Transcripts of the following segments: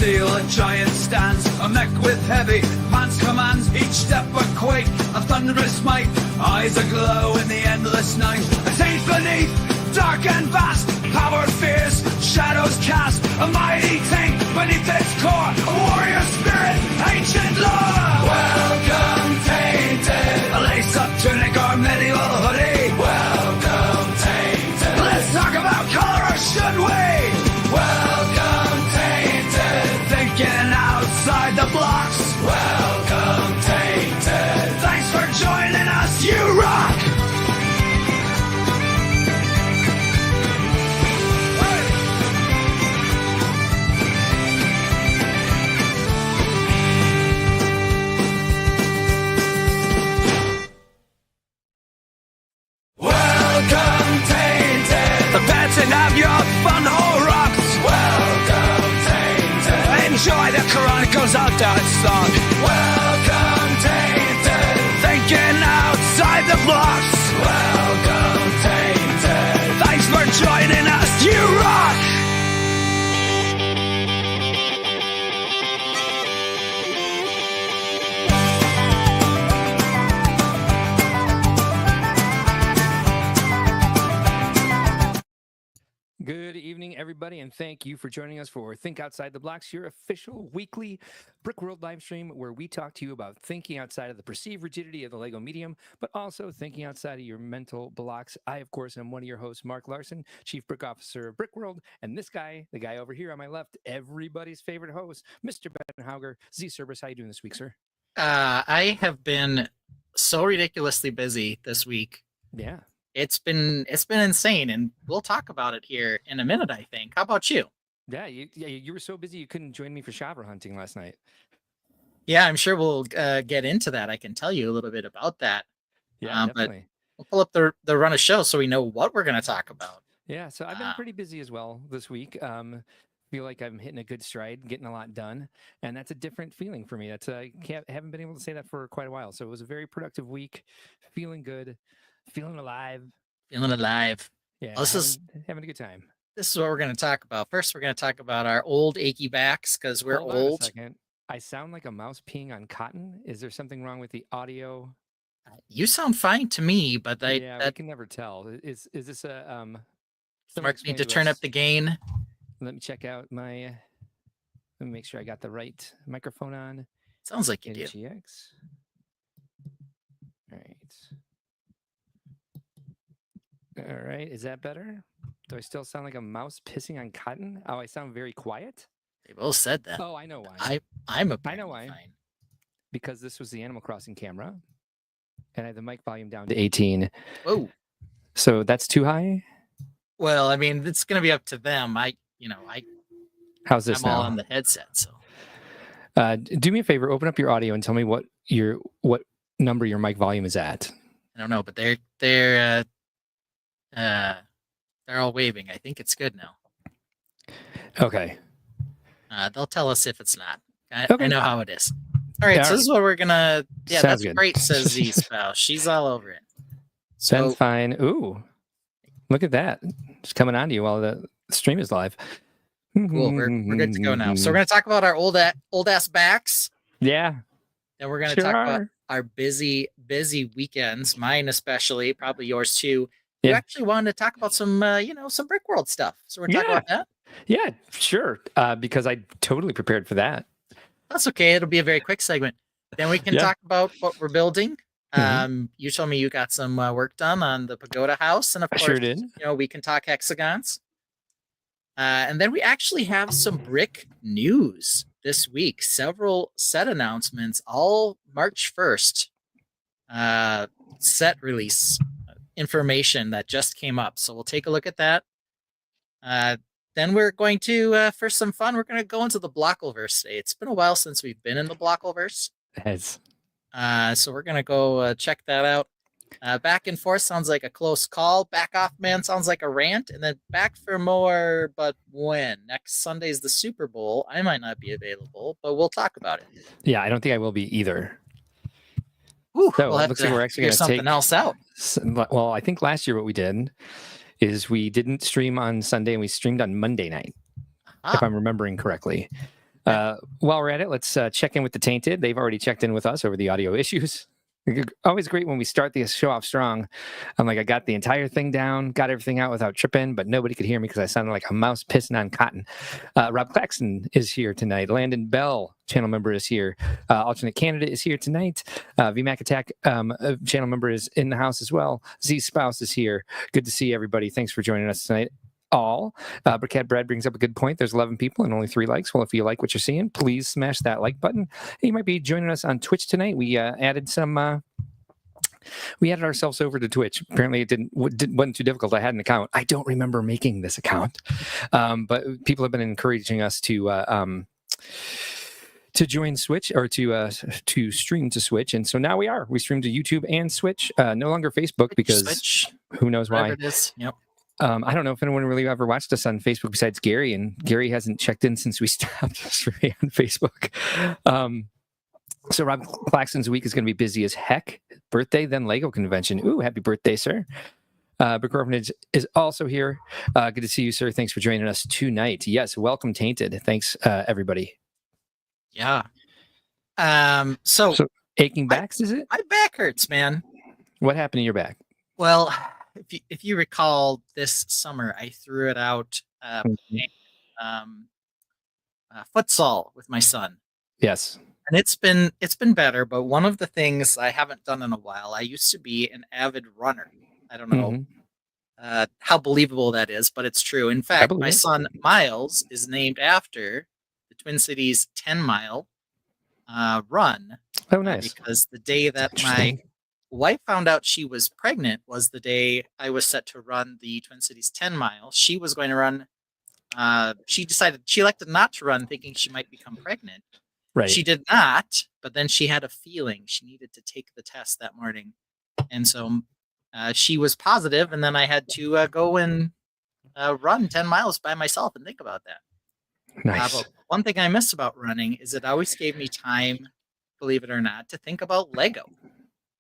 steel, a giant stands, a mech with heavy man's commands, each step a quake, a thunderous might, eyes aglow in the endless night. A taint beneath, dark and vast, power fierce, shadows cast, a mighty taint beneath its core, a warrior spirit, ancient lore. Welcome, Tainted, a lace-up tunic or medieval hoodie. Welcome, Tainted, let's talk about color, or should we? Welcome, Tainted, thinking outside the blocks. Welcome, Tainted, thanks for joining us, you rock. And have your fun hole rocks. Welcome, Tainted. Enjoy the Chronicles Outdoors song. Welcome, Tainted. Thinking outside the blocks. Welcome, Tainted. Thanks for joining us, you rock. Good evening, everybody, and thank you for joining us for Think Outside the Blocks, your official weekly Brickworld live stream where we talk to you about thinking outside of the perceived rigidity of the Lego medium, but also thinking outside of your mental blocks. I, of course, am one of your hosts, Mark Larson, Chief Brick Officer of Brickworld, and this guy, the guy over here on my left, everybody's favorite host, Mr. Ben Hauger. Z Cerberus, how you doing this week, sir? I have been so ridiculously busy this week. Yeah. It's been insane, and we'll talk about it here in a minute, I think. How about you? Yeah, you were so busy you couldn't join me for Shavra hunting last night. Yeah, I'm sure we'll get into that. I can tell you a little bit about that. Yeah, definitely. But we'll pull up the run of show so we know what we're going to talk about. Yeah, so I've been pretty busy as well this week. Feel like I'm hitting a good stride, getting a lot done, and that's a different feeling for me. That's I haven't been able to say that for quite a while. So it was a very productive week, feeling good. Feeling alive. Feeling alive. Yeah, well, having a good time. This is what we're going to talk about. First, we're going to talk about our old achy backs because we're Hold old. On a second. I sound like a mouse peeing on cotton. Is there something wrong with the audio? You sound fine to me, but we can never tell. Is this a Mark need to turn up the gain? Let me check out my. Let me make sure I got the right microphone on. Sounds like you do. GX. All right. All right, is that better? Do I still sound like a mouse pissing on cotton? Oh, I sound very quiet? They both said that. Oh, I know why. I know why. Fine. Because this was the Animal Crossing camera, and I have the mic volume down to 18. Whoa. So that's too high? Well, I mean, it's going to be up to them. How's this I'm now? all on the headset, so. Do me a favor, open up your audio and tell me what number your mic volume is at. I don't know, but they're all waving. I think it's good now. Okay. They'll tell us if it's not. Okay. I know how it is. All right, so this is what we're gonna. Yeah, Sounds that's good. great. Says Z Spouse. She's all over it. Sounds fine. Ooh, look at that! Just coming on to you while the stream is live. Cool. We're good to go now. So we're gonna talk about our old ass backs. Yeah. Then we're gonna talk about our busy weekends. Mine especially, probably yours too. You actually wanted to talk about some Brickworld stuff. So we're talking about that. Yeah, sure. Because I totally prepared for that. That's okay. It'll be a very quick segment. Then we can talk about what we're building. You told me you got some work done on the pagoda house, and of course, sure did. We can talk hexagons. And then we actually have some brick news this week. Several set announcements, all March 1st. Set release information that just came up. So we'll take a look at that. Then we're going to, for some fun, we're going to go into the Bloclverse today. It's been a while since we've been in the Bloclverse. It has. So we're going to go check that out. Back and forth sounds like a close call. Back off, man, sounds like a rant. And then back for more, but when? Next Sunday's the Super Bowl. I might not be available, but we'll talk about it. Yeah, I don't think I will be either. Ooh, so we'll it looks like we're actually going to something else out. Well, I think last year what we did is we didn't stream on Sunday and we streamed on Monday night, if I'm remembering correctly. While we're at it, let's check in with the Tainted. They've already checked in with us over the audio issues. Always great when we start the show off strong. I'm like, I got the entire thing down, got everything out without tripping, but nobody could hear me because I sounded like a mouse pissing on cotton. Rob Claxton is here tonight. Landon Bell, channel member, is here. Alternate Candidate is here tonight. VMAC Attack channel member is in the house as well. Z Spouse is here. Good to see everybody. Thanks for joining us tonight. Brickhead Brad brings up a good point. There's 11 people and only 3 likes. Well, if you like what you're seeing, please smash that like button. You might be joining us on Twitch tonight. We added ourselves over to Twitch. Apparently, it wasn't too difficult. I had an account. I don't remember making this account, but people have been encouraging us to join Switch or to stream to Switch, and so now we stream to YouTube and Switch. No longer Facebook because Switch, who knows why. it is. Yep. I don't know if anyone really ever watched us on Facebook besides Gary, and Gary hasn't checked in since we stopped streaming on Facebook. So Rob Claxton's week is going to be busy as heck. Birthday, then Lego convention. Ooh, happy birthday, sir. Brick Orphanage is also here. Good to see you, sir. Thanks for joining us tonight. Yes, welcome, Tainted. Thanks, everybody. Yeah. So aching backs, is it? My back hurts, man. What happened to your back? Well, if you recall, this summer I threw it out playing futsal with my son. Yes. And it's been better, but one of the things I haven't done in a while, I used to be an avid runner. I don't know how believable that is, but it's true. In fact, my son Miles is named after the Twin Cities 10-mile run. Oh, nice. Because the day that my wife found out she was pregnant was the day I was set to run the Twin Cities 10-mile. She was going to run. She elected not to run, thinking she might become pregnant. Right. She did not, but then she had a feeling she needed to take the test that morning. And so she was positive, and then I had to go and run 10 miles by myself and think about that. Nice. But one thing I miss about running is it always gave me time, believe it or not, to think about Lego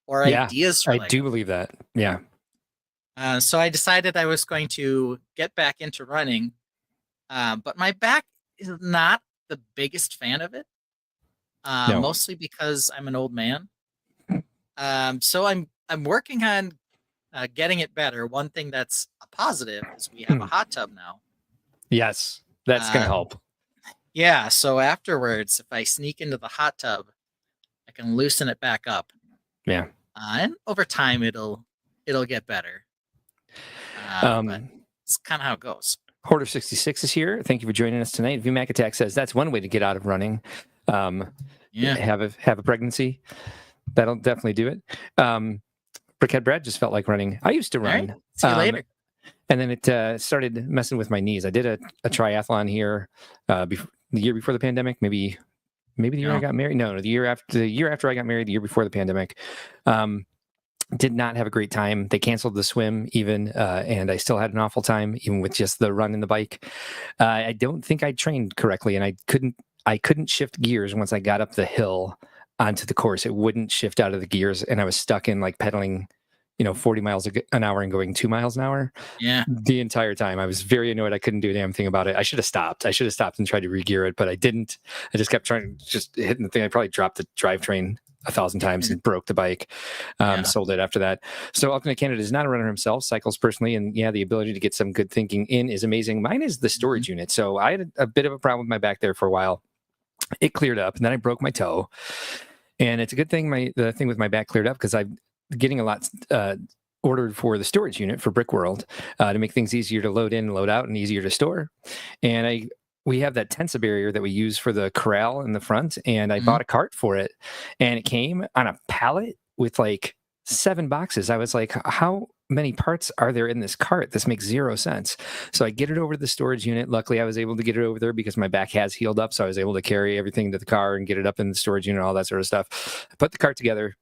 or ideas for Lego. I do believe that. Yeah. So I decided I was going to get back into running, but my back is not the biggest fan of it. Mostly because I'm an old man. So I'm working on getting it better. One thing that's a positive is we have a hot tub now. Yes, that's going to help. Yeah, so afterwards, if I sneak into the hot tub, I can loosen it back up. Yeah. And over time, it'll get better. But it's kind of how it goes. Hoarder 66 is here. Thank you for joining us tonight. VMAC Attack says that's one way to get out of running. Have a pregnancy. That'll definitely do it. Brickhead Brad just felt like running. I used to run. Right. See you later. And then it started messing with my knees. I did a triathlon here the year before the pandemic, maybe the year I got married. No, the year after I got married, the year before the pandemic. Did not have a great time. They canceled the swim even, and I still had an awful time, even with just the run and the bike. I don't think I trained correctly, and I couldn't shift gears once I got up the hill onto the course. It wouldn't shift out of the gears, and I was stuck in like pedaling, 40 miles an hour and going 2 miles an hour. Yeah. The entire time. I was very annoyed. I couldn't do a damn thing about it. I should have stopped. And tried to re-gear it, but I didn't. I just kept trying, just hitting the thing. I probably dropped the drivetrain 1,000 times and broke the bike. Sold it after that. So Alternate Candidate is not a runner himself, cycles personally, and the ability to get some good thinking in is amazing. Mine is the storage unit. So I had a bit of a problem with my back there for a while. It cleared up, and then I broke my toe. And it's a good thing the thing with my back cleared up, because I'm getting a lot ordered for the storage unit for Brickworld to make things easier to load in and load out and easier to store. And we have that Tensa barrier that we use for the corral in the front, and I bought a cart for it, and it came on a pallet with like 7 boxes. I was like, how many parts are there in this cart? This makes zero sense. So I get it over to the storage unit. Luckily, I was able to get it over there because my back has healed up, so I was able to carry everything to the car and get it up in the storage unit, all that sort of stuff. I put the cart together,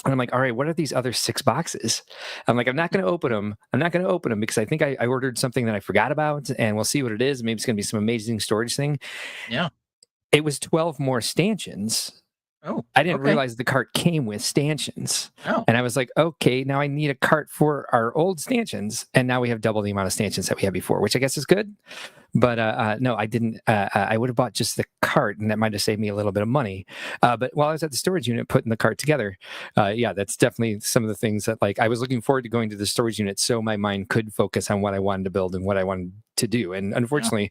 and I'm like, all right, what are these other 6 boxes? I'm like, I'm not going to open them because I think I ordered something that I forgot about, and we'll see what it is. Maybe it's going to be some amazing storage thing. Yeah. It was 12 more stanchions Oh, I didn't okay. realize the cart came with stanchions. Oh, And I was like, okay, now I need a cart for our old stanchions. And now we have double the amount of stanchions that we had before, which I guess is good. But no, I didn't. I would have bought just the cart, and that might have saved me a little bit of money. But while I was at the storage unit putting the cart together, yeah, that's definitely some of the things that, like, I was looking forward to going to the storage unit so my mind could focus on what I wanted to build and what I wanted to do. And unfortunately,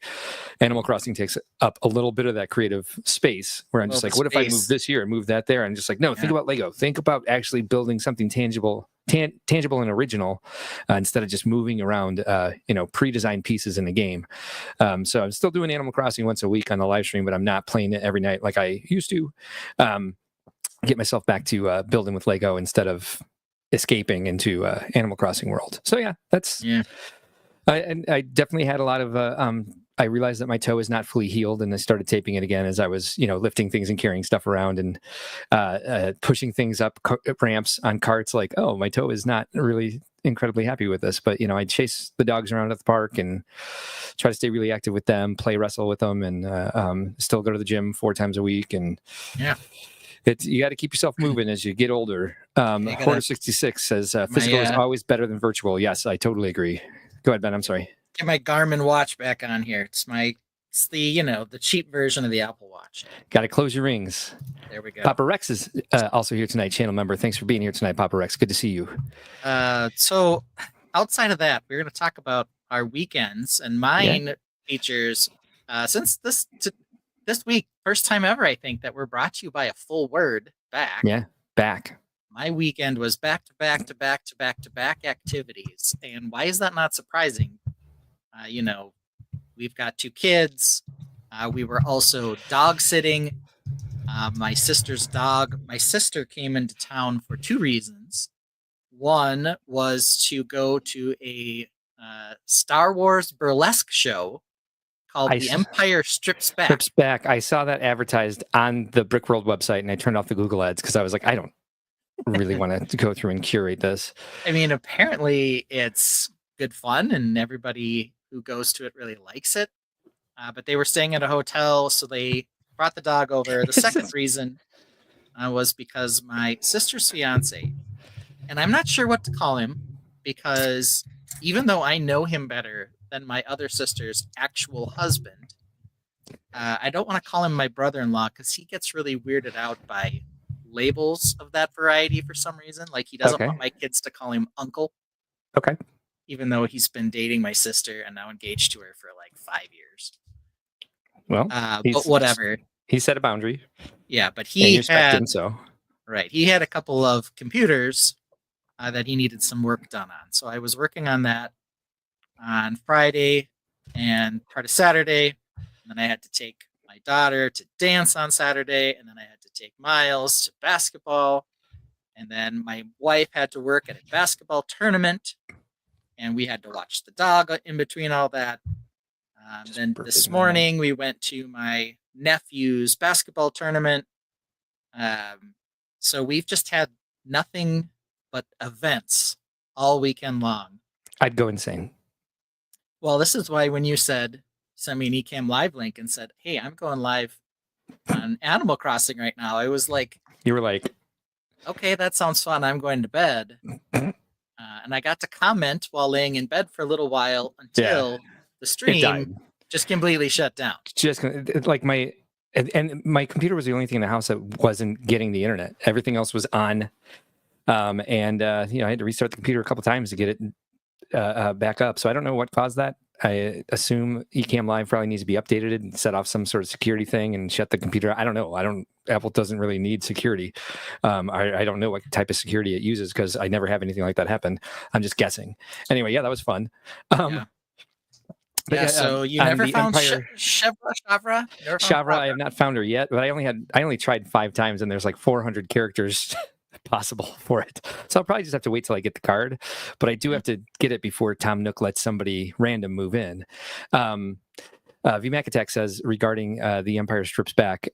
Animal Crossing takes up a little bit of that creative space where I'm just like, what if I move this here and move that there? And just like, no, think about Lego. Think about actually building something tangible and original instead of just moving around pre-designed pieces in the game. So I'm still doing Animal Crossing once a week on the live stream, but I'm not playing it every night like I used to. Get myself back to building with Lego instead of escaping into Animal Crossing world. So yeah, that's I definitely had a lot of I realized that my toe is not fully healed, and I started taping it again as I was, lifting things and carrying stuff around and pushing things up ramps on carts. Like, oh, my toe is not really incredibly happy with this, but I chase the dogs around at the park and try to stay really active with them, play wrestle with them, and still go to the gym 4 times a week. And you got to keep yourself moving as you get older. Hoarder 66 says physical is always better than virtual. Yes, I totally agree. Go ahead, Ben. I'm sorry. Get my Garmin watch back on here. It's the the cheap version of the Apple Watch. Got to close your rings. There we go. Papa Rex is also here tonight, channel member. Thanks for being here tonight, Papa Rex. Good to see you. So outside of that, we're going to talk about our weekends, and mine features since this week, first time ever, I think, that we're brought to you by a full word back. Yeah, back. My weekend was back to back activities. And why is that not surprising? We've got 2 kids. We were also dog sitting. My sister's dog. My sister came into town for 2 reasons. One was to go to a Star Wars burlesque show called The Empire Strips Back. Strips Back. I saw that advertised on the Brickworld website, and I turned off the Google ads because I was like, I don't really want to go through and curate this. I mean, apparently it's good fun, and everybody who goes to it really likes it. But they were staying at a hotel, so they brought the dog over. The second reason was because my sister's fiance, and I'm not sure what to call him, because even though I know him better than my other sister's actual husband, I don't want to call him my brother-in-law because he gets really weirded out by labels of that variety for some reason. Like, he doesn't want my kids to call him uncle. Okay. Even though he's been dating my sister and now engaged to her for like 5 years. Well, but whatever. He set a boundary. Yeah, but he had Right. He had a couple of computers that he needed some work done on. So I was working on that on Friday and part of Saturday. And then I had to take my daughter to dance on Saturday, and then I had to take Miles to basketball. And then my wife had to work at a basketball tournament, and we had to watch the dog in between all that. Then this morning we went to my nephew's basketball tournament. So we've just had nothing but events all weekend long. I'd go insane. Well, this is why when you sent me an Ecamm Live link and said, hey, I'm going live on Animal Crossing right now, I was like... You were like... Okay, that sounds fun. I'm going to bed. And I got to comment while laying in bed for a little while until the stream just completely shut down. Just like my computer was the only thing in the house that wasn't getting the internet. Everything else was on. And I had to restart the computer a couple times to get it back up. So I don't know what caused that. I assume Ecamm Live probably needs to be updated and set off some sort of security thing and shut the computer. I don't know. Apple doesn't really need security. I don't know what type of security it uses because I never have anything like that happen. I'm just guessing. Anyway, that was fun. So you never found Shavra? Shavra, I have not found her yet, but I only tried 5 times, and there's like 400 characters possible for it. So I'll probably just have to wait till I get the card, but I do have to get it before Tom Nook lets somebody random move in. VMac Attack says regarding the Empire Strips Back,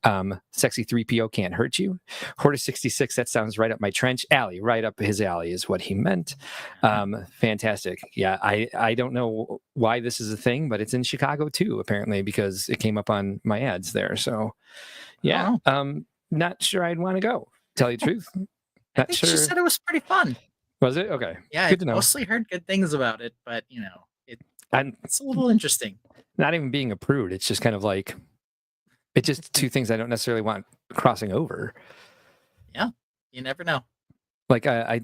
sexy 3PO can't hurt you. Horta 66, that sounds right up my trench. Alley, right up his alley is what he meant. Fantastic. Yeah, I don't know why this is a thing, but it's in Chicago too, apparently, because it came up on my ads there. So yeah. not sure I'd want to go. Tell you the truth. I Not think sure. she said it was pretty fun. Was it? Okay. Yeah, Good I to know. mostly heard good things about it, but I'm it's a little interesting. not even being a prude. It's just kind of like, it's just two things I don't necessarily want crossing over. Yeah, you never know. Like I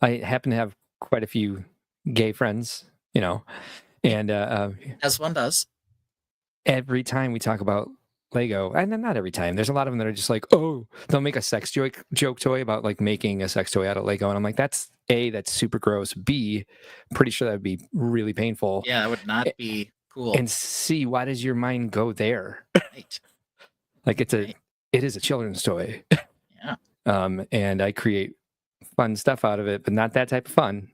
happen to have quite a few gay friends, and As one does. every time we talk about Lego, and then not every time, there's a lot of them that are just like, oh, they'll make a sex joke toy about like making a sex toy out of Lego, and I'm like, that's super gross. B, pretty sure that would be really painful. Yeah, that would not be cool. And C, why does your mind go there? Right. Like it is a children's toy. Yeah. And I create fun stuff out of it, but not that type of fun.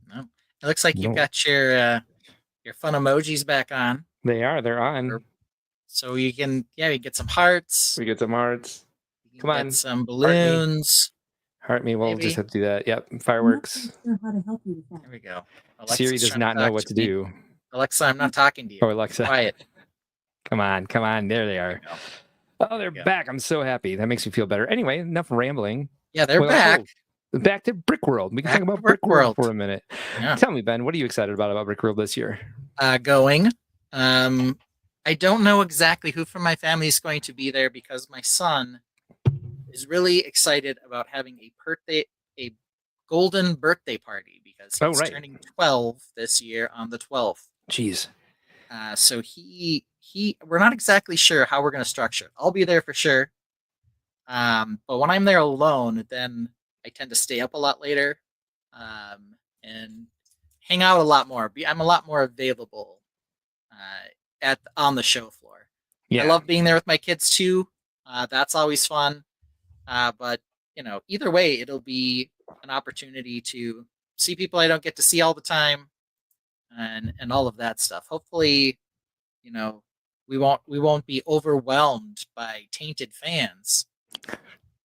No. It looks like you've got your fun emojis back on. They're on. So you can get some hearts. We get some hearts. Come on. Get some balloons. Heart me. We'll just have to do that. Yep. Fireworks. I'm not sure how to help you with that. There we go. Siri does not know what to do. Alexa, I'm not talking to you. Oh, Alexa. Quiet. Come on. There they are. Oh, they're back. I'm so happy. That makes me feel better. Anyway, enough rambling. Yeah, they're back. Back to Brickworld. We can talk about Brickworld for a minute. Yeah. Tell me, Ben, what are you excited about Brickworld this year? Going. I don't know exactly who from my family is going to be there because my son is really excited about having a golden birthday party because he's turning 12 this year on the 12th. Jeez. So we're not exactly sure how we're going to structure it. I'll be there for sure. But when I'm there alone, then I tend to stay up a lot later, and hang out a lot more. I'm a lot more available on the show floor. Yeah. I love being there with my kids too. That's always fun. But either way, it'll be an opportunity to see people I don't get to see all the time, and all of that stuff. Hopefully, we won't be overwhelmed by Tainted fans.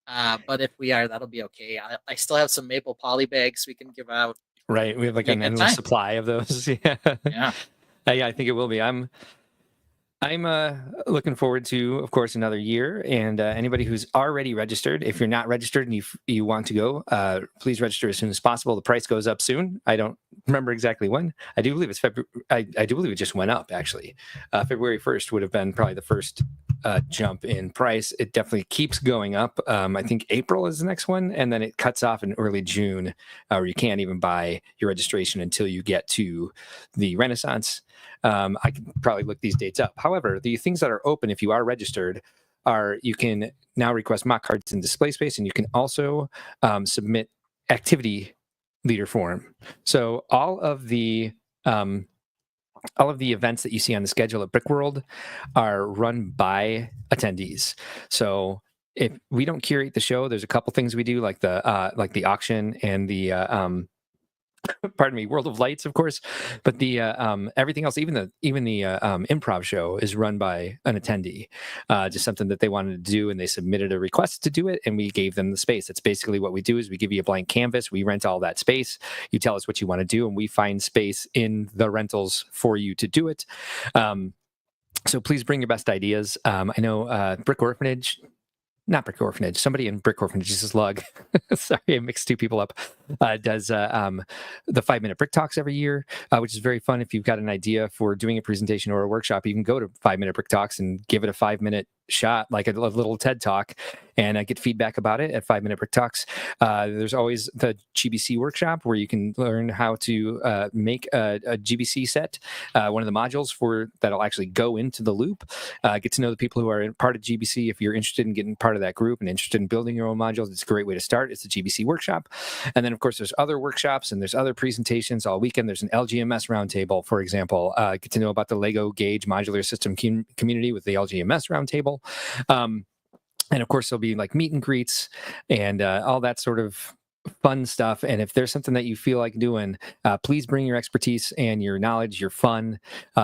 But if we are, that'll be okay. I still have some maple poly bags we can give out. Right, we have like an endless supply of those. Yeah. Yeah. I think it will be. I'm looking forward to, of course, another year. And anybody who's already registered, if you're not registered and you want to go, please register as soon as possible. The price goes up soon. I don't remember exactly when. I do believe it's February. I do believe it just went up, actually. February 1st would have been probably the first jump in price. It definitely keeps going up. I think April is the next one, and then it cuts off in early June, where you can't even buy your registration until you get to the Renaissance. I can probably look these dates up. However, the things that are open if you are registered are you can now request mock cards in display space, and you can also submit activity leader form. So all of the events that you see on the schedule at Brickworld are run by attendees. So if we don't curate the show, there's a couple things we do, like the auction and the pardon me, World of Lights, of course, but the everything else, even the improv show is run by an attendee. Just something that they wanted to do, and they submitted a request to do it, and we gave them the space. That's basically what we do. Is we give you a blank canvas, we rent all that space, you tell us what you want to do, and we find space in the rentals for you to do it. So please bring your best ideas. I know Brick Orphanage. Not Brick Orphanage. Somebody in Brick Orphanage, Jesus lug. Sorry, I mixed two people up. Does the 5-minute Brick Talks every year, which is very fun. If you've got an idea for doing a presentation or a workshop, you can go to 5-minute Brick Talks and give it a 5-minute shot, like a little TED Talk, and get feedback about it at 5-minute Brick Talks. There's always the GBC workshop where you can learn how to make a GBC set, one of the modules that'll actually go into the loop. Get to know the people who are part of GBC. If you're interested in getting part of that group and interested in building your own modules, it's a great way to start. It's the GBC workshop. And then, of course, there's other workshops and there's other presentations all weekend. There's an LGMS roundtable, for example. Get to know about the Lego Gauge modular system community with the LGMS roundtable. And of course, there'll be like meet and greets and all that sort of fun stuff. And if there's something that you feel like doing, please bring your expertise and your knowledge, your fun,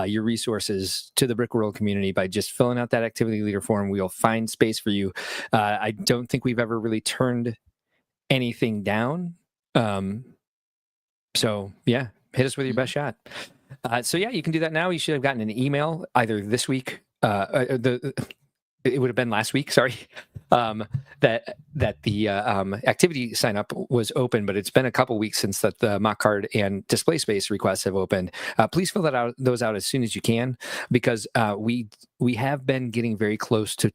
your resources to the Brickworld community by just filling out that activity leader form. We'll find space for you. I don't think we've ever really turned anything down. So yeah, hit us with your best shot. So yeah, you can do that now. You should have gotten an email either this week, it would have been last week, sorry, that the activity sign up was open, but it's been a couple weeks since that the mock card and display space requests have opened. Please fill those out as soon as you can, because we have been getting very close to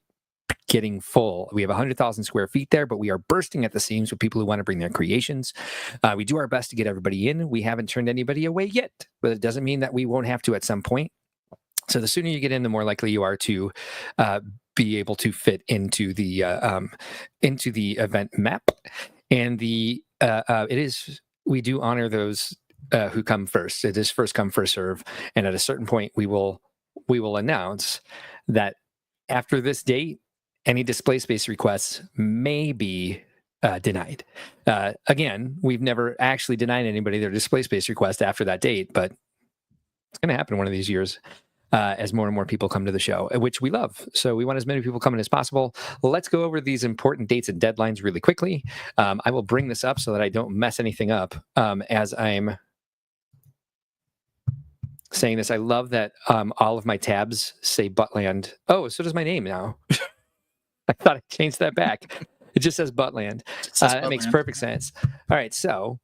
getting full. We have 100,000 square feet there, but we are bursting at the seams with people who want to bring their creations. We do our best to get everybody in. We haven't turned anybody away yet, but it doesn't mean that we won't have to at some point. So the sooner you get in, the more likely you are to be able to fit into the event map. And we do honor those who come first. It is first come, first serve. And at a certain point, we will announce that after this date, any display space requests may be denied. Again, we've never actually denied anybody their display space request after that date, but it's going to happen one of these years. As more and more people come to the show, which we love. So we want as many people coming as possible. Let's go over these important dates and deadlines really quickly. I will bring this up so that I don't mess anything up as I'm saying this. I love that all of my tabs say Buttland. Oh, so does my name now. I thought I changed that back. It just says Buttland. That makes perfect sense. All right, so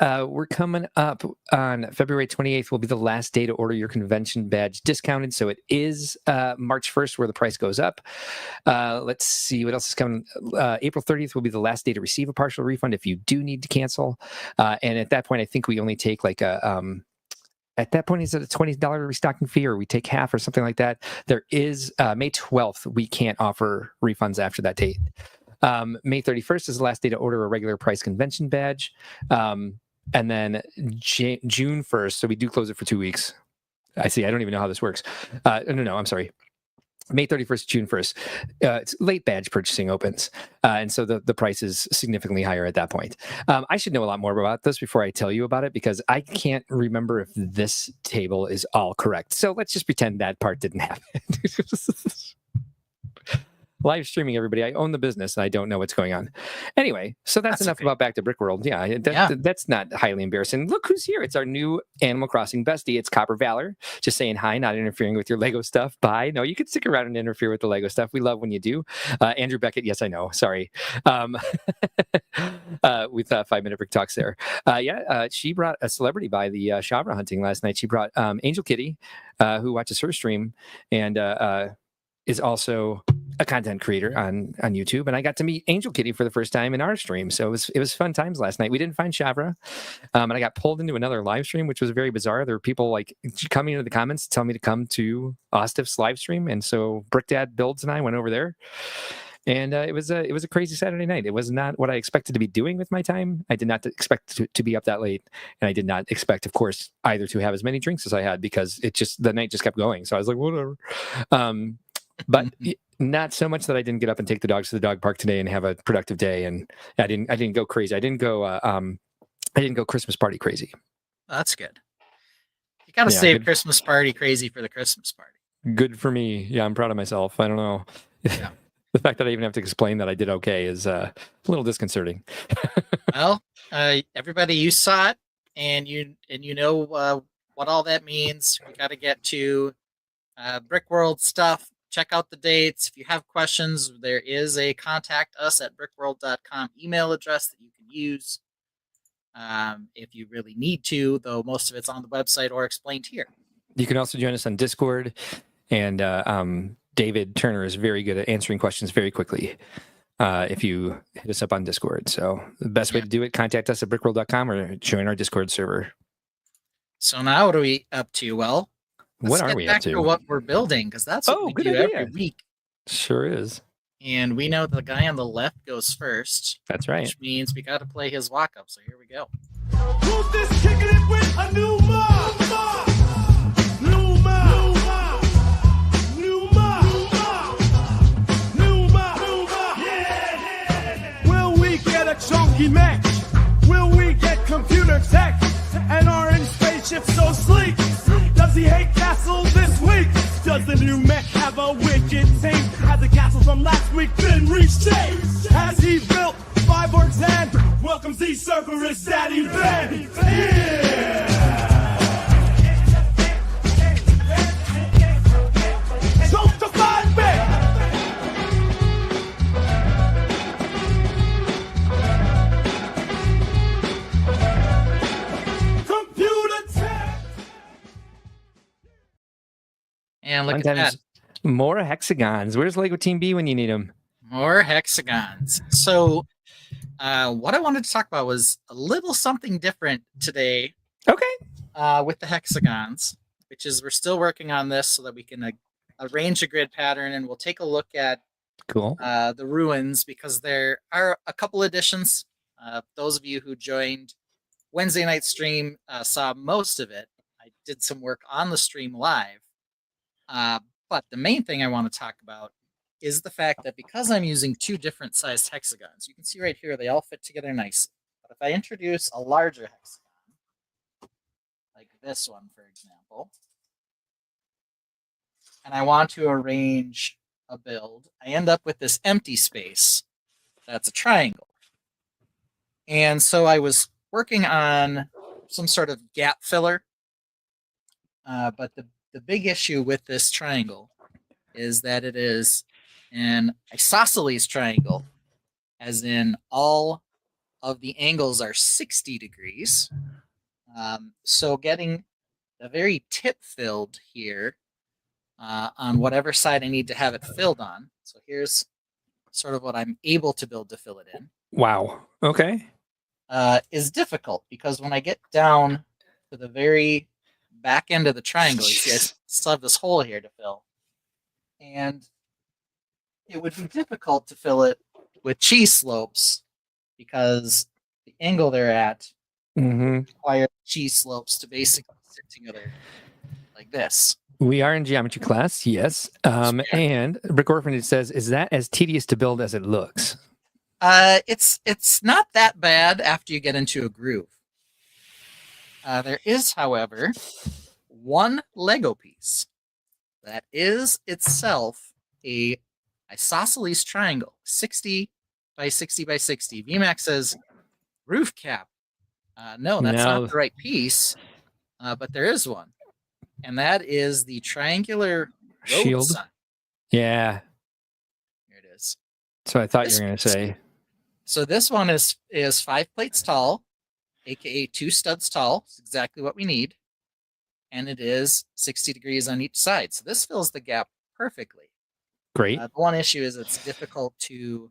we're coming up on February 28th will be the last day to order your convention badge discounted. So it is March 1st where the price goes up. Let's see what else is coming. April 30th will be the last day to receive a partial refund if you do need to cancel. And at that point, I think we only take like at that point, is it a $20 restocking fee, or we take half or something like that? There is May 12th. We can't offer refunds after that date. May 31st is the last day to order a regular price convention badge. And then June 1st, so we do close it for 2 weeks. I see. I don't even know how this works. No, I'm sorry. May 31st, June 1st. It's late badge purchasing opens. And so the price is significantly higher at that point. I should know a lot more about this before I tell you about it, because I can't remember if this table is all correct. So let's just pretend that part didn't happen. Live streaming, everybody. I own the business and I don't know what's going on. Anyway, so that's enough about Back to Brickworld. Yeah, that's not highly embarrassing. Look who's here. It's our new Animal Crossing bestie. It's Copper Valor. Just saying hi, not interfering with your Lego stuff. Bye. No, you can stick around and interfere with the Lego stuff. We love when you do. Andrew Beckett. Yes, I know. Sorry. With 5-minute Brick Talks there. She brought a celebrity by the Chavra hunting last night. She brought Angel Kitty, who watches her stream and is also a content creator on YouTube, and I got to meet Angel Kitty for the first time in our stream. So it was fun times last night. We didn't find Chavra, and I got pulled into another live stream, which was very bizarre. There were people like coming into the comments telling me to come to Ostif's live stream, and so Brick Dad Builds and I went over there, and it was a crazy Saturday night. It was not what I expected to be doing with my time. I did not expect to be up that late, and I did not expect, of course, either to have as many drinks as I had, because the night just kept going. So I was like, whatever. But not so much that I didn't get up and take the dogs to the dog park today and have a productive day. And I didn't go crazy. I didn't go Christmas party crazy. That's good. You got to save Christmas party crazy for the Christmas party. Good for me. Yeah, I'm proud of myself. I don't know. Yeah. The fact that I even have to explain that I did okay is a little disconcerting. Well, everybody, you saw it, and you know what all that means. We got to get to Brickworld stuff. Check out the dates. If you have questions, there is a contact us at brickworld.com email address that you can use if you really need to, though most of it's on the website or explained here. You can also join us on Discord, and David Turner is very good at answering questions very quickly if you hit us up on Discord. So the best way to do it, contact us at brickworld.com or join our Discord server. So now what are we up to? Well, what are we up to? What we're building, because that's what we do every week. Sure is. And we know the guy on the left goes first. That's right. Which means we got to play his walk-up. So here we go. Who's this kicking it with a new mob? New mob. New mob. New mob. Yeah. Will we get a chunky match? Will we get computer tech? And orange spaceship so sleek? Does he hate castle this week? Does the new mech have a wicked team? Has the castle from last week been reshaped? Has he built 5 orcs and welcomes the Cerberus Daddy Ben? Yeah! Choke the 5 men! And look Fun at that. times. More hexagons. Where's Lego Team B when you need them? More hexagons. So what I wanted to talk about was a little something different today Okay. with the hexagons, which is we're still working on this so that we can arrange a grid pattern, and we'll take a look at Cool. the ruins, because there are a couple additions. Those of you who joined Wednesday night stream saw most of it. I did some work on the stream live. But the main thing I want to talk about is the fact that because I'm using two different sized hexagons, you can see right here, they all fit together nicely. But if I introduce a larger hexagon, like this one, for example, and I want to arrange a build, I end up with this empty space that's a triangle. And so I was working on some sort of gap filler, but the big issue with this triangle is that it is an isosceles triangle, as in all of the angles are 60 degrees. So getting the very tip filled here on whatever side I need to have it filled on. So here's sort of what I'm able to build to fill it in. Wow. Okay. Is difficult, because when I get down to the very back end of the triangle, you see I still have this hole here to fill. And it would be difficult to fill it with cheese slopes, because the angle they're at requires cheese slopes to basically sit together like this. We are in geometry class, yes. And Brick Orphanage says, is that as tedious to build as it looks? It's not that bad after you get into a groove. There is, however, one Lego piece that is itself a isosceles triangle, 60 by 60 by 60. VMAX says roof cap. No, that's not the right piece, but there is one. And that is the triangular road shield sign. Yeah. Here it is. So I thought you were going to say. So this one is 5 plates tall, aka 2 studs tall. It's exactly what we need. And it is 60 degrees on each side. So this fills the gap perfectly. Great. The one issue is it's difficult to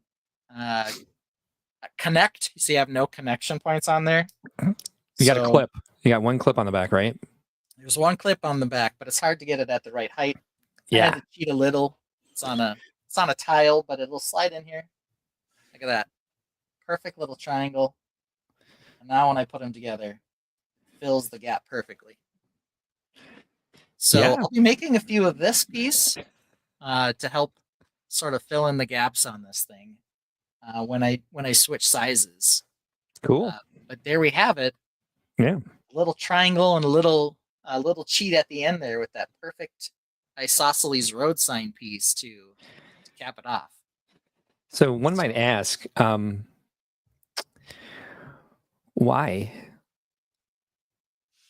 connect. You see, I have no connection points on there. You got a clip. You got one clip on the back, right? There's one clip on the back, but it's hard to get it at the right height. Yeah. I had to cheat a little. It's on a tile, but it'll slide in here. Look at that. Perfect little triangle. And now when I put them together, it fills the gap perfectly. So yeah. I'll be making a few of this piece to help sort of fill in the gaps on this thing when I switch sizes. Cool. But there we have it. Yeah. A little triangle and a little cheat at the end there with that perfect isosceles road sign piece to cap it off. So one might ask, why?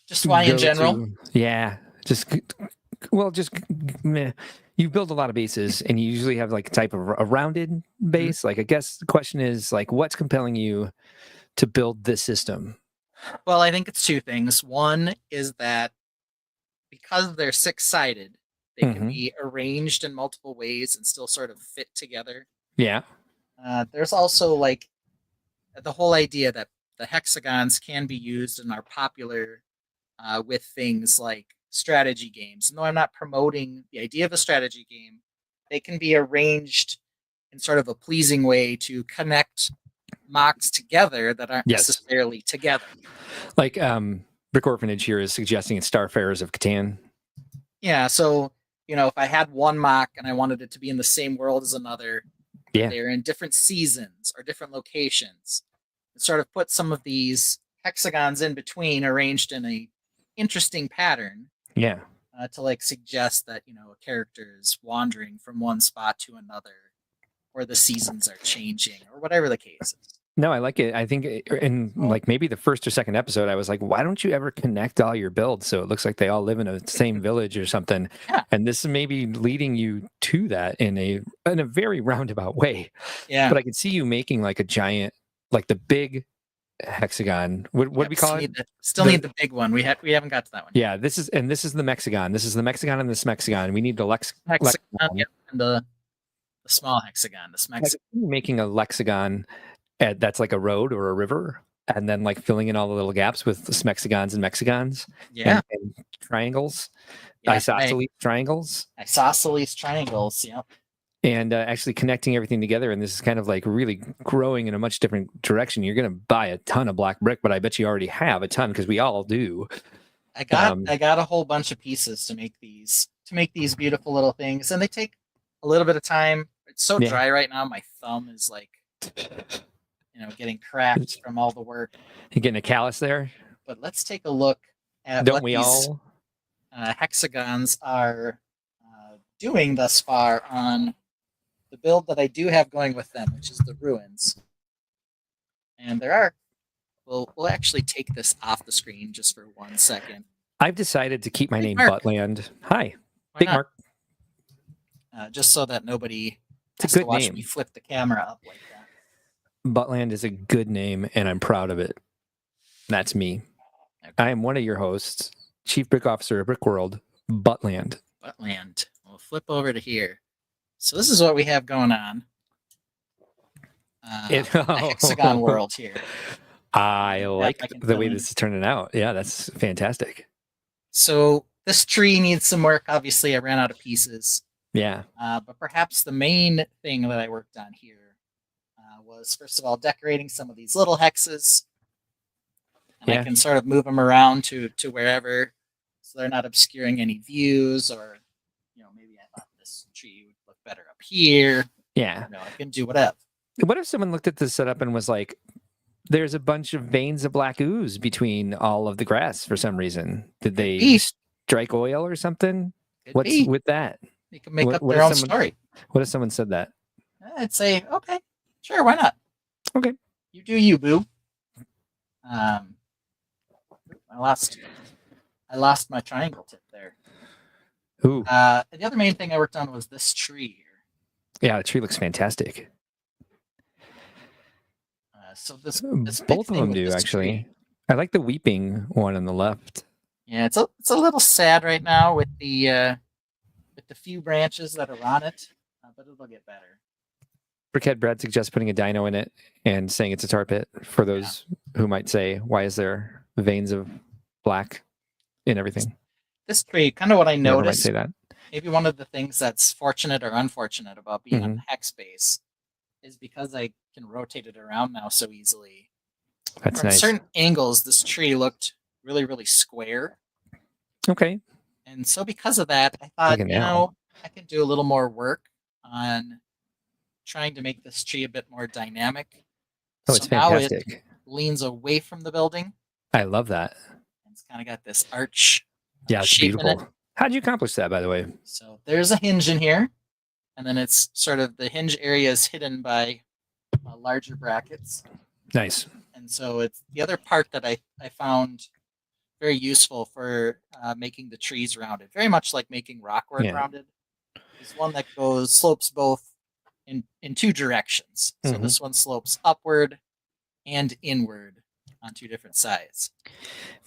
Just why in general? Meh. You build a lot of bases, and you usually have like a type of a rounded base. Mm-hmm. Like, I guess the question is, like, what's compelling you to build this system? Well, I think it's two things. One is that because they're 6-sided, they can be arranged in multiple ways and still sort of fit together. Yeah. There's also like the whole idea that the hexagons can be used and are popular with things like strategy games. No, I'm not promoting the idea of a strategy game. They can be arranged in sort of a pleasing way to connect MOCs together that aren't necessarily together. Like Brick Orphanage here is suggesting it's Starfarers of Catan. Yeah, so if I had one MOC and I wanted it to be in the same world as another, they're in different seasons or different locations, and sort of put some of these hexagons in between, arranged in a interesting pattern. Yeah. To like suggest that a character is wandering from one spot to another, or the seasons are changing, or whatever the case is. No, I like it. I think in like maybe the first or second episode, I was like, why don't you ever connect all your builds so it looks like they all live in the same village or something? Yeah. And this is maybe leading you to that in a very roundabout way. Yeah. But I could see you making like a giant, like the big hexagon. What do we call it? Still need the big one. We haven't got to that one. Yeah, this is the Mexagon. This is the Mexagon and this Mexagon. We need the Hexagon, yeah, and the small hexagon. This Mexagon. Making a lexagon that's like a road or a river, and then like filling in all the little gaps with smexagons and mexagons. Yeah. And triangles. Yeah, Isosceles triangles. Isosceles triangles, yep. And actually connecting everything together. And this is kind of like really growing in a much different direction. You're going to buy a ton of black brick, but I bet you already have a ton because we all do. I got a whole bunch of pieces to make these beautiful little things, and they take a little bit of time. It's so dry right now. My thumb is like, getting cracked from all the work. You're getting a callus there. But let's take a look at Don't what we these all? Hexagons are doing thus far on the build that I do have going with them, which is the ruins. And we'll actually take this off the screen just for 1 second. I've decided to keep my name Mark. Buttland. Hi, Why Big not? Mark. Just so that nobody It's a has to good watch name. me flip the camera up like that. Buttland is a good name, and I'm proud of it. That's me. Okay. I am one of your hosts, Chief Brick Officer of Brickworld, Buttland. Buttland. We'll flip over to here. So this is what we have going on. The Hexagon world here. I like I can the way fill in. this is turning out. Yeah, that's fantastic. So this tree needs some work. Obviously, I ran out of pieces. Yeah. But perhaps the main thing that I worked on here was, first of all, decorating some of these little hexes. And I can sort of move them around to wherever, so they're not obscuring any views, or maybe I thought this tree would look better up here. Yeah. I can do whatever. What if someone looked at this setup and was like, there's a bunch of veins of black ooze between all of the grass for some reason? Did they strike oil or something? What's with that? They can make up their own story. What if someone said that? I'd say, okay, sure, why not? Okay. You do you, boo. I lost my triangle tip there. Ooh. The other main thing I worked on was this tree here. Yeah, the tree looks fantastic. So this both of them do actually. Tree. I like the weeping one on the left. Yeah, it's a little sad right now with the few branches that are on it, but it'll get better. Brickhead Brad suggests putting a dino in it and saying it's a tar pit for those who might say, why is there veins of black in everything? This tree, kind of what I noticed, say that. Maybe one of the things that's fortunate or unfortunate about being on the hex base is because I can rotate it around now so easily. That's From nice. certain angles, this tree looked really, really square. Okay. And so because of that, I thought, I could do a little more work on trying to make this tree a bit more dynamic. Oh, it's fantastic. Now it leans away from the building. I love that. It's kind of got this arch. Yeah, it's shape in beautiful. it. How'd you accomplish that, by the way? So there's a hinge in here, and then it's sort of the hinge area is hidden by larger brackets. Nice. And so it's the other part that I found very useful for making the trees rounded, very much like making rock work rounded. Is one that slopes both in two directions. So this one slopes upward and inward on two different sides.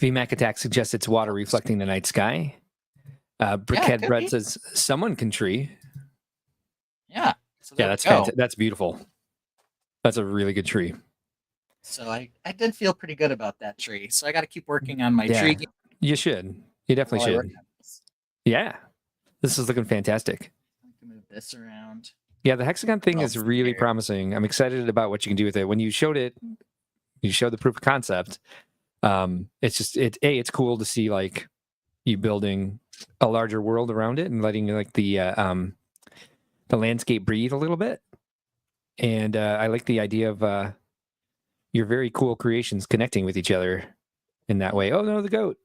VMAC Attack suggests it's water reflecting the night sky. Brickhead Bread says someone can tree. Yeah. So that's fantastic. That's beautiful. That's a really good tree. So I did feel pretty good about that tree. So I got to keep working on my tree. You should. You definitely should. Yeah. This is looking fantastic. I can move this around. Yeah, the hexagon thing is really promising. I'm excited about what you can do with it. When you showed it, you showed the proof of concept. It's cool to see like you building a larger world around it and letting like the landscape breathe a little bit. And I like the idea of your very cool creations connecting with each other in that way. Oh no, the goat.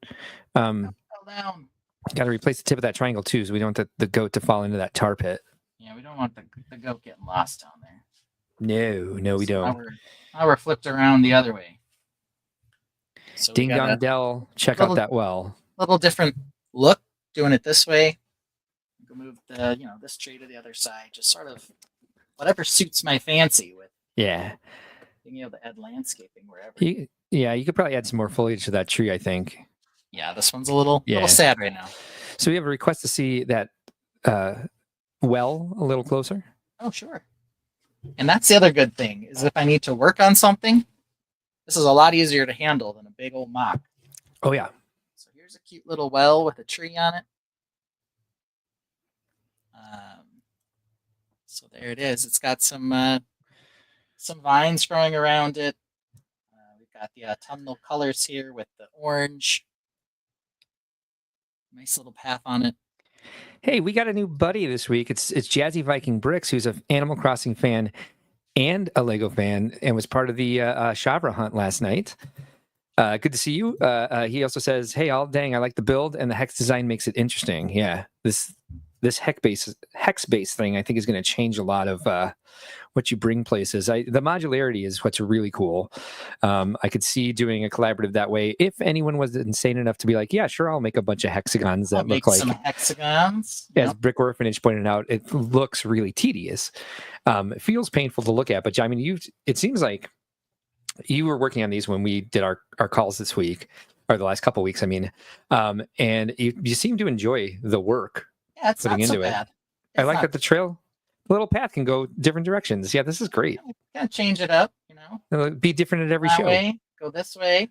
Fell down. Got to replace the tip of that triangle too, so we don't want the goat to fall into that tar pit. Yeah, we don't want the goat getting lost down there. No, we don't. Now we're flipped around the other way. So Ding Dong Dell, check out that well. Little different look doing it this way. We'll move this tree to the other side, just sort of whatever suits my fancy with. Yeah. being able to add landscaping wherever. Yeah, you could probably add some more foliage to that tree, I think. Yeah, this one's a little Yeah. sad right now. So we have a request to see that well a little closer. Oh, sure. And that's the other good thing, is if I need to work on something, this is a lot easier to handle than a big old mock. Oh, yeah. So here's a cute little well with a tree on it. So there it is. It's got some vines growing around it. We've got the autumnal colors here with the orange. Nice little path on it. Hey, we got a new buddy this week. It's Jazzy Viking Bricks, who's an Animal Crossing fan and a Lego fan, and was part of the Shavra hunt last night. Good to see you. He also says, "Hey, all dang, I like the build, and the hex design makes it interesting." Yeah, this hex base thing, I think, is going to change a lot of what you bring places. The modularity is what's really cool. I could see doing a collaborative that way if anyone was insane enough to be like, yeah, sure, I'll make a bunch of hexagons that look like some hexagons. As Brick Orphanage pointed out, it looks really tedious. It feels painful to look at, but I mean, it seems like you were working on these when we did our calls this week, or the last couple of weeks, I mean, and you seem to enjoy the work. Yeah, it's putting not so into bad. I like that the little path can go different directions. Yeah, this is great. Kind of change it up, you know. It'll be different at every that show. Way, go this way,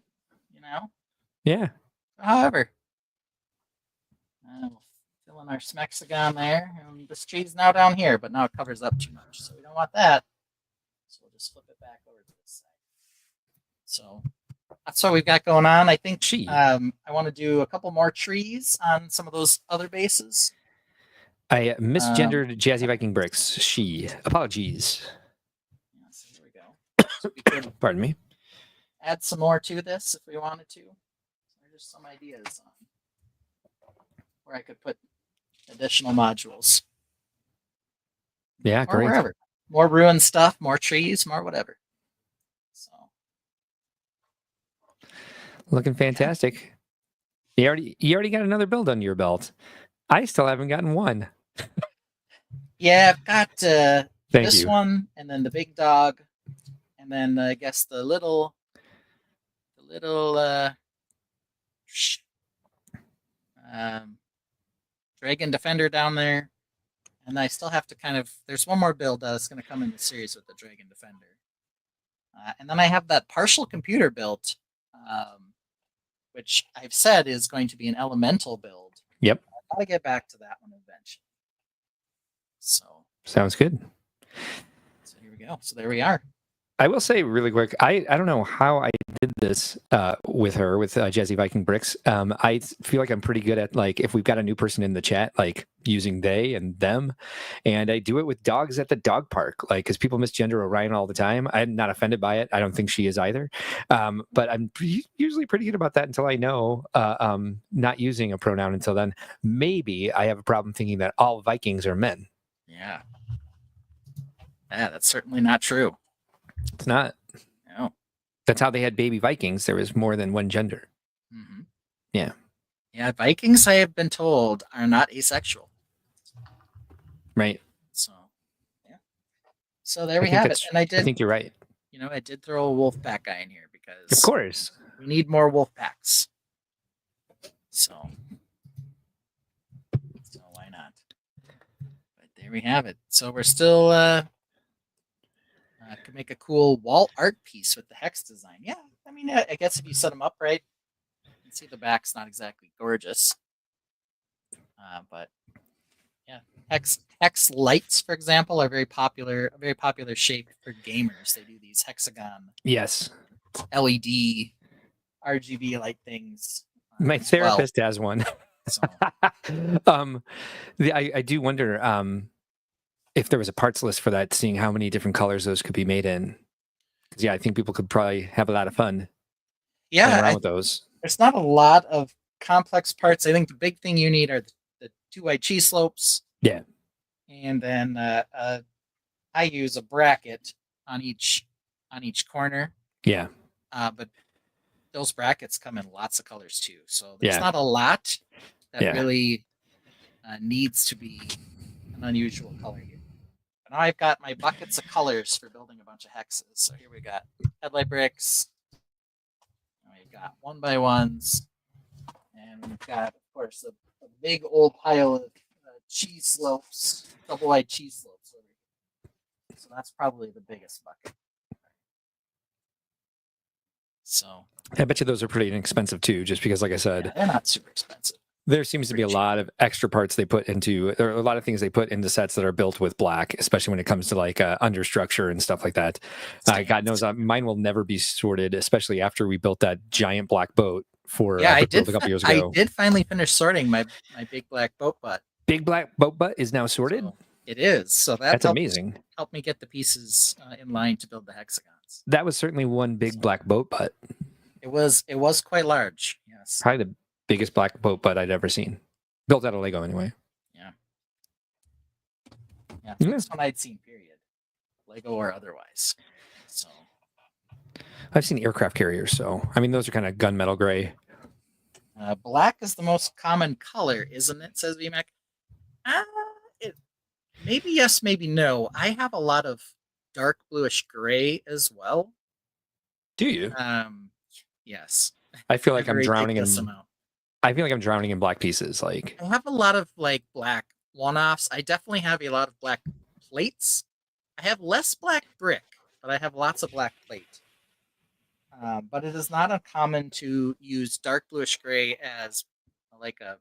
you know. Yeah. However, we'll fill in our smexagon there, and this tree's now down here, but now it covers up too much, so we don't want that. So we'll just flip it back over to this side. So that's what we've got going on. I think I want to do a couple more trees on some of those other bases. I misgendered Jazzy Viking Bricks. Apologies. Yeah, so here we go. So we could Pardon me. add some more to this if we wanted to. So there's some ideas on where I could put additional modules. Yeah, or great. Wherever. More ruined stuff, more trees, more whatever. So looking fantastic. Yeah. You already got another build under your belt. I still haven't gotten one. Yeah, I've got this you. one, and then the big dog, and then I guess the little dragon defender down there, and I still have to there's one more build that's going to come in the series with the dragon defender, and then I have that partial computer built, which I've said is going to be an elemental build. Yep. I gotta get back to that one eventually. So sounds good. So here we go. So there we are. I will say really quick, I don't know how I did this with Jazzy Viking Bricks. I feel like I'm pretty good at, like, if we've got a new person in the chat, like using they and them, and I do it with dogs at the dog park, like, because people misgender Orion all the time. I'm not offended by it. I don't think she is either. But I'm usually pretty good about that until I know not using a pronoun until then. Maybe I have a problem thinking that all Vikings are men. Yeah. Yeah, that's certainly not true. It's not. No. That's how they had baby Vikings. There was more than one gender. Mm-hmm. Yeah. Yeah, Vikings, I have been told, are not asexual. Right. So, yeah. So there we have it. And I think you're right. You know, I did throw a wolf pack guy in here because, of course, we need more wolf packs. So why not? But there we have it. So we're still could make a cool wall art piece with the hex design. Yeah, I mean, I guess if you set them up right, you can see the back's not exactly gorgeous. But yeah, hex lights, for example, are a very popular shape for gamers. They do these hexagon, yes, LED, RGB light things. My therapist has one. So. I do wonder if there was a parts list for that, seeing how many different colors those could be made in. Yeah, I think people could probably have a lot of fun. Yeah, around with those. There's not a lot of complex parts. I think the big thing you need are the 2 cheese slopes. Yeah, and then I use a bracket on each corner. Yeah, but those brackets come in lots of colors too. So there's not a lot that really needs to be an unusual color here. Now I've got my buckets of colors for building a bunch of hexes. So here we got headlight bricks. We've got 1x1s. And we've got, of course, a big old pile of cheese slopes, double wide cheese slopes over here. So that's probably the biggest bucket. So I bet you those are pretty inexpensive too, just because, like I said, yeah, they're not super expensive. there seems to be a lot of extra parts they put into, there are a lot of things they put into sets that are built with black, especially when it comes to like understructure and stuff like that. God knows mine will never be sorted, especially after we built that giant black boat for Yeah, a couple years ago. I did finally finish sorting my big black boat butt. Big black boat butt is now sorted? So it is. So that's amazing. Helped me get the pieces in line to build the hexagons. That was certainly one big black boat butt. It was quite large, yes. Probably the biggest black boat butt I'd ever seen. Built out of Lego anyway. Yeah. Yeah, that's one I'd seen, period. Lego or otherwise. So I've seen aircraft carriers, so I mean those are kind of gunmetal gray. Black is the most common color, isn't it? Says VMAC. Maybe yes, maybe no. I have a lot of dark bluish gray as well. Do you? Yes. I feel like I'm drowning in. Amount. I feel like I'm drowning in black pieces. Like I have a lot of like black one-offs. I definitely have a lot of black plates. I have less black brick, but I have lots of black plate. But it is not uncommon to use dark bluish gray as like a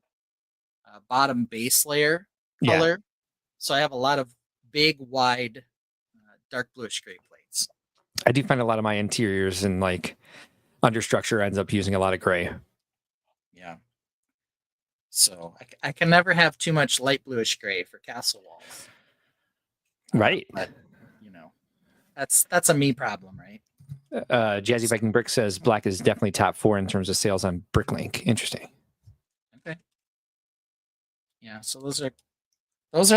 bottom base layer color. Yeah. So I have a lot of big, wide, dark bluish gray plates. I do find a lot of my interiors and like understructure ends up using a lot of gray. Yeah. So I can never have too much light bluish gray for castle walls. Right. But you know, that's a me problem, right? Jazzy Viking Brick says black is definitely top 4 in terms of sales on Bricklink. Interesting. Okay. Yeah, so those are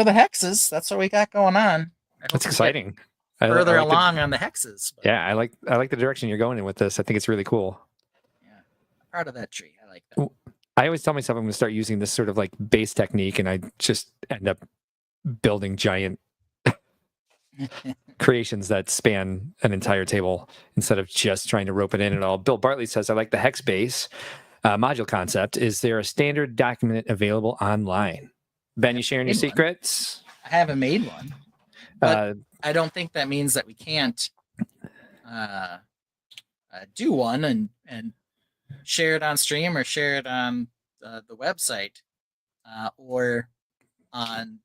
the hexes. That's what we got going on. That's exciting. Further along on the hexes. But yeah, I like the direction you're going in with this. I think it's really cool. Yeah, I'm proud of that tree. I like that. I always tell myself I'm going to start using this sort of like base technique, and I just end up building giant creations that span an entire table instead of just trying to rope it in at all. Bill Bartley says, I like the hex base module concept. Is there a standard document available online? Ben, you sharing your secrets? I haven't made one. But I don't think that means that we can't do one and share it on stream or share it on the website or on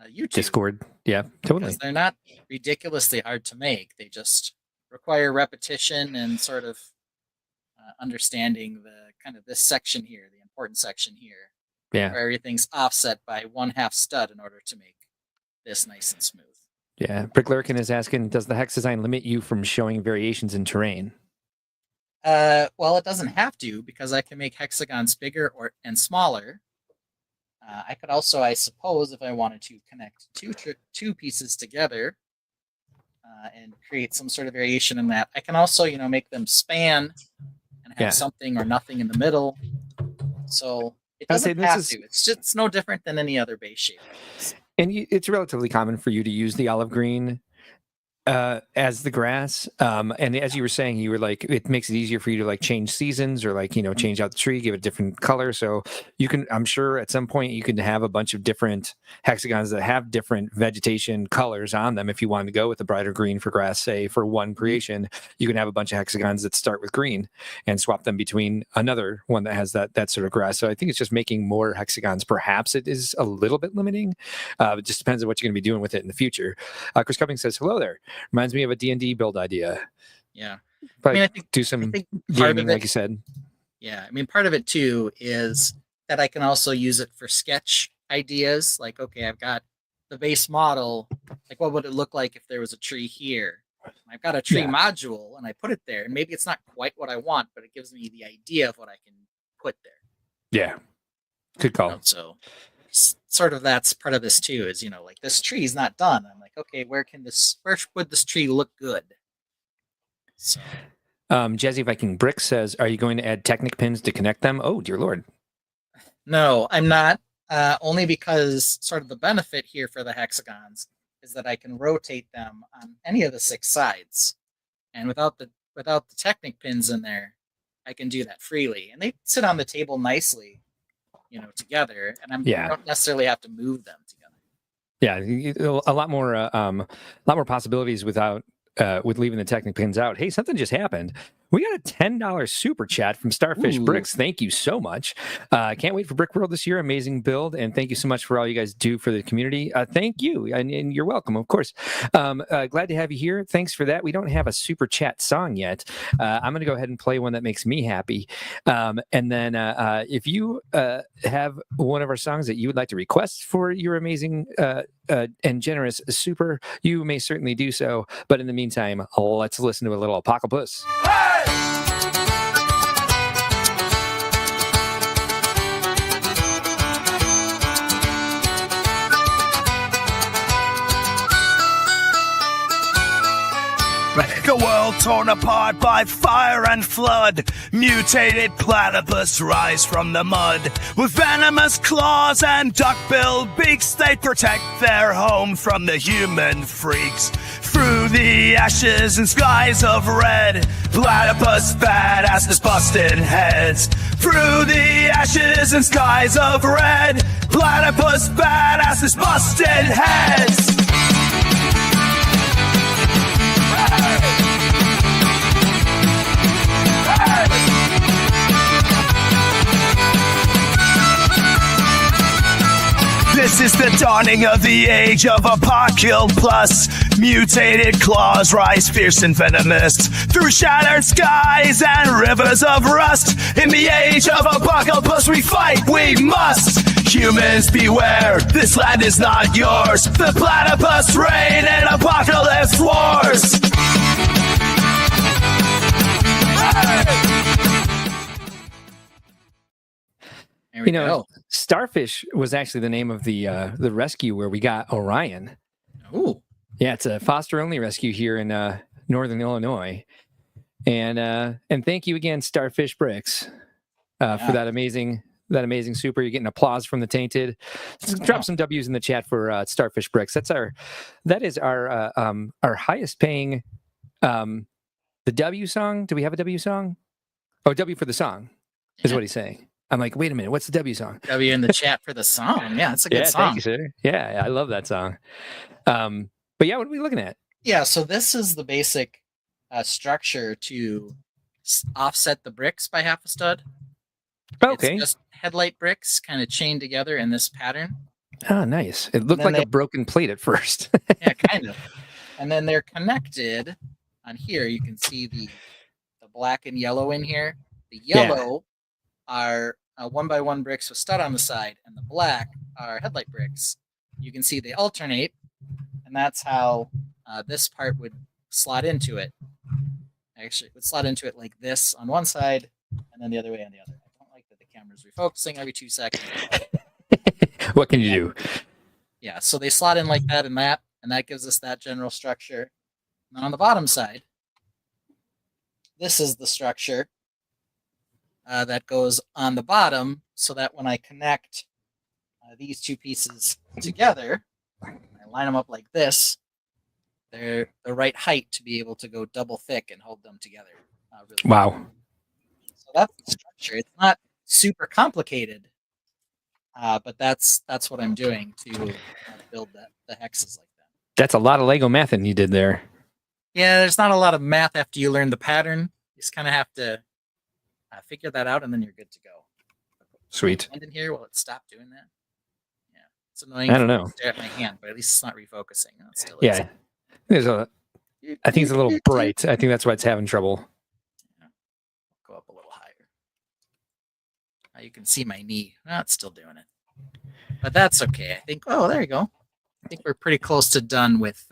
YouTube. Discord. Yeah, totally. Because they're not ridiculously hard to make. They just require repetition and sort of understanding the kind of this section here, the important section here. Yeah. Where everything's offset by 1/2 stud in order to make this nice and smooth. Yeah. Brick Lurkin is asking, does the hex design limit you from showing variations in terrain? Well, it doesn't have to, because I can make hexagons bigger and smaller. I could also, I suppose, if I wanted to connect two pieces together and create some sort of variation in that. I can also, make them span and have something or nothing in the middle. So it doesn't have to. It's no different than any other base shape. And it's relatively common for you to use the olive green as the grass. And as you were saying, you were like, it makes it easier for you to like change seasons or like, change out the tree, give it a different color. So you can, I'm sure at some point you can have a bunch of different hexagons that have different vegetation colors on them. If you wanted to go with a brighter green for grass, say for one creation, you can have a bunch of hexagons that start with green and swap them between another one that has that sort of grass. So I think it's just making more hexagons. Perhaps it is a little bit limiting. It just depends on what you're going to be doing with it in the future. Chris Cupping says, hello there. Reminds me of a D&D build idea. Yeah. But I think do some gaming, like you said. Yeah. I mean, part of it too is that I can also use it for sketch ideas. Like, okay, I've got the base model. Like, what would it look like if there was a tree here? I've got a tree module and I put it there. And maybe it's not quite what I want, but it gives me the idea of what I can put there. Yeah. Good call. So sort of that's part of this too, is, like this tree is not done. I'm like, okay, where would this tree look good? So Jazzy Viking Brick says, are you going to add Technic pins to connect them? Oh, dear Lord. No, I'm not. Only because sort of the benefit here for the hexagons is that I can rotate them on any of the 6 sides, and without the Technic pins in there, I can do that freely, and they sit on the table nicely, together, and I don't necessarily have to move them together. Yeah, a lot more possibilities without with leaving the Technic pins out. Hey, something just happened. We got a $10 super chat from Starfish Bricks. Thank you so much. Can't wait for Brickworld this year. Amazing build, and thank you so much for all you guys do for the community. Thank you, and you're welcome, of course. Glad to have you here. Thanks for that. We don't have a super chat song yet. I'm going to go ahead and play one that makes me happy. And then if you have one of our songs that you would like to request for your amazing and generous super, you may certainly do so. But in the meantime, let's listen to a little Apocalypse. A world torn apart by fire and flood. Mutated platypus rise from the mud. With venomous claws and duck-billed beaks, they protect their home from the human freaks. Through the ashes and skies of red, platypus badasses busted heads. Through the ashes and skies of red, platypus badasses busted heads. This is the dawning of the age of Apocalypse. Mutated claws rise fierce and venomous through shattered skies and rivers of rust. In the age of Apocalypse, we fight, we must. Humans beware, this land is not yours. The platypus reign in Apocalypse wars. There we go. Starfish was actually the name of the rescue where we got Orion. Ooh. Yeah, it's a foster only rescue here in northern Illinois. And thank you again, Starfish Bricks, for that amazing super. You're getting applause from the Tainted. Drop some W's in the chat for Starfish Bricks. That is our highest paying the W song. Do we have a W song? Oh, W for the song is what he's saying. I'm like, wait a minute, what's the W song? W in the chat for the song. Yeah, it's a good song. Thank you, sir. Yeah, I love that song. But yeah, what are we looking at? Yeah, so this is the basic structure to offset the bricks by half a stud. Okay. It's just headlight bricks kind of chained together in this pattern. Oh, nice. It looked like a broken plate at first. Yeah, kind of. And then they're connected on here. You can see the black and yellow in here. The yellow are 1x1 bricks with stud on the side, and the black are headlight bricks. You can see they alternate, and that's how this part would slot into it. Actually, it would slot into it like this on one side, and then the other way on the other. I don't like that the camera's refocusing every 2 seconds. What can you do? Yeah, so they slot in like that, and that gives us that general structure. And then on the bottom side, this is the structure that goes on the bottom, so that when I connect these two pieces together, I line them up like this, they're the right height to be able to go double thick and hold them together. Really wow. Well. So that's the structure. It's not super complicated, but that's what I'm doing to build the hexes like that. That's a lot of Lego mathing you did there. Yeah, there's not a lot of math after you learn the pattern. You just kind of have to figure that out, and then you're good to go. Sweet. And in here, will it stop doing that? Yeah, it's annoying. I don't know. Stare at my hand, but at least it's not refocusing. No, it still yeah, I think it's a little bright. I think that's why it's having trouble. Yeah. Go up a little higher. Now you can see my knee. No, it's still doing it, but that's okay. I think. Oh, there you go. I think we're pretty close to done with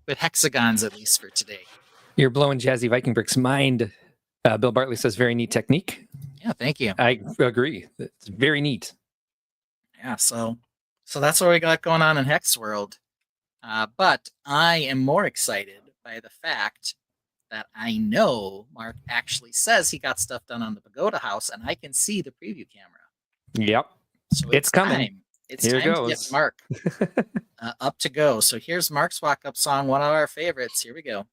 hexagons, at least for today. You're blowing Jazzy Viking Brick's mind. Bill Bartley says, very neat technique. Yeah, thank you. I agree. It's very neat. Yeah, so that's what we got going on in Hex World. But I am more excited by the fact that I know Mark actually says he got stuff done on the Pagoda House, and I can see the preview camera. Yep. So it's coming. It's Here time to get goes. Mark up to go. So here's Mark's walk-up song, one of our favorites. Here we go.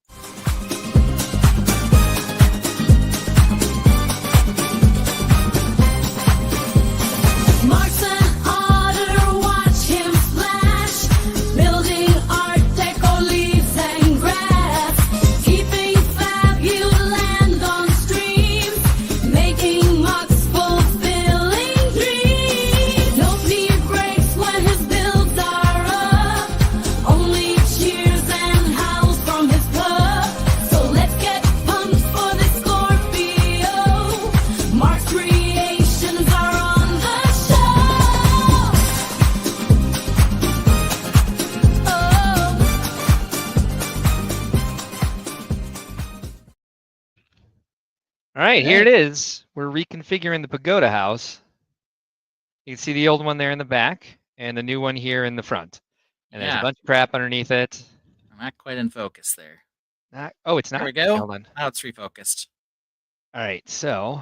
Mark's an otter, watch him splash, building art deco, leaves and grass, keeping fab, you land on streams, making mugs, fulfilling dreams. No fear breaks when his builds are up, only cheers and howls from his club. So let's get pumped for this Scorpio. Mark's creations are on the show. All right, here it is. We're reconfiguring the pagoda house. You can see the old one there in the back and the new one here in the front. And there's a bunch of crap underneath it. I'm not quite in focus there. Oh, it's not. There we go. Hold on. Now it's refocused. All right, so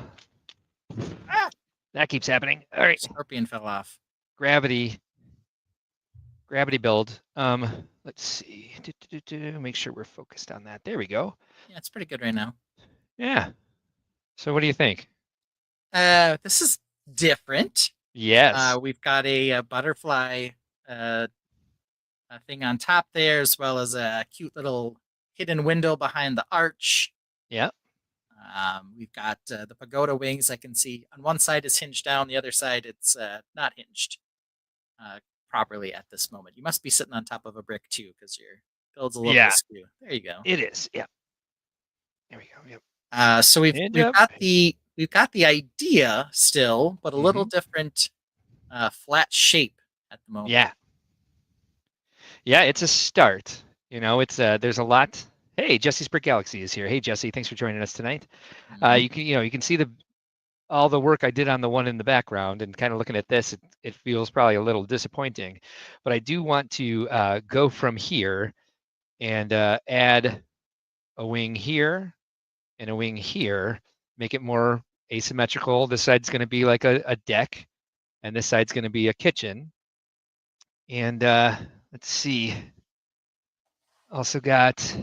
that keeps happening. All right, Scorpion fell off. gravity build. Let's see. Make sure we're focused on that. There we go. Yeah, it's pretty good right now. Yeah. So what do you think? This is different. Yes. We've got a butterfly thing on top there, as well as a cute little hidden window behind the arch. Yeah. We've got the pagoda wings. I can see on one side is hinged down, the other side it's not hinged properly at this moment. You must be sitting on top of a brick too, because your build's a little askew. There you go. It is. Yeah. There we go. Yep. So we've got the idea still, but a little different flat shape at the moment. Yeah. Yeah, it's a start. You know, it's there's a lot. Hey, Jesse's Brick Galaxy is here. Hey, Jesse, thanks for joining us tonight. You can see all the work I did on the one in the background, and kind of looking at this, it feels probably a little disappointing, but I do want to go from here and add a wing here and a wing here, make it more asymmetrical. This side's going to be like a deck, and this side's going to be a kitchen. And let's see. Also got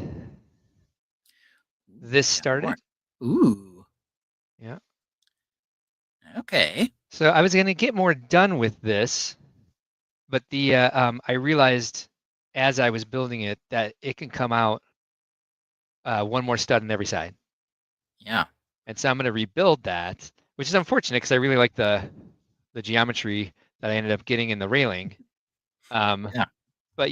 this started. Ooh. Yeah. Okay. So I was going to get more done with this, but I realized as I was building it that it can come out one more stud on every side. Yeah. And so I'm going to rebuild that, which is unfortunate because I really like the geometry that I ended up getting in the railing. Yeah. But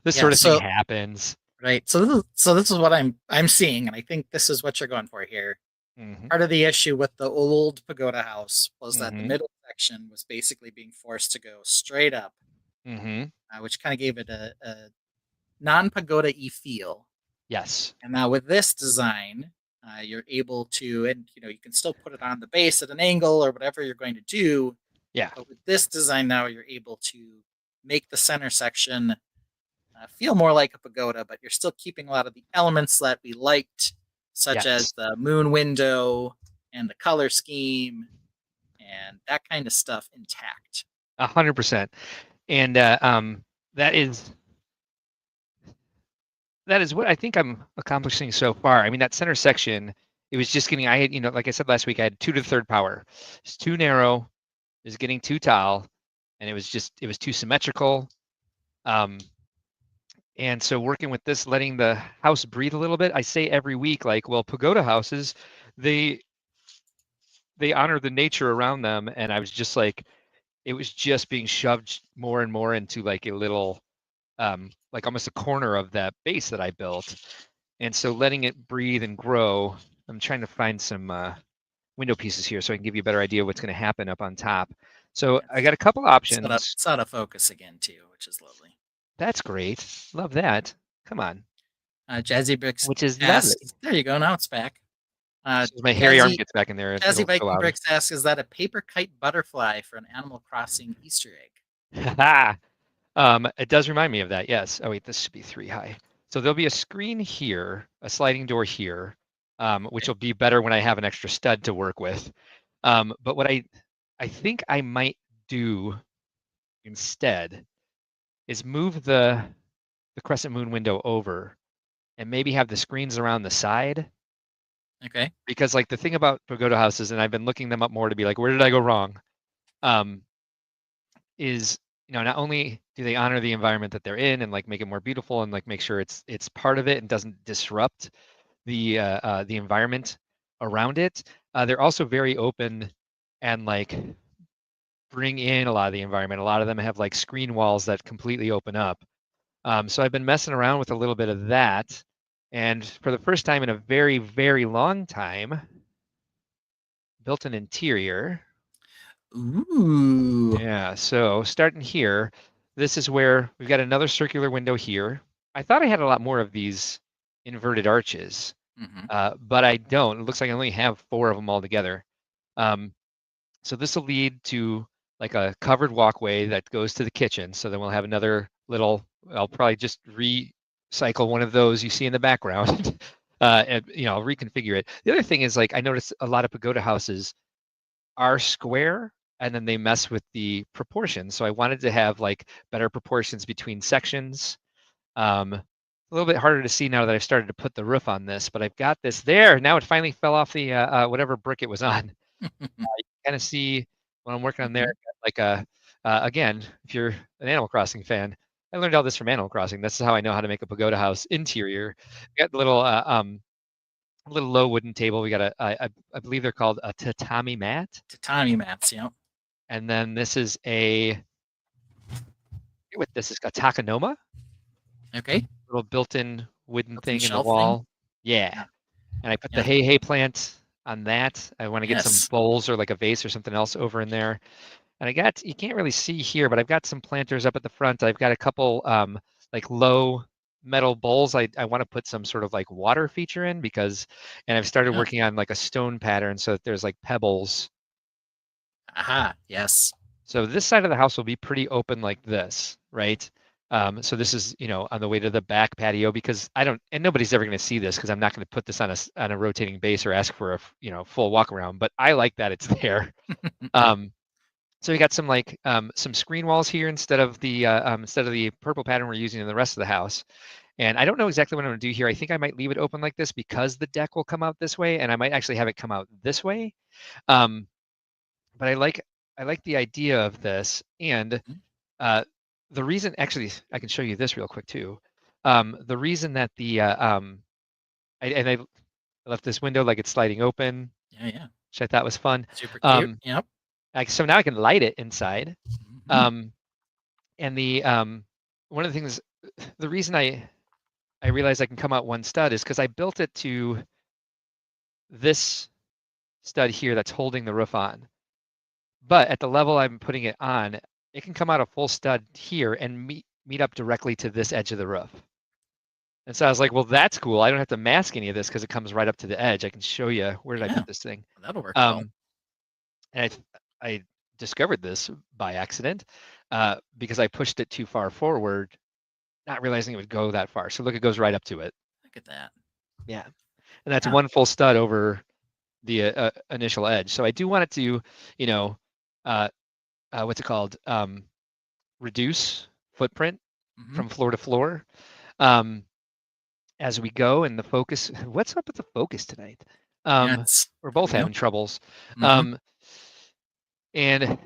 this sort of thing happens. Right. So this is what I'm seeing, and I think this is what you're going for here. Mm-hmm. Part of the issue with the old pagoda house was that the middle section was basically being forced to go straight up, which kind of gave it a non-pagoda-y feel. Yes. And now with this design, you're able to, and you can still put it on the base at an angle or whatever you're going to do. Yeah. But with this design now, you're able to make the center section feel more like a pagoda, but you're still keeping a lot of the elements that we liked, such as the moon window and the color scheme and that kind of stuff intact. 100%. And that is what I think I'm accomplishing so far. I mean, that center section, it was just getting, I had, like I said last week, I had 2 to the 3rd power. It's too narrow, it was getting too tall, and it was too symmetrical. And so working with this, letting the house breathe a little bit, I say every week, like, well, pagoda houses, they honor the nature around them. And I was just like, it was just being shoved more and more into like a little, like almost a corner of that base that I built. And so letting it breathe and grow, I'm trying to find some window pieces here so I can give you a better idea of what's going to happen up on top. So I got a couple options. It's out of focus again too, which is lovely. That's great. Love that. Come on. Jazzy Bricks, which is asks, there you go. Now it's back. My hairy arm gets back in there. Jazzy Viking Bricks asks, is that a paper kite butterfly for an Animal Crossing Easter egg? It does remind me of that. Yes. Oh wait, this should be 3 high. So there'll be a screen here, a sliding door here, which will be better when I have an extra stud to work with. But what I think I might do instead is move the crescent moon window over and maybe have the screens around the side. Okay. Because like the thing about pagoda houses, and I've been looking them up more to be like, where did I go wrong? Is not only do they honor the environment that they're in and like make it more beautiful and like make sure it's part of it and doesn't disrupt the environment around it. They're also very open and like bring in a lot of the environment. A lot of them have like screen walls that completely open up. So I've been messing around with a little bit of that. And for the first time in a very, very long time, built an interior. Ooh. Yeah, so starting here, this is where we've got another circular window here. I thought I had a lot more of these inverted arches, but I don't. It looks like I only have 4 of them all together. So this will lead to like a covered walkway that goes to the kitchen. So then we'll have another little, I'll probably just recycle one of those you see in the background. And I'll reconfigure it. The other thing is like I noticed a lot of pagoda houses are square and then they mess with the proportions. So I wanted to have like better proportions between sections. A little bit harder to see now that I've started to put the roof on this, but I've got this there. Now it finally fell off the whatever brick it was on. You kind of see what I'm working on there. Like again, if you're an Animal Crossing fan, I learned all this from Animal Crossing. This is how I know how to make a pagoda house interior. We got the little low wooden table. We got I believe they're called a tatami mat. Tatami mats, yeah. And then this is what this is a takanoma. Okay. Little built-in wooden Built-in thing in the shelf wall. thing? Yeah. And I put Yeah. the hey plant on that. I want to get some Yes. bowls or like a vase or something else over in there. And you can't really see here, but I've got some planters up at the front. I've got a couple like low metal bowls. I want to put some sort of like water feature in and I've started working on like a stone pattern so that there's like pebbles. Aha, yes. So this side of the house will be pretty open like this, right? So this is, on the way to the back patio because and nobody's ever going to see this because I'm not going to put this on a rotating base or ask for a full walk around, but I like that it's there. So we got some like some screen walls here instead of the purple pattern we're using in the rest of the house. And I don't know exactly what I'm going to do here. I think I might leave it open like this because the deck will come out this way, and I might actually have it come out this way. But I like the idea of this, and the reason, actually, I can show you this real quick too. The reason that I left this window like it's sliding open. Yeah. Which I thought was fun. Super cute. Yep. So now I can light it inside. And the one of the things, the reason I realized I can come out one stud is because I built it to this stud here that's holding the roof on. But at the level I'm putting it on, it can come out a full stud here and meet up directly to this edge of the roof. And so I was like, well, that's cool. I don't have to mask any of this because it comes right up to the edge. I can show you where did I put this thing. That'll work well. And I discovered this by accident because I pushed it too far forward, not realizing it would go that far. So look, it goes right up to it. Look at that. Yeah. And that's one full stud over the initial edge. So I do want it to, what's it called? Reduce footprint from floor to floor as we go. And the focus, what's up with the focus tonight? We're both having troubles. And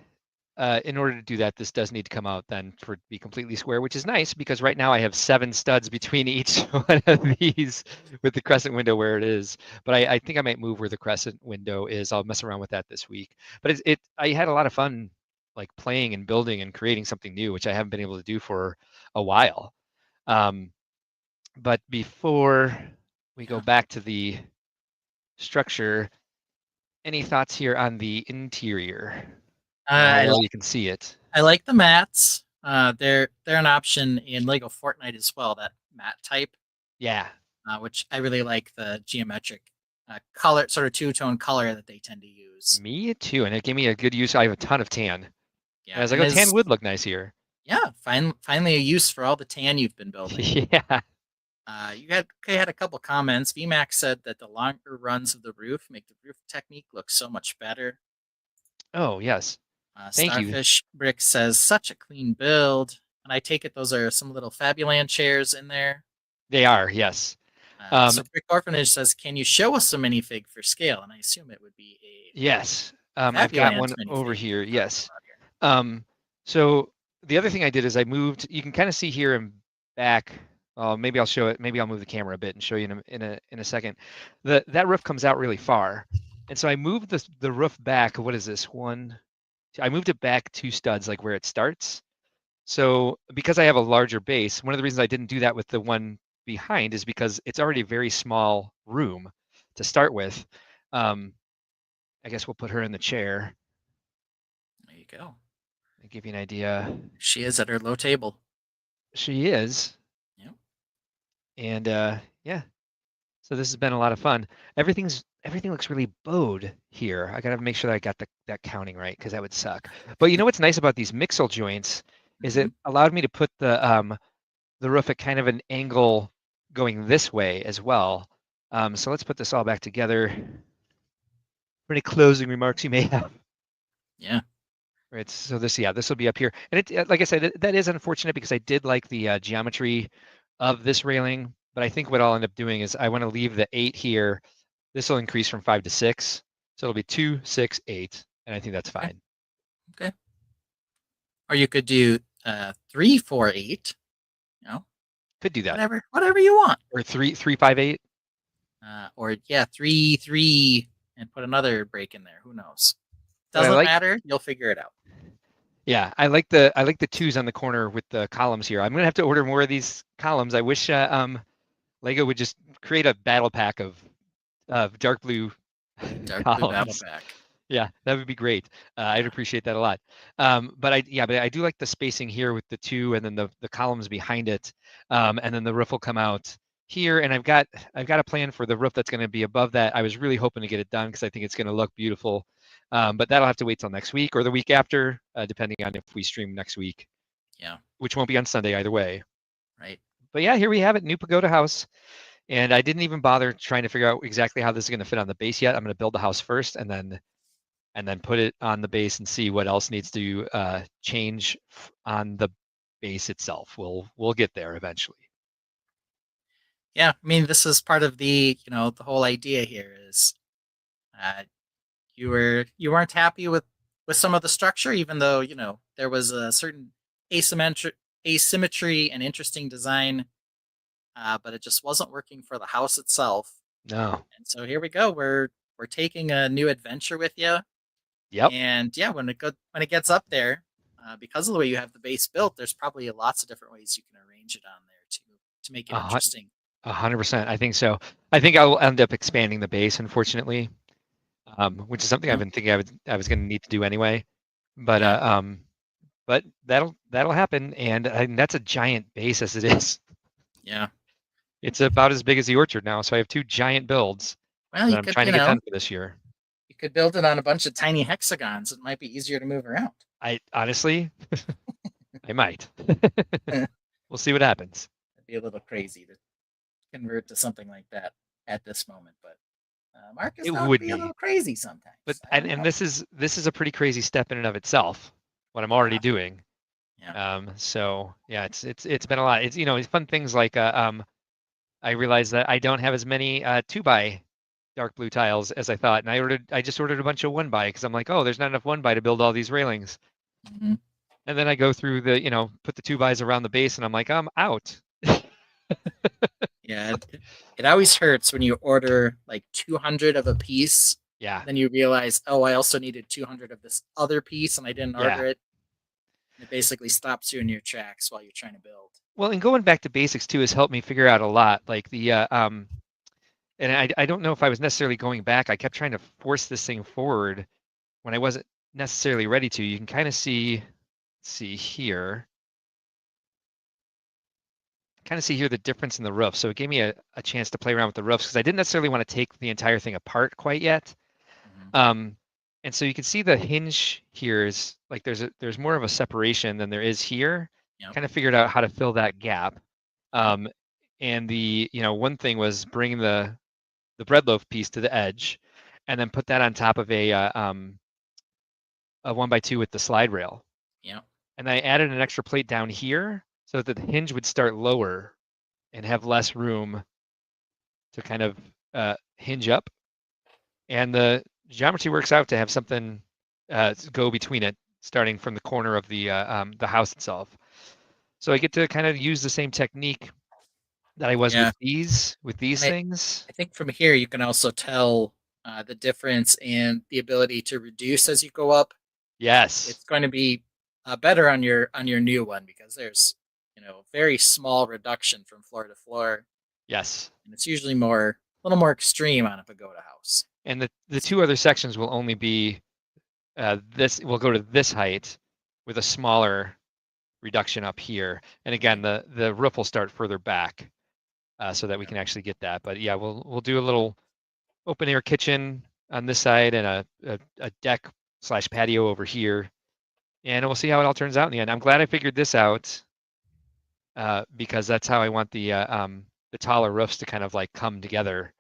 in order to do that, this does need to come out then for be completely square, which is nice because right now I have 7 studs between each one of these with the crescent window where it is. But I think I might move where the crescent window is. I'll mess around with that this week. But I had a lot of fun like playing and building and creating something new, which I haven't been able to do for a while. But before we go back to the structure, any thoughts here on the interior? You can see it. I like the mats. They're an option in Lego Fortnite as well. That mat type. Yeah. Which I really like the geometric color, sort of two-tone color that they tend to use. Me too, and it gave me a good use. I have a ton of tan. Yeah. And I was like, tan would look nice here. Yeah, finally a use for all the tan you've been building. Yeah. You had a couple comments. VMAX said that the longer runs of the roof make the roof technique look so much better. Oh, yes. Thank you. Starfish Brick says, such a clean build. And I take it those are some little Fabuland chairs in there. They are, yes. So Brick Orphanage says, can you show us a minifig for scale? And I assume it would be a Yes. I've got Fabuland one minifig over we're here. talking Yes. about here. So the other thing I did is I moved. You can kind of see here and back. Maybe I'll show it. Maybe I'll move the camera a bit and show you in a second. That roof comes out really far, and so I moved the roof back. What is this one? I moved it back 2 studs, like where it starts. So because I have a larger base, one of the reasons I didn't do that with the one behind is because it's already a very small room to start with. I guess we'll put her in the chair. There you go. I'll give you an idea. She is at her low table. She is. Yep. And yeah. So this has been a lot of fun. Everything looks really bowed here. I gotta make sure that I got that counting right, because that would suck. But you know what's nice about these mixel joints is it allowed me to put the roof at kind of an angle going this way as well. So let's put this all back together. For any closing remarks you may have. Yeah. Right. So this will be up here, and it, like I said, that is unfortunate because I did like the geometry of this railing, but I think what I'll end up doing is I want to leave the 8 here. This will increase from 5 to 6, so it'll be 2, 6, 8, and I think that's fine. Okay. Or you could do 3, 4, 8. You know, Could do that. whatever you want. Or 3, 3, 5, 8. Or yeah, 3, 3, and put another break in there. Who knows? But I Doesn't like- matter. You'll figure it out. Yeah, I like the 2s on the corner with the columns here. I'm gonna have to order more of these columns. I wish Lego would just create a battle pack of dark blue Dark columns. blue battle pack. Yeah, that would be great. I'd appreciate that a lot. But I do like the spacing here with the 2 and then the columns behind it, and then the roof will come out here. And I've got a plan for the roof that's going to be above that. I was really hoping to get it done because I think it's going to look beautiful. But that'll have to wait till next week or the week after, depending on if we stream next week. Yeah. Which won't be on Sunday either way. Right. But yeah, here we have it, new pagoda house. And I didn't even bother trying to figure out exactly how this is going to fit on the base yet. I'm going to build the house first and then put it on the base and see what else needs to change on the base itself. We'll get there eventually. Yeah, I mean, this is part of the the whole idea here is you weren't happy with some of the structure, even though there was a certain asymmetry and interesting design, but it just wasn't working for the house itself. No. And so here we go. We're taking a new adventure with you. Yep. And yeah, when it gets up there, because of the way you have the base built, there's probably lots of different ways you can arrange it on there to make it interesting. 100%. I think so. I think I will end up expanding the base, unfortunately, which is something I've been thinking I was going to need to do anyway. But but that'll happen, and that's a giant base as it is. Yeah. It's about as big as the orchard now, so I have 2 giant builds Well, that you I'm could trying to get done for this year. you could build it on a bunch of tiny hexagons. It might be easier to move around. I honestly, I might. We'll see what happens. It'd be a little crazy to convert to something like that at this moment, but Marcus, It that would be a be. little crazy sometimes. But I don't and know. this is a pretty crazy step in and of itself. What I'm already doing. Yeah. So yeah, it's been a lot. It's fun things like I realized that I don't have as many 2x dark blue tiles as I thought, and I just ordered a bunch of 1x because I'm like, oh, there's not enough 1x to build all these railings. Mhm. And then I go through put the 2x's around the base, and I'm like, I'm out. Yeah, it always hurts when you order like 200 of a piece. Yeah. Then you realize, oh, I also needed 200 of this other piece, and I didn't Yeah. order it. It basically stops you in your tracks while you're trying to build. Well, and going back to basics too has helped me figure out a lot. Like and I don't know if I was necessarily going back. I kept trying to force this thing forward when I wasn't necessarily ready to. You can kind of see here. Kind of see here the difference in the roof. So it gave me a chance to play around with the roofs because I didn't necessarily want to take the entire thing apart quite yet. Mhm. And so you can see the hinge here is like there's more of a separation than there is here. Yep. Kind of figured out how to fill that gap. And the one thing was bringing the bread loaf piece to the edge, and then put that on top of a a 1x2 with the slide rail. Yeah. And I added an extra plate down here so that the hinge would start lower and have less room to kind of hinge up. And the geometry works out to have something go between it, starting from the corner of the house itself. So I get to kind of use the same technique that I was Yeah. with these things. I think from here you can also tell the difference in the ability to reduce as you go up. Yes. It's going to be better on your new one because there's very small reduction from floor to floor, Yes. and it's usually a little more extreme on a pagoda house. And the two other sections will only be this will go to this height with a smaller reduction up here. And again, the roof will start further back so that we can actually get that. But yeah, we'll do a little open air kitchen on this side and a deck / patio over here. And we'll see how it all turns out in the end. I'm glad I figured this out because that's how I want the taller roofs to kind of like come together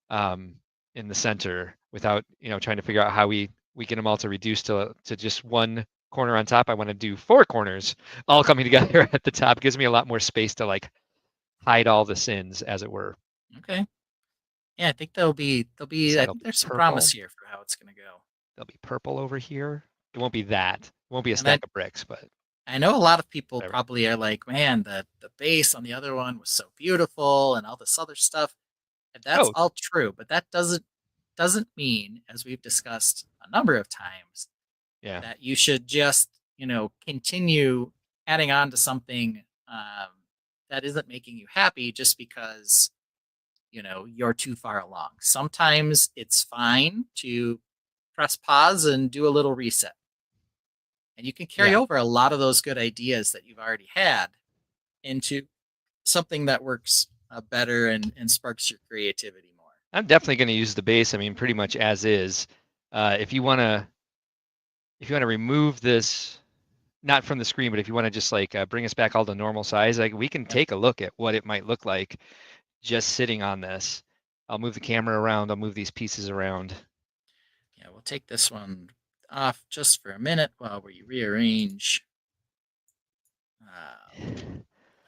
in the center without trying to figure out how we get them all to reduce to just one corner on top. I want to do 4 corners all coming together at the top. Gives me a lot more space to like hide all the sins, as it were. Okay. Yeah, I think there'll be I think there's some promise here for how it's going to go. There'll be purple over here. It won't be that. It won't be a stack of bricks, but I know a lot of people probably are like, man, the base on the other one was so beautiful and all this other stuff. And that's all true, but that doesn't mean, as we've discussed a number of times, that you should just continue adding on to something that isn't making you happy just because you're too far along. Sometimes it's fine to press pause and do a little reset. And you can carry over a lot of those good ideas that you've already had into something that works better and sparks your creativity more. I'm definitely going to use the base. I mean, pretty much as is. If you want to remove this, not from the screen, but if you want to just like bring us back all to normal size, like we can take a look at what it might look like just sitting on this. I'll move the camera around. I'll move these pieces around. Yeah, we'll take this one off just for a minute while we rearrange. And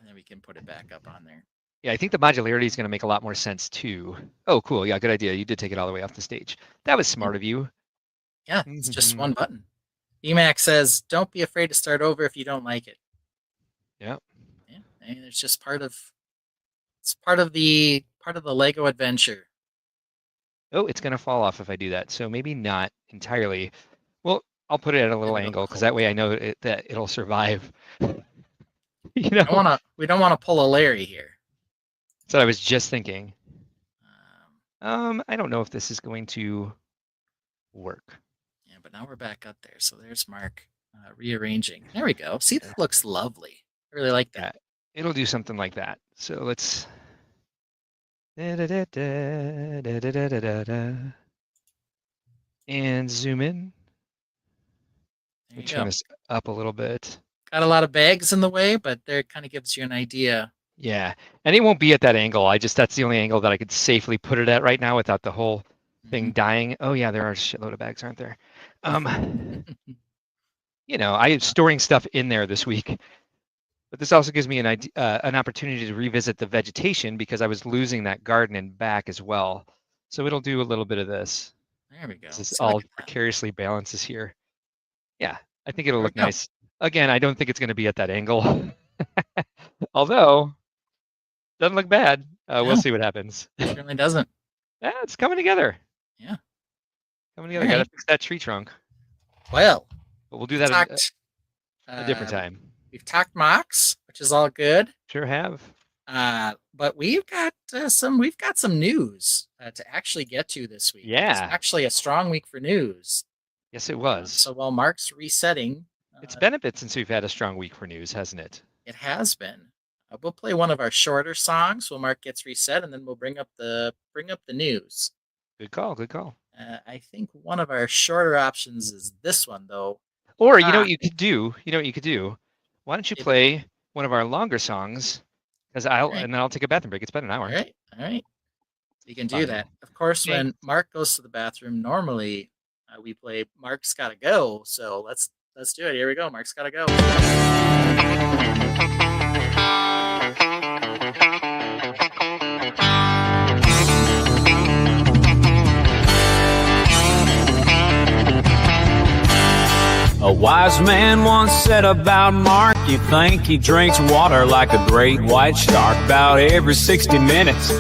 then we can put it back up on there. Yeah, I think the modularity is going to make a lot more sense too. Oh, cool. Yeah, good idea. You did take it all the way off the stage. That was smart of you. Yeah, it's just one button. EMAC says, don't be afraid to start over if you don't like it. Yeah. Yeah, and it's just part of the Lego adventure. Oh, it's going to fall off if I do that. So maybe not entirely. Well, I'll put it at a little angle because that way I know that it'll survive. We don't want to pull a Larry here. That's what I was just thinking. I don't know if this is going to work. Yeah, but now we're back up there. So there's Mark rearranging. There we go. See, that looks lovely. I really like that. Yeah, it'll do something like that. So let's. And zoom in. There you turn go. this up a little bit. Got a lot of bags in the way, but there kind of gives you an idea. Yeah, and it won't be at that angle. That's the only angle that I could safely put it at right now without the whole thing dying. Oh yeah, there are a shitload of bags, aren't there? I'm storing stuff in there this week, but this also gives me an opportunity to revisit the vegetation because I was losing that garden in back as well. So it'll do a little bit of this. There we go. This is all precariously balances here. Yeah, I think it'll look nice. Again, I don't think it's going to be at that angle. Although, doesn't look bad. We'll see what happens. It certainly doesn't. Yeah, it's coming together. Yeah. Coming together. Gotta fix that tree trunk. Well, but we'll do that a different time. We've talked MOCs, which is all good. Sure have. But we've got some news to actually get to this week. Yeah. It's actually a strong week for news. Yes, it was. So while Mark's resetting, it's been a bit since we've had a strong week for news, hasn't it? It has been. We'll play one of our shorter songs while Mark gets reset, and then we'll bring up the news. Good call. Good call. I think one of our shorter options is this one, though. Or you know what you could do? Why don't you play one of our longer songs? And then I'll take a bathroom break. It's been an hour. All right. You can do that. Of course, when Mark goes to the bathroom, normally we play Mark's Gotta Go. So let's do it. Here we go. Mark's Gotta Go. A wise man once said about Mark, you think he drinks water like a great white shark. About every 60 minutes,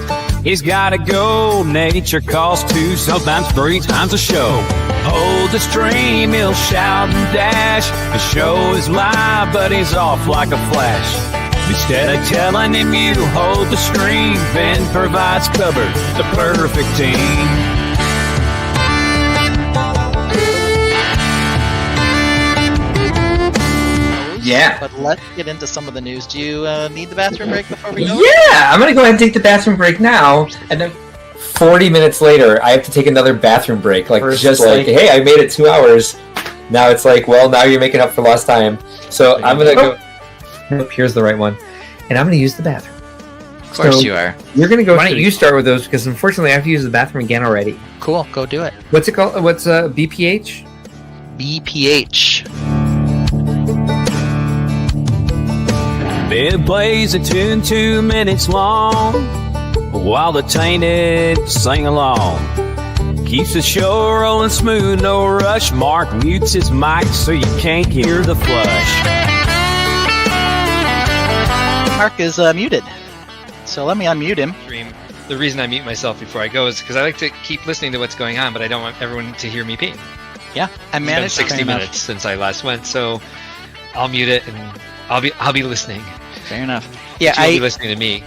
he's gotta go. Nature calls 2, sometimes 3 times a show. Hold the stream, he'll shout and dash. The show is live, but he's off like a flash. Instead of telling him you hold the stream, Ben provides cover, the perfect team. Yeah. But let's get into some of the news. Do you need the bathroom break before we go? Yeah, I'm gonna go ahead and take the bathroom break now, and then 40 minutes later, I have to take another bathroom break. Like, just like, hey, I made it 2 hours. Now it's like, well, now you're making up for lost time. So I'm gonna go. Nope, here's the right one, and I'm gonna use the bathroom. Of course you are. You're gonna go. Why don't you start with those? Because unfortunately, I have to use the bathroom again already. Cool, go do it. What's it called? What's BPH? BPH. Ben plays a tune 2 minutes long, while the Tainted sing along. Keeps the show rolling smooth, no rush. Mark mutes his mic so you can't hear the flush. Mark is muted, so let me unmute him. The reason I mute myself before I go is because I like to keep listening to what's going on, but I don't want everyone to hear me pee. Yeah, I It's been managed 60 minutes since I last went, so I'll mute it and I'll be listening. Fair enough. Yeah, But you'll be listening to me.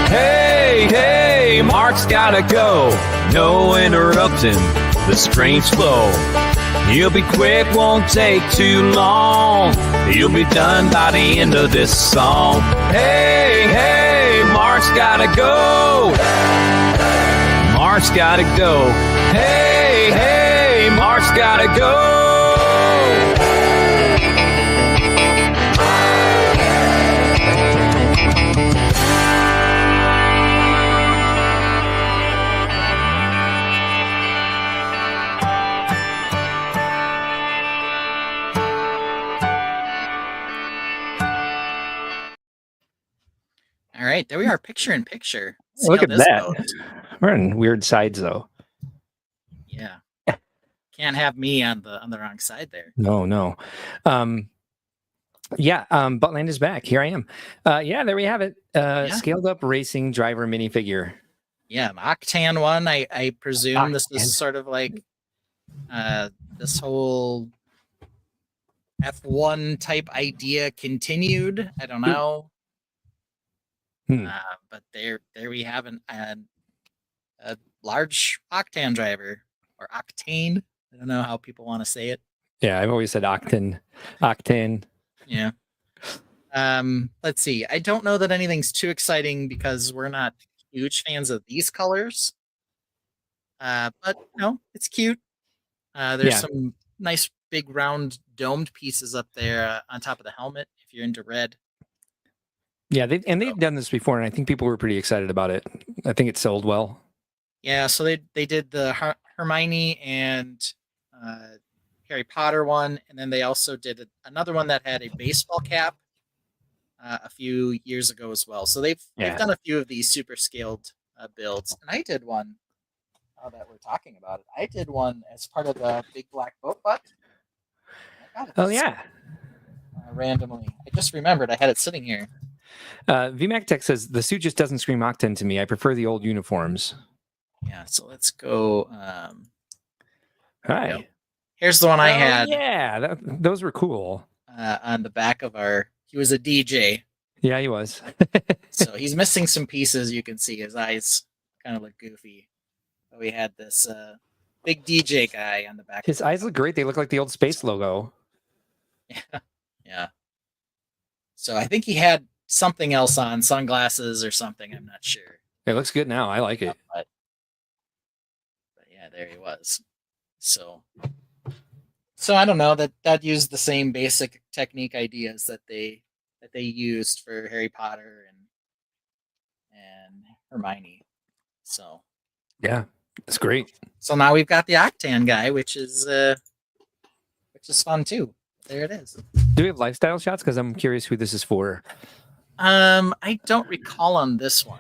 Hey, hey, Mark's gotta go. No interrupting, the stream's flow. He'll be quick, won't take too long. He'll be done by the end of this song. Hey, hey, Mark's gotta go. Mark's gotta go. Hey, hey, Mark's gotta go. All right, there we are, picture in picture. See Look how at this that. goes. We're on weird sides though. Yeah, can't have me on the wrong side there. No. Buttland is back. Here I am. There we have it. Scaled up racing driver minifigure. Yeah, the Octane one. I presume this Octane. is sort of like this whole F1 type idea continued. I don't know. But there we have a large Octane driver, or Octane. I don't know how people want to say it. Yeah, I've always said Octane. Yeah. Let's see. I don't know that anything's too exciting because we're not huge fans of these colors. But no, it's cute. There's some nice big round domed pieces up there on top of the helmet if you're into red. Yeah, they've done this before, and I think people were pretty excited about it. I think it sold well. Yeah, so they did the Hermione and Harry Potter one, and then they also did another one that had a baseball cap a few years ago as well. So they've done a few of these super scaled builds, and I did one. Now that we're talking about it, I did one as part of the Big Black Boat Butt. Randomly, I just remembered I had it sitting here. VMAC Tech says the suit just doesn't scream Octane to me. I prefer the old uniforms. Yeah, so let's go. Hi. Here's the one I had. Yeah, those were cool. On the back of he was a DJ. Yeah, he was. So he's missing some pieces. You can see his eyes kind of look goofy. But we had this big DJ guy on the back. His eyes look great. They look like the old space logo. Yeah. So I think he had something else on, sunglasses or something. I'm not sure. It looks good now. I like it. But yeah, there he was. So I don't know that used the same basic technique ideas that they used for Harry Potter and Hermione. So Yeah. It's great. So now we've got the Octane guy, which is fun too. There it is. Do we have lifestyle shots? Because I'm curious who this is for. I don't recall on this one.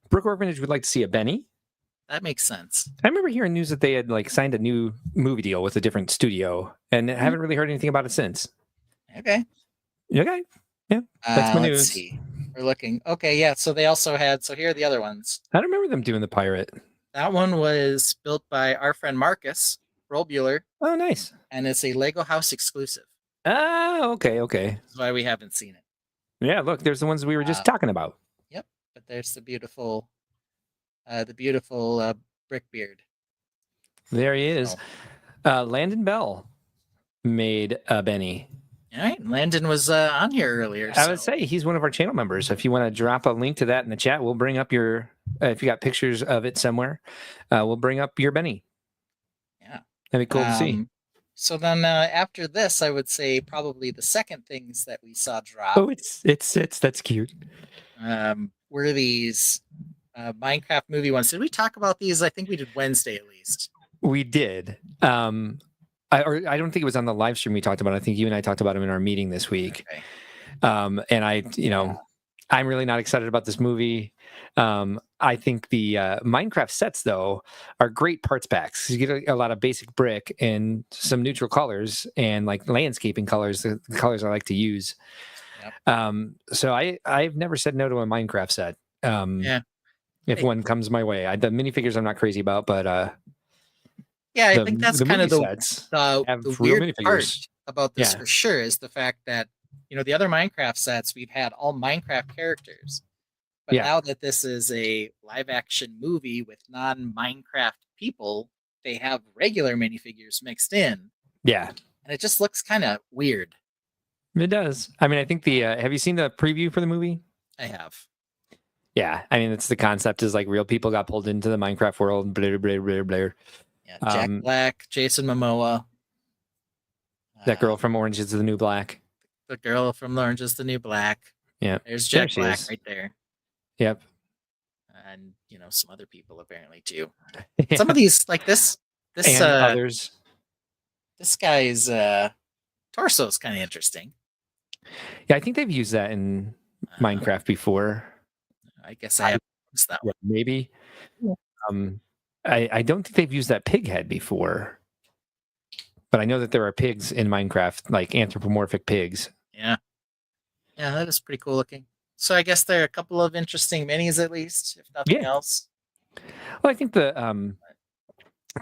Brook Orphanage would like to see a Benny. That makes sense. I remember hearing news that they had like signed a new movie deal with a different studio, and I haven't really heard anything about it since. Okay. Okay. Yeah. That's my Let's news. see. We're looking. Okay, yeah. So they also had. So here are the other ones. I don't remember them doing the pirate. That one was built by our friend Marcus Robuler, Oh, nice. and it's a Lego House exclusive. Ah, okay, okay. That's why we haven't seen it. Yeah, look, there's the ones we were just talking about. Yep. But there's the beautiful Brickbeard. There he is. Landon Bell made a Benny. All right. Landon was on here earlier. I would say he's one of our channel members. If you want to drop a link to that in the chat, we'll bring up your. If you got pictures of it somewhere, we'll bring up your Benny. Yeah, that'd be cool to see. So then after this, I would say probably the second things that we saw drop. Oh, it's that's cute. Were these Minecraft movie ones? Did we talk about these? I think we did Wednesday at least. We did. I don't think it was on the live stream we talked about it. I think you and I talked about them in our meeting this week. Okay. And I'm really not excited about this movie. I think the Minecraft sets, though, are great parts packs. You get a lot of basic brick and some neutral colors and like landscaping colors, the colors I like to use. Yep. So I've never said no to a Minecraft set. If one comes my way. The minifigures I'm not crazy about, but yeah, I think that's kind of the weird part about this for sure is the fact that the other Minecraft sets we've had all Minecraft characters. But now that this is a live action movie with non-Minecraft people, they have regular minifigures mixed in. Yeah. And it just looks kind of weird. It does. I mean, I think have you seen the preview for the movie? I have. Yeah. I mean, it's the concept is like real people got pulled into the Minecraft world. Blah, blah, blah, blah. Yeah, Jack Black, Jason Momoa. That girl from Orange is the New Black. The girl from Orange is the New Black. Yeah. There's Jack Black right there. Yep. And some other people apparently too. Yeah. Some of these like this and others. This guy's torso is kind of interesting. Yeah, I think they've used that in Minecraft before. I guess I haven't used that one. Maybe. I don't think they've used that pig head before. But I know that there are pigs in Minecraft, like anthropomorphic pigs. Yeah. Yeah, that is pretty cool looking. So I guess there are a couple of interesting minis at least, if nothing else. Well, I think the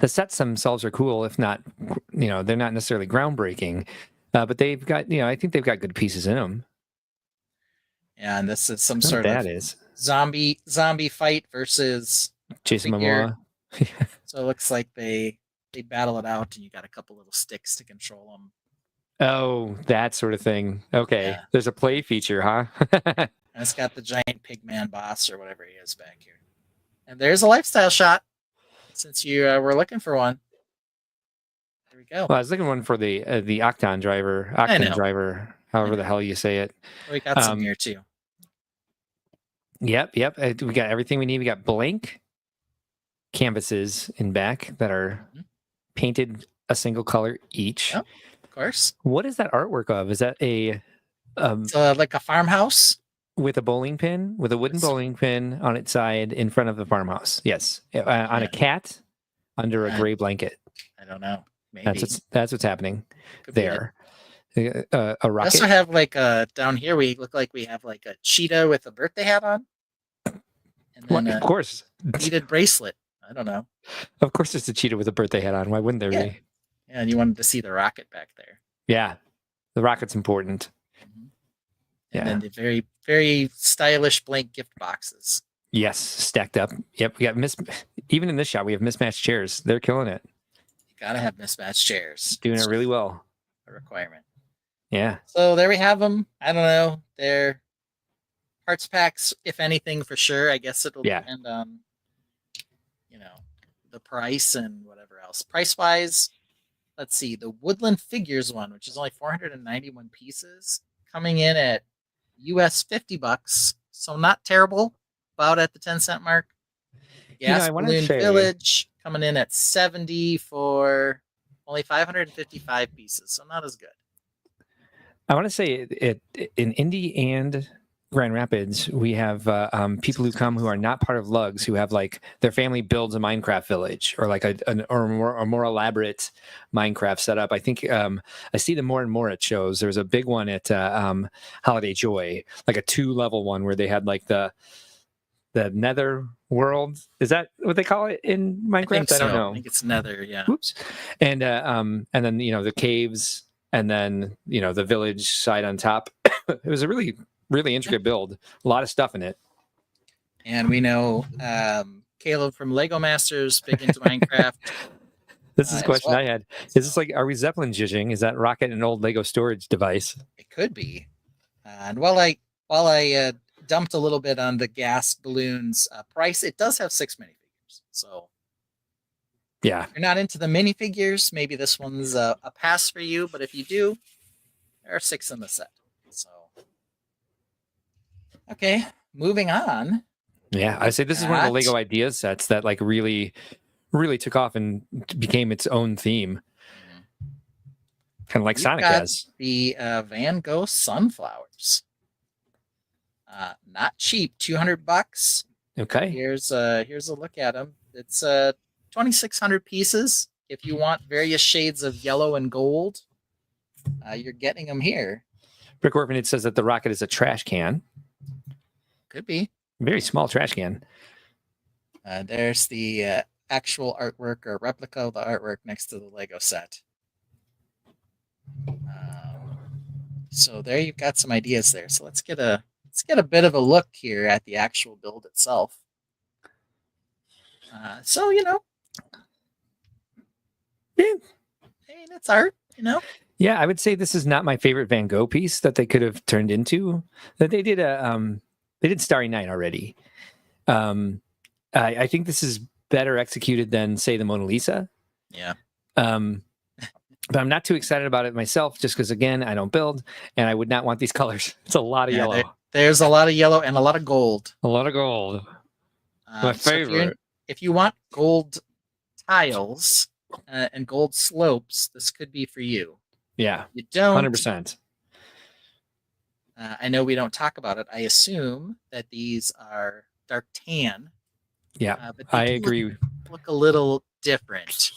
sets themselves are cool, if not, they're not necessarily groundbreaking, but they've got, I think they've got good pieces in them. Yeah, and this is some sort of zombie fight versus Jason Momoa. So it looks like they battle it out, and you got a couple little sticks to control them. Oh, that sort of thing. Okay, there's a play feature, huh? And it's got the giant pigman boss or whatever he is back here. And there's a lifestyle shot. Since you were looking for one, there we go. Well, I was looking one for the Octane driver, however the hell you say it. We got some here too. Yep. We got everything we need. We got blank canvases in back that are painted a single color each. Yep, of course. What is that artwork of? Is that it's like a farmhouse with a bowling pin, with a wooden bowling pin on its side in front of the farmhouse? Yes, on a cat under a gray blanket. I don't know. Maybe that's what's happening there. A rocket. We also have like down here. We look like we have like a cheetah with a birthday hat on, and then of course, beaded bracelet. I don't know. Of course, there's a cheetah with a birthday hat on. Why wouldn't there be? Yeah, and you wanted to see the rocket back there. Yeah, the rocket's important. And then the very, very stylish blank gift boxes. Yes, stacked up. Yep, we got even in this shot, we have mismatched chairs. They're killing it. You gotta have mismatched chairs. Doing it really well. A requirement. Yeah. So there we have them. I don't know. They're parts packs, if anything, for sure. I guess it'll depend on, the price and whatever else. Price-wise, let's see. The Woodland Figures one, which is only 491 pieces, coming in at US $50. So not terrible. About at the 10-cent mark. Yes, Balloon Village coming in at 70 for only 555 pieces, so not as good. I want to say it in Indy and Grand Rapids, we have people who come who are not part of Lugs, who have like their family builds a Minecraft village or like a more elaborate Minecraft setup. I think I see them more and more at shows. There's a big one at Holiday Joy, like a 2-level one where they had like the Nether world. Is that what they call it in Minecraft? I don't know. I think it's Nether, yeah. Oops. And then the caves, and then the village side on top. It was a really intricate build. A lot of stuff in it. And we know Caleb from Lego Masters, big into Minecraft. This is a question well. I had. Is this like, are we Zeppelin jizzing? Is that rocket an old Lego storage device? It could be. And while I dumped a little bit on the gas balloons price, it does have 6 minifigures. So yeah, if you're not into the minifigures, maybe this one's a pass for you. But if you do, there are 6 in the set. So okay, moving on. Yeah, I say this is one of the Lego Ideas sets that like really took off and became its own theme. Kind of like Sonic has. The Van Gogh sunflowers. Not cheap, $200. Okay. Here's a look at them. It's 2,600 pieces. If you want various shades of yellow and gold, you're getting them here. Brick Orphanage says that the rocket is a trash can. Could be. Very small trash can. There's the actual artwork or replica of the artwork next to the Lego set. So there you've got some ideas there. So let's get a bit of a look here at the actual build itself. So yeah, I mean, it's art, Yeah, I would say this is not my favorite Van Gogh piece that they could have turned into. That they did they did Starry Night already. I think this is better executed than, say, the Mona Lisa. Yeah. But I'm not too excited about it myself, just because, again, I don't build, and I would not want these colors. It's a lot of yellow. There's a lot of yellow and a lot of gold. A lot of gold. My favorite. If you want gold tiles and gold slopes, this could be for you. Yeah. You don't. 100%. I know we don't talk about it. I assume that these are dark tan. Yeah, but I agree. Look a little different.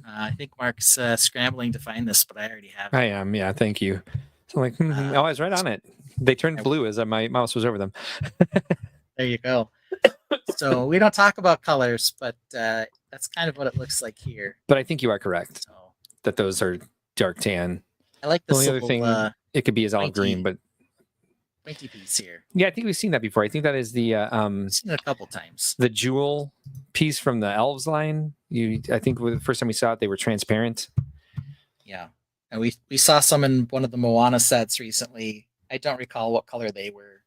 I think Mark's scrambling to find this, but I already have it. I am. Yeah, thank you. So I'm like, I was right on it. They turned blue as my mouse was over them. There you go. So we don't talk about colors, but that's kind of what it looks like here. But I think you are correct So that those are dark tan. I like The this only other thing, it could be as olive green, but pointy piece here. yeah, I think we've seen that before. I think that is the I've seen it a couple times. the jewel piece from the elves line. I think the first time we saw it, they were transparent. Yeah, and we saw some in one of the Moana sets recently. I don't recall what color they were.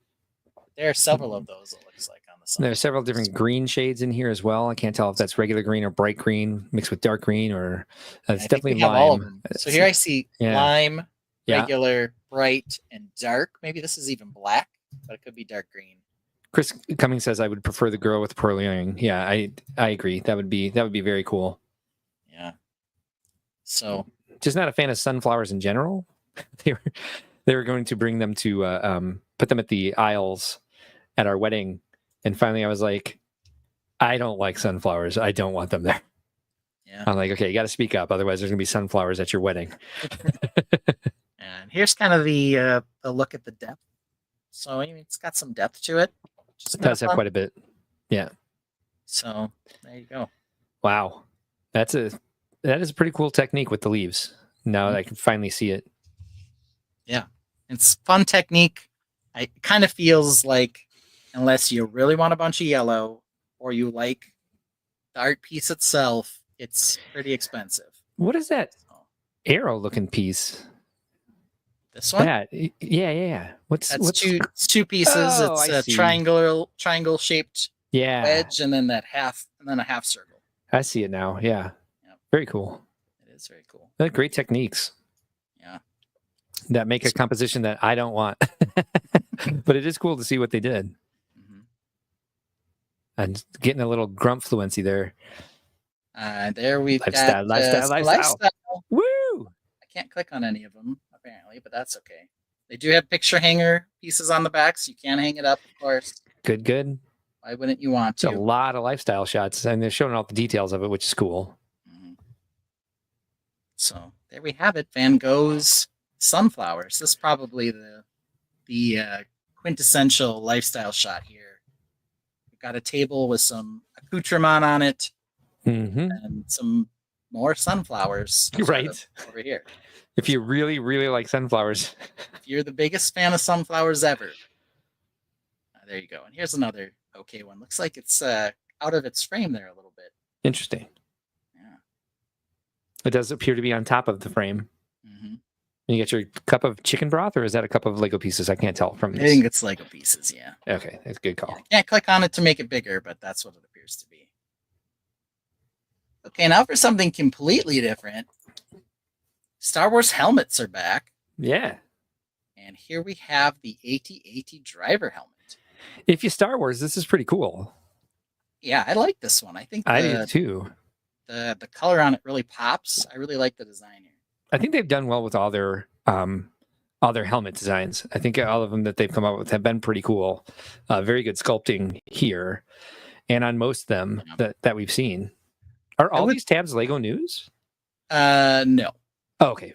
There are several of those, it looks like, on the side. There are several different green shades in here as well. I can't tell if that's regular green or bright green mixed with dark green, or it's definitely we have all of lime. them. So here I see lime, Yeah. regular, bright, and dark. Maybe this is even black, but it could be dark green. Chris Cummings says I would prefer the girl with the pearl earring. Yeah, I agree. That would be very cool. Yeah. So Just not a fan of sunflowers in general. They were going to bring them to put them at the aisles at our wedding, and finally I was like, I don't like sunflowers. I don't want them there. yeah. I'm like, okay, you got to speak up, otherwise there's gonna be sunflowers at your wedding. And here's kind of the look at the depth. So I mean, it's got some depth to it. It does have quite a bit. Yeah. So there you go. Wow, that is a pretty cool technique with the leaves. Now that I can finally see it. Yeah, it's fun technique. It kind of feels like, unless you really want a bunch of yellow or you like the art piece itself, it's pretty expensive. What is that arrow looking piece? This one? That yeah. What's two pieces. Oh, it's I a see. triangle shaped yeah wedge, and then a half circle. I see it now. Yeah. Yep. Very cool. It is very cool. They're great techniques. Yeah. That make a composition that I don't want. But it is cool to see what they did. Mm-hmm. And getting a little grumpfluency there. There we've Lifestyle, got lifestyle, lifestyle. Woo! I can't click on any of them apparently, but that's okay. They do have picture hanger pieces on the back, so you can hang it up, of course. Good, good. Why wouldn't you want It's a to? lot of lifestyle shots, and they're showing all the details of it, which is cool. Mhm. So there we have it. Van Gogh's sunflowers. This is probably the quintessential lifestyle shot here. We've got a table with some accoutrement on it Mm-hmm. and some more sunflowers. sort Right. of over here. If you really, really like sunflowers. If you're the biggest fan of sunflowers ever, there you go. And here's another okay one. Looks like it's out of its frame there a little bit. Interesting. Yeah. It does appear to be on top of the frame. Mm-hmm. You get your cup of chicken broth, or is that a cup of Lego pieces? I can't tell from I this. think it's Lego pieces, yeah. Okay, that's a good call. Can't click on it to make it bigger, but that's what it appears to be. Okay, now for something completely different. Star Wars helmets are back, Yeah. and here we have the AT-AT driver helmet. If you Star Wars, this is pretty cool. Yeah, I like this one. I think I do too. the color on it really pops. I really like the design here. I think they've done well with all their helmet designs. I think all of them that they've come up with have been pretty cool. Very good sculpting here, and on most of them that we've seen. Are all these tabs Lego News? No, Oh, okay.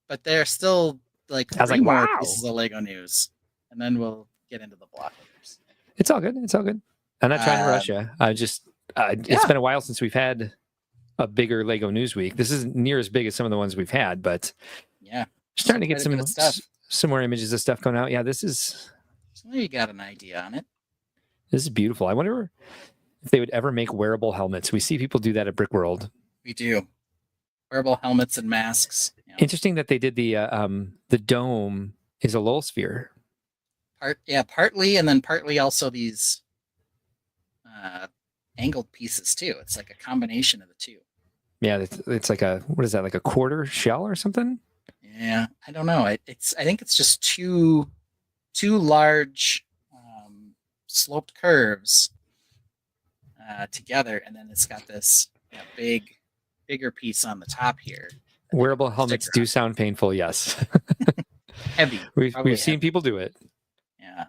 but they're still like I was three like, more wow. pieces of Lego news, and then we'll get into the Bloclverse. It's all good. It's all good. I'm not trying to rush you. I just it's been a while since we've had a bigger Lego News Week. This isn't near as big as some of the ones we've had, but Yeah, starting to get quite a bit of stuff. some more images of stuff going out. Yeah, this is So you got an idea on it. beautiful. I wonder if they would ever make wearable helmets. We see people do that at Brickworld. We do wearable helmets and masks. Yeah. Interesting that they did the dome is a lull sphere. Partly, and then partly also these angled pieces too. It's like a combination of the two. Yeah, it's like what is that, like a quarter shell or something? Yeah, I don't know. I think it's just two large sloped curves together, and then it's got this bigger piece on the top here. Wearable helmets do sound painful. Yes, Heavy. we've seen people do it. Yeah.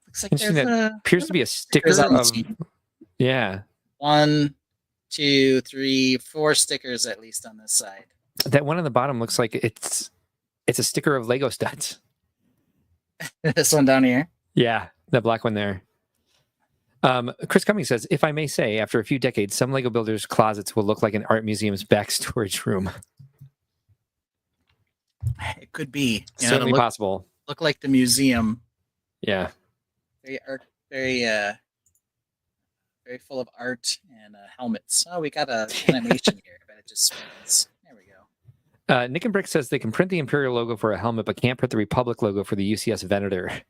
Looks like Interesting there's appears to be a sticker stickers on the of seat. 1, 2, 3, 4 stickers at least on this side. That one on the bottom looks like it's a sticker of Lego studs. This one down here. Yeah, the black one there. Chris Cummings says, if I may say, after a few decades, some Lego builders' closets will look like an art museum's back storage room. It could be. Certainly possible. Look like the museum. Yeah. Very full of art and helmets. Oh, we got a animation here, but it just spins. There we go. Nick and Brick says they can print the Imperial logo for a helmet, but can't print the Republic logo for the UCS Venator. I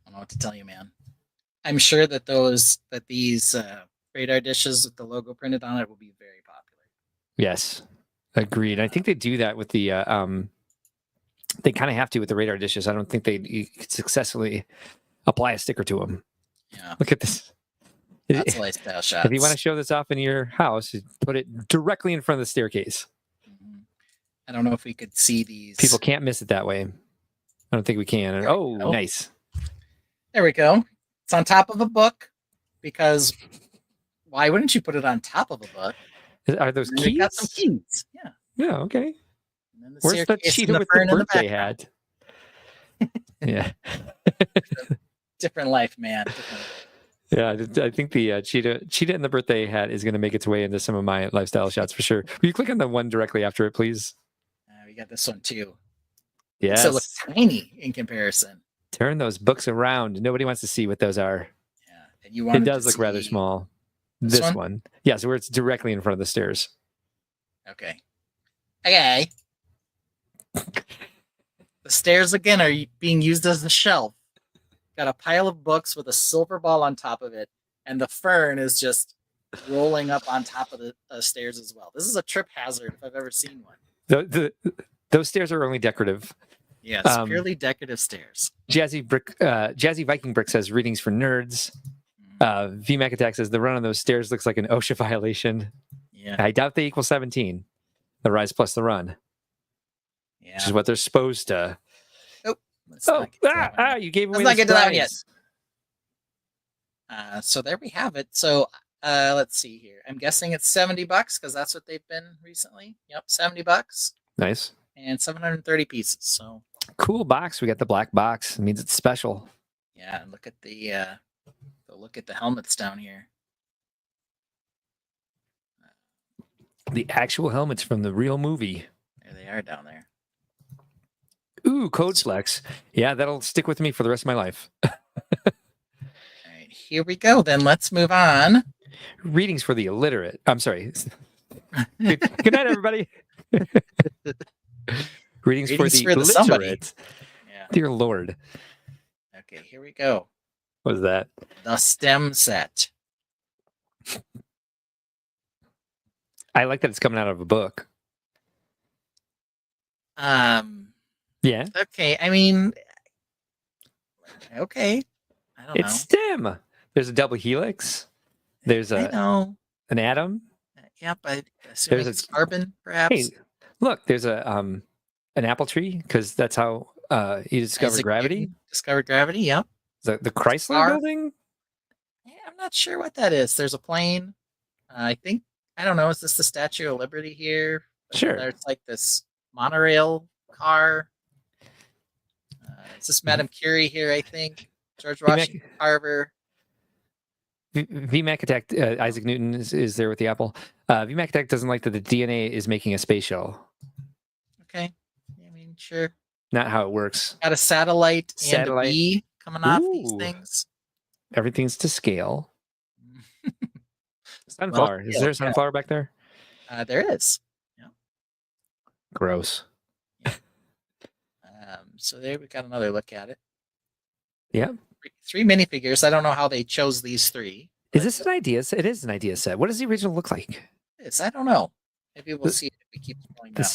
don't know what to tell you, man. I'm sure that these radar dishes with the logo printed on it will be very popular. Yes, agreed. I think they do that with the. They kind of have to with the radar dishes. I don't think they successfully apply a sticker to them. Yeah, Look at this. that's lifestyle shots. If you want to show this off in your house, you put it directly in front of the staircase. Mhm. I don't know if we could see these. People can't miss it that way. I don't think we can. There we Oh, go. nice. There we go. It's on top of a book because why wouldn't you put it on top of a book? Are those And keys? we've got some keys. Yeah. Yeah, okay. And then the Where's the staircase cheetah and with fern the in birthday background. hat? Yeah. Different life, man. Different. Yeah, I think the cheetah in the birthday hat is going to make its way into some of my lifestyle shots for sure. Will you click on the one directly after it, please? We got this one too. Yes. So it looks tiny in comparison. Turn those books around. Nobody wants to see what those are. Yeah, and you want It does look rather small. This one? one. Yeah, so where it's directly in front of the stairs. Okay. Okay. The stairs again are being used as a shelf. Got a pile of books with a silver ball on top of it, and the fern is just rolling up on top of the stairs as well. This is a trip hazard if I've ever seen one. Those stairs are only decorative. Yeah, it's purely decorative stairs. Jazzy Viking Brick says readings for nerds. VMAC Attack says the run on those stairs looks like an OSHA violation. Yeah. I doubt they equal 17. The rise plus the run, Yeah. which is what they're supposed to. Let's not get to that one yet. You gave away Let's not the get to that one yet. surprise. So there we have it. So let's see here. I'm guessing it's $70 because that's what they've been recently. Yep, $70 Nice. and 730 pieces. So Cool box. We got the black box. It means it's special. yeah, and look at the helmets down here. The actual helmets from the real movie. There they are down there. Ooh, Code Flex. Yeah, that'll stick with me for the rest of my life. All right, here we go. Then let's move on. Readings for the illiterate. I'm sorry. Good night, everybody. Readings for the illiterate. somebody. Yeah. Dear Lord. Okay, here we go. What was that? The STEM set. I like that it's coming out of a book. Yeah. Okay. I mean, okay. I don't It's know. STEM. There's a double helix. There's I know. an atom. Yep. I assume There's it's carbon, perhaps. Hey, look, there's an apple tree because that's how he discovered Isaac gravity. Newton discovered gravity. Yep. The Chrysler Star. building. Yeah, I'm not sure what that is. There's a plane. I think I don't know. Is this the Statue of Liberty here? Sure. There's like this monorail car. Is this Madame Curie here? I think George Washington Carver. VMAC Attack. Isaac Newton is there with the apple. VMAC Attack doesn't like that the DNA is making a space shuttle. Okay. I mean, sure. Not how it works. Got a satellite and a Satellite. bee coming off these Ooh. things. Everything's to scale. Sunflower. Is there a sunflower back there? There is. Gross. So there we got another look at it. Yeah. Three minifigures. I don't know how they chose these three. Is this an idea set? It is an idea set. What does the original look like? I don't know. Maybe we'll see if we keep going down.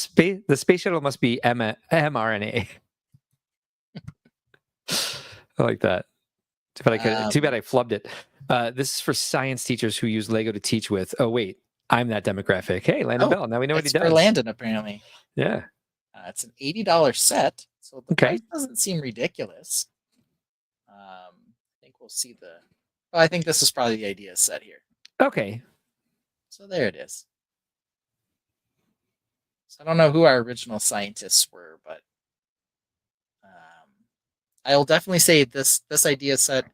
The space shuttle must be mRNA. I like that. Too bad I flubbed it. This is for science teachers who use Lego to teach with. Oh wait, I'm that demographic. Hey, Landon Bell. Now we know what he It's does. for Landon, apparently. Yeah. It's an $80 set, so the Okay. price doesn't seem ridiculous. I think we'll see the. Well, I think this is probably the idea set here. Okay. So there it is. So I don't know who our original scientists were, but I will definitely say this idea set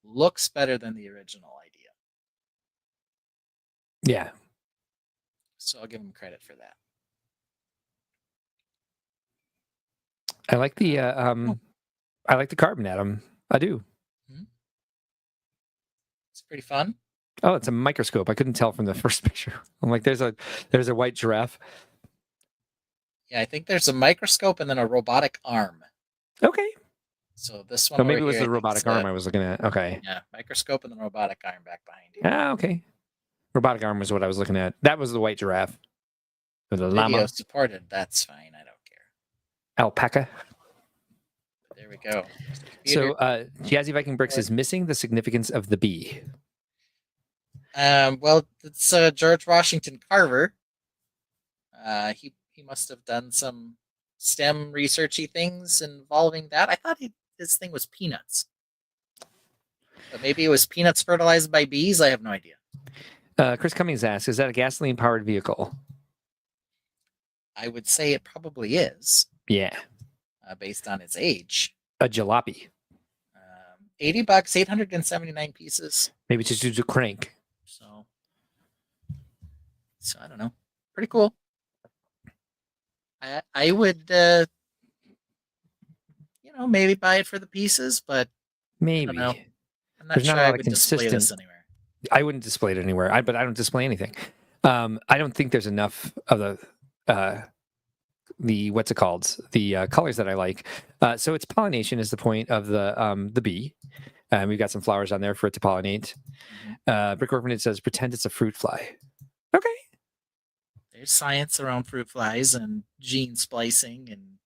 looks better than the original idea. Yeah. So I'll give them credit for that. I like the I like the carbon atom. I do. It's pretty fun. Oh, it's a microscope. I couldn't tell from the first picture. I'm like, there's a white giraffe. Yeah, I think there's a microscope and then a robotic arm. Okay. So this one. So maybe over it was here, I the think robotic is arm the- I was looking at. Okay. Yeah, microscope and then robotic arm back behind you. Ah, okay. Robotic arm was what I was looking at. That was the white giraffe. Or the Video llama. supported. That's fine. I don't care. Alpaca. But there we go. So Jazzy Viking Bricks is missing the significance of the bee. Well, it's George Washington Carver. He must have done some STEM researchy things involving that. I thought his thing was peanuts, but maybe it was peanuts fertilized by bees. I have no idea. Chris Cummings asks, is that a gasoline powered vehicle? I would say it probably is, Yeah. based on its age. A jalopy. $80, 879 pieces. Maybe just use a crank. So I don't know. Pretty cool. I would, maybe buy it for the pieces, but Maybe. know. I'm not There's sure not a lot I of would display this consistent- anywhere. I wouldn't display it anywhere. But I don't display anything. I don't think there's enough of the what's it called? The colors that I like. So it's pollination is the point of the bee. We've got some flowers on there for it to pollinate. Brick Orphanage says pretend it's a fruit fly. Okay. There's science around fruit flies and gene splicing and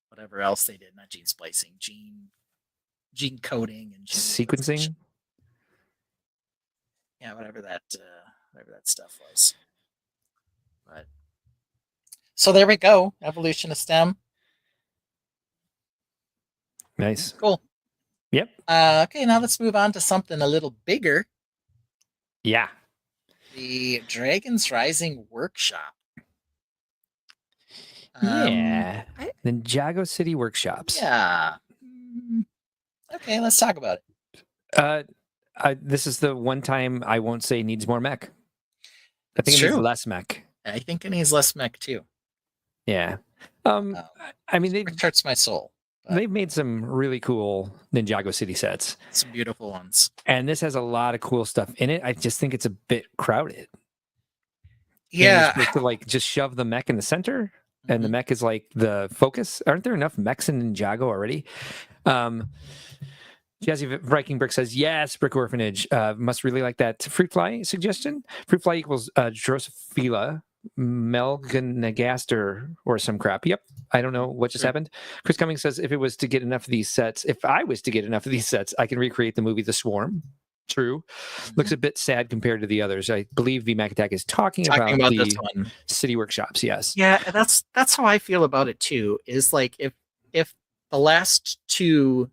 whatever else they did. Not gene splicing, gene coding and gene Sequencing. Yeah, whatever that stuff was. But so there we go. Evolution of STEM. Nice. Cool. Yep. Okay, now let's move on to something a little bigger. Yeah. The Dragon's Rising Workshop. Yeah. Ninjago City Workshops. Yeah. Okay, let's talk about it. This is the one time I won't say needs more mech. I think It's it needs true. less mech. I think it needs less mech too. Yeah. I mean, It hurts my soul. they've made some really cool Ninjago City sets. Some beautiful ones. And this has a lot of cool stuff in it. I just think it's a bit crowded. Yeah. You're supposed to like just shove the mech in the center, and the mech is like the focus. Aren't there enough mechs in Ninjago already? Jazzy Viking Brick says, yes, Brick Orphanage. Must really like that fruit fly suggestion. Fruit fly equals Drosophila Melganagaster or some crap. Yep. I don't know what just happened. Chris Cummings says, if I was to get enough of these sets, I can recreate the movie The Swarm. True. Looks a bit sad compared to the others. I believe V Mac Attack is talking about this the one. city workshops. Yes. Yeah, that's how I feel about it too. Is like if the last two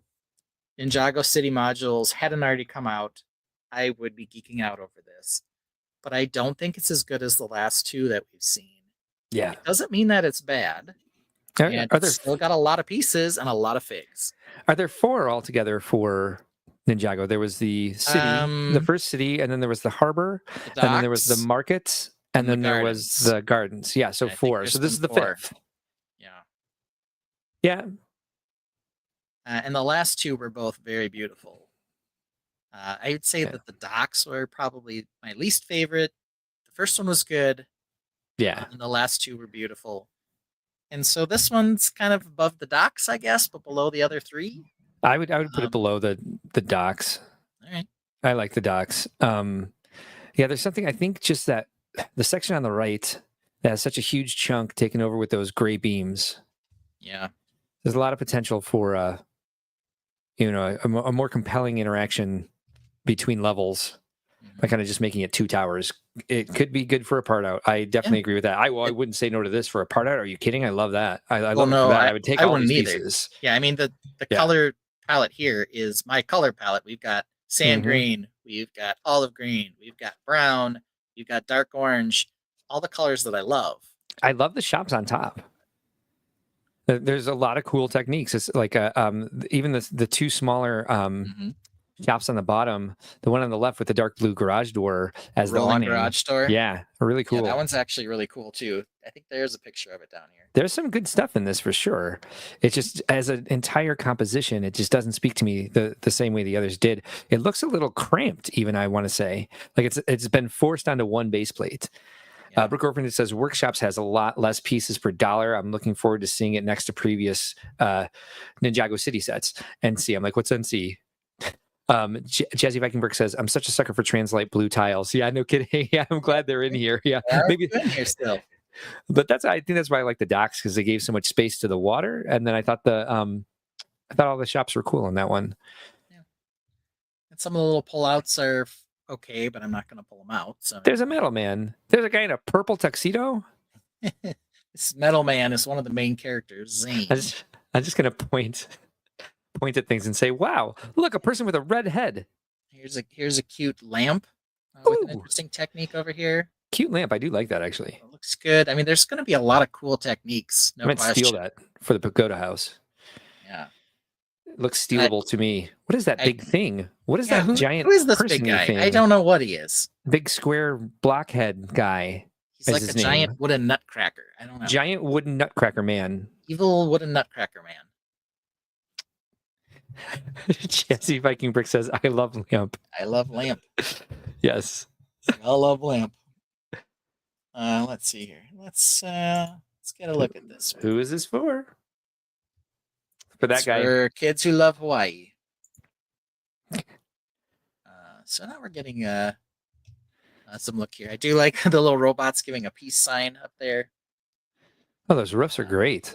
Ninjago City modules hadn't already come out, I would be geeking out over this. But I don't think it's as good as the last two that we've seen. Yeah. It doesn't mean that it's bad. Are there It's still got a lot of pieces and a lot of figs. Are there 4 altogether for Ninjago? There was the city, the first city, and then there was the harbor, The and then there was the docks, market, and the then there was the gardens. Yeah, so I think 4. there's So this is been the 4. 5th. Yeah. Yeah. And the last two were both very beautiful. I would say that the docks were probably my least favorite. The first one was good. Yeah. And the last two were beautiful. And so this one's kind of above the docks, I guess, but below the other 3. I would put it below the docks. All right. I like the docks. Yeah, there's something, I think, just that the section on the right that has such a huge chunk taken over with those gray beams. Yeah. There's a lot of potential for a more compelling interaction between levels by kind of just making it 2 towers. It could be good for a part out. I definitely agree with that. I wouldn't say no to this for a part out. Are you kidding? I love that. I love it for that. I would take all these pieces. Yeah, I mean the color palette here is my color palette. We've got sand green, we've got olive green, we've got brown, we've got dark orange, all the colors that I love. I love the shops on top. There's a lot of cool techniques. It's like even the 2 smaller shops on the bottom, the one on the left with the dark blue garage door as the awning. Garage door. Yeah, really cool. Yeah, that one's actually really cool too. I think there's a picture of it down here. There's some good stuff in this for sure. It just, as an entire composition, it just doesn't speak to me the same way the others did. It looks a little cramped, even, I want to say. Like it's been forced onto one base plate. Yeah. Brick Orphanage says Workshops has a lot less pieces per dollar. I'm looking forward to seeing it next to previous Ninjago City sets. NC. I'm like, what's NC? Jazzy Vikingberg says, I'm such a sucker for translite blue tiles. Yeah, no kidding. Yeah, I'm glad they're in here. Yeah, maybe in here still. But I think that's why I like the docks, because they gave so much space to the water. And then I thought all the shops were cool on that one. Yeah. And some of the little pullouts are okay, but I'm not going to pull them out. So there's a metal man. There's a guy in a purple tuxedo. This metal man is one of the main characters, Zane. I'm just going to point at things and say, wow, look, a person with a red head. Here's a cute lamp with an interesting technique over here. Cute lamp. I do like that, actually. It looks good. I mean, there's going to be a lot of cool techniques. No I might steal that for the Pagoda House. Yeah. It looks stealable to me. What is that big thing? What is that giant Who is this person big guy? thing? I don't know what he is. Big square blockhead guy. He's like a giant wooden nutcracker. I don't know. Giant wooden nutcracker man. Evil wooden nutcracker man. Jesse Viking Brick says, I love lamp. I love lamp. Yes. I love lamp. Let's see here. Let's get a look at this one. Who is this for? For that guy. For kids who love Hawaii. So now we're getting some look here. I do like the little robots giving a peace sign up there. Oh, those roofs are great.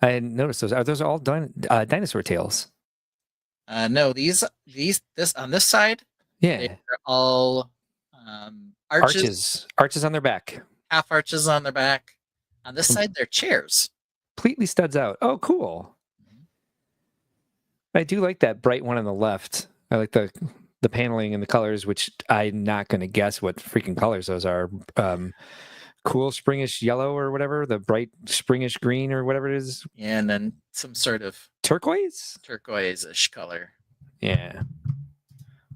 I hadn't noticed those. Are those all dinosaur tails? No, this on this side Yeah. They're all arches, Arches on their back. half arches on their back. On this side, they're chairs. Completely studs out. Oh, cool. I do like that bright one on the left. I like the paneling and the colors, which I'm not going to guess what freaking colors those are. Cool springish yellow or whatever, the bright springish green or whatever it is. And then some sort of Turquoise? turquoise-ish color. Yeah.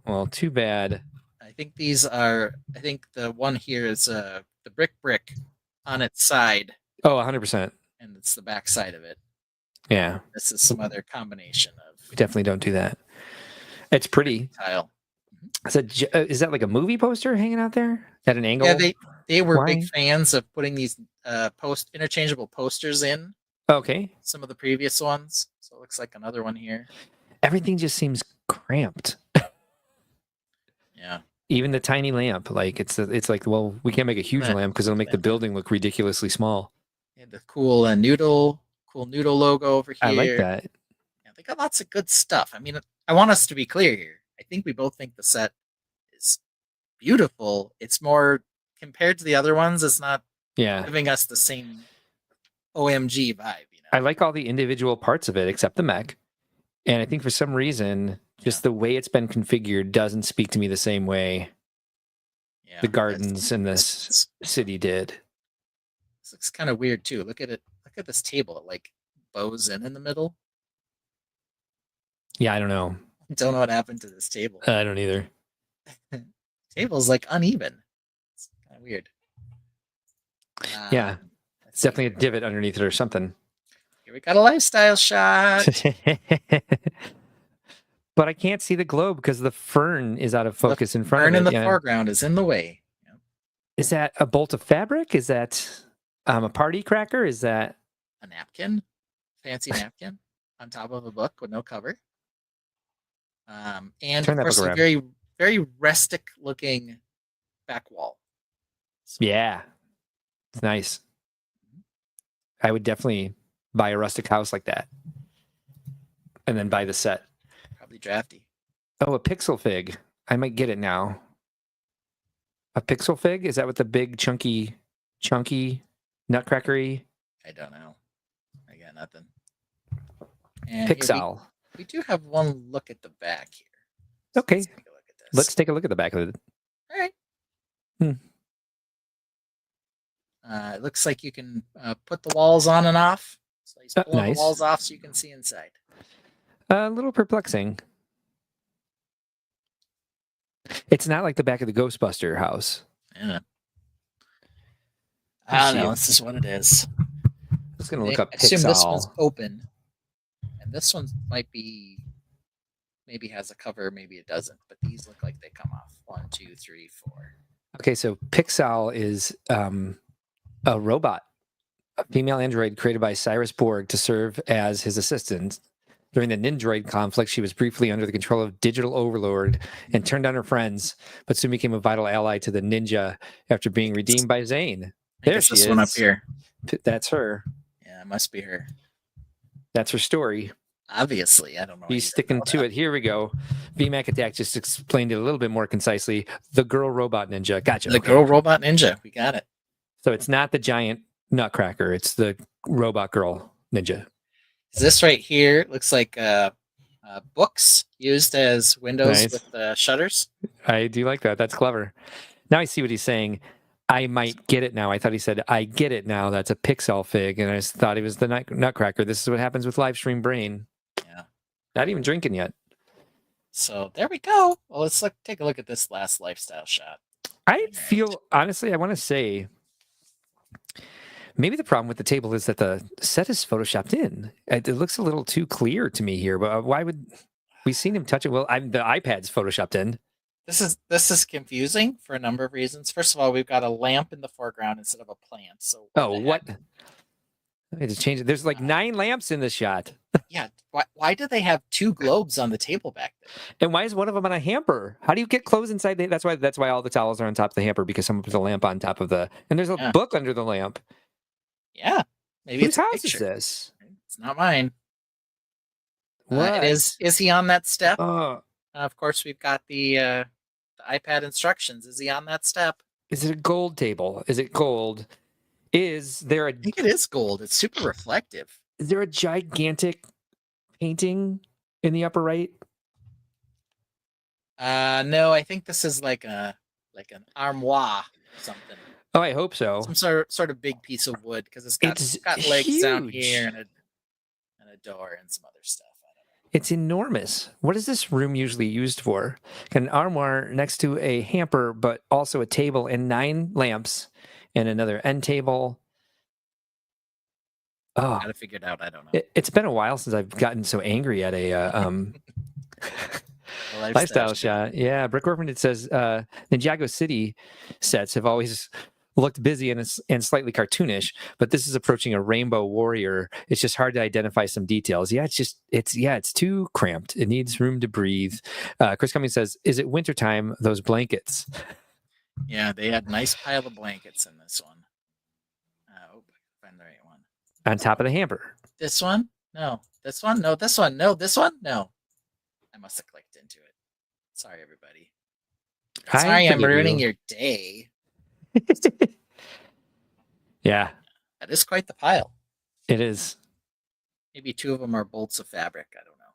Well, too bad. I think these are. I think the one here is the brick on its side, Oh, 100%. and it's the back side of it. Yeah. This is some other combination of We definitely don't do that. It's pretty. tile. Is that like a movie poster hanging out there at an angle? Yeah, they were big Why? fans of putting these interchangeable posters in Okay. some of the previous ones. So it looks like another one here. Everything just seems cramped. Yeah. Even the tiny lamp, like it's like, well, we can't make a huge That- lamp because it'll make the building look ridiculously small. And the cool noodle logo over here. I like that. Yeah, they got lots of good stuff. I mean, I want us to be clear here. I think we both think the set is beautiful. It's more compared to the other ones. It's not Yeah. giving us the same OMG vibe. You know, I like all the individual parts of it except the mech. And I think for some reason, just the way it's been configured doesn't speak to me the same way yeah, the gardens in this city did. This looks kind of weird too. Look at it. Look at this table. It like bows in the middle. Yeah, I don't know. Don't know what happened to this table. I don't either. Table's like uneven. It's kind of weird. Yeah. let's It's see. definitely a divot underneath it or something. Here we got a lifestyle shot. But I can't see the globe because the fern is out of focus in front Fern of in it. the Yeah. foreground is in the way. Yeah. Is that a bolt of fabric? Is that a party cracker? Is that A napkin, fancy napkin on top of a book with no cover. And Turn of that course, book a around. very, very rustic looking back wall. So, Yeah. It's nice. I would definitely buy a rustic house like that. And then buy the set. probably drafty. Oh, a pixel fig. I might get it now. A pixel fig? Is that what the big chunky nutcrackery I don't know. I got nothing. And here pixel? we do have one look at the back here. Okay. Let's take a look at this. Let's take a look at the back of it. All right. Hmm. It looks like you can put the walls on and off. So he's pulling nice. the walls off so you can see inside. A little perplexing. It's not like the back of the Ghostbuster house. Yeah. I I don't see know. it. This is what it is. I'm just gonna look up I assume this one's pixel. open, and this one might be maybe has a cover, maybe it doesn't. But these look like they come off. 1, 2, 3, 4. Okay, so Pixel is a robot, a female android created by Cyrus Borg to serve as his assistant. During the Nindroid conflict, she was briefly under the control of Digital Overlord and turned on her friends, but soon became a vital ally to the Ninja after being redeemed by Zane. I think There it's she this one up is. here. That's her. Yeah, it must be her. That's her story. Obviously, I don't know. He's sticking to it. Here we go. VMAC Attack just explained it a little bit more concisely. The girl robot ninja. Gotcha. The okay. girl robot ninja. We got it. So it's not the giant nutcracker. It's the robot girl ninja. This right here looks like books used as windows Nice. with shutters. I do like that. That's clever. Now I see what he's saying. I might get it now. I thought he said, I get it now. That's a pixel fig. And I just thought he was the nutcracker. This is what happens with live stream brain. Yeah. Not even drinking yet. So there we go. Well, let's take a look at this last lifestyle shot. I Alright. feel, honestly, I want to say maybe the problem with the table is that the set is photoshopped in. It looks a little too clear to me here, but why would we seen him touch it? Well, the iPad's photoshopped in. This is confusing for a number of reasons. First of all, we've got a lamp in the foreground instead of a plant. So Oh, the what? heck? I had to change it. There's like 9 lamps in the shot. Yeah. Why do they have 2 globes on the table back there? And why is one of them on a hamper? How do you get clothes inside the? That's why all the towels are on top of the hamper because someone put a lamp on top of the. And there's a Yeah. book under the lamp. Yeah. Maybe Whose it's a house is picture. this? It's not mine. What? Is he on that step? Oh, Of course, we've got the the iPad instructions. Is he on that step? Is it a gold table? Is it gold? Is there a I think it is gold. It's super reflective. is there a gigantic painting in the upper right? No, I think this is like an armoire or something. Oh, I hope so. Some sort of big piece of wood because it's got legs down huge. here and a door and some other stuff. I don't know. It's enormous. What is this room usually used for? An armoire next to a hamper, but also a table and 9 lamps and another end table. Oh, Gotta figure it out. I don't know. it's been a while since I've gotten so angry at a lifestyle shot. Yeah, Brickworld, it says Ninjago City sets have always looked busy and slightly cartoonish, but this is approaching a rainbow warrior. It's just hard to identify some details. Yeah, it's too cramped. It needs room to breathe. Chris Cummings says, "Is it wintertime? Those blankets." Yeah, they had a nice pile of blankets in this one. Find the right one. On top of the hamper. This one? No. This one? No. This one? No. This one? No. I must have clicked into it. Sorry, everybody. Sorry, I'm ruining your day. Yeah. That is quite the pile. It is. Maybe 2 of them are bolts of fabric. I don't know.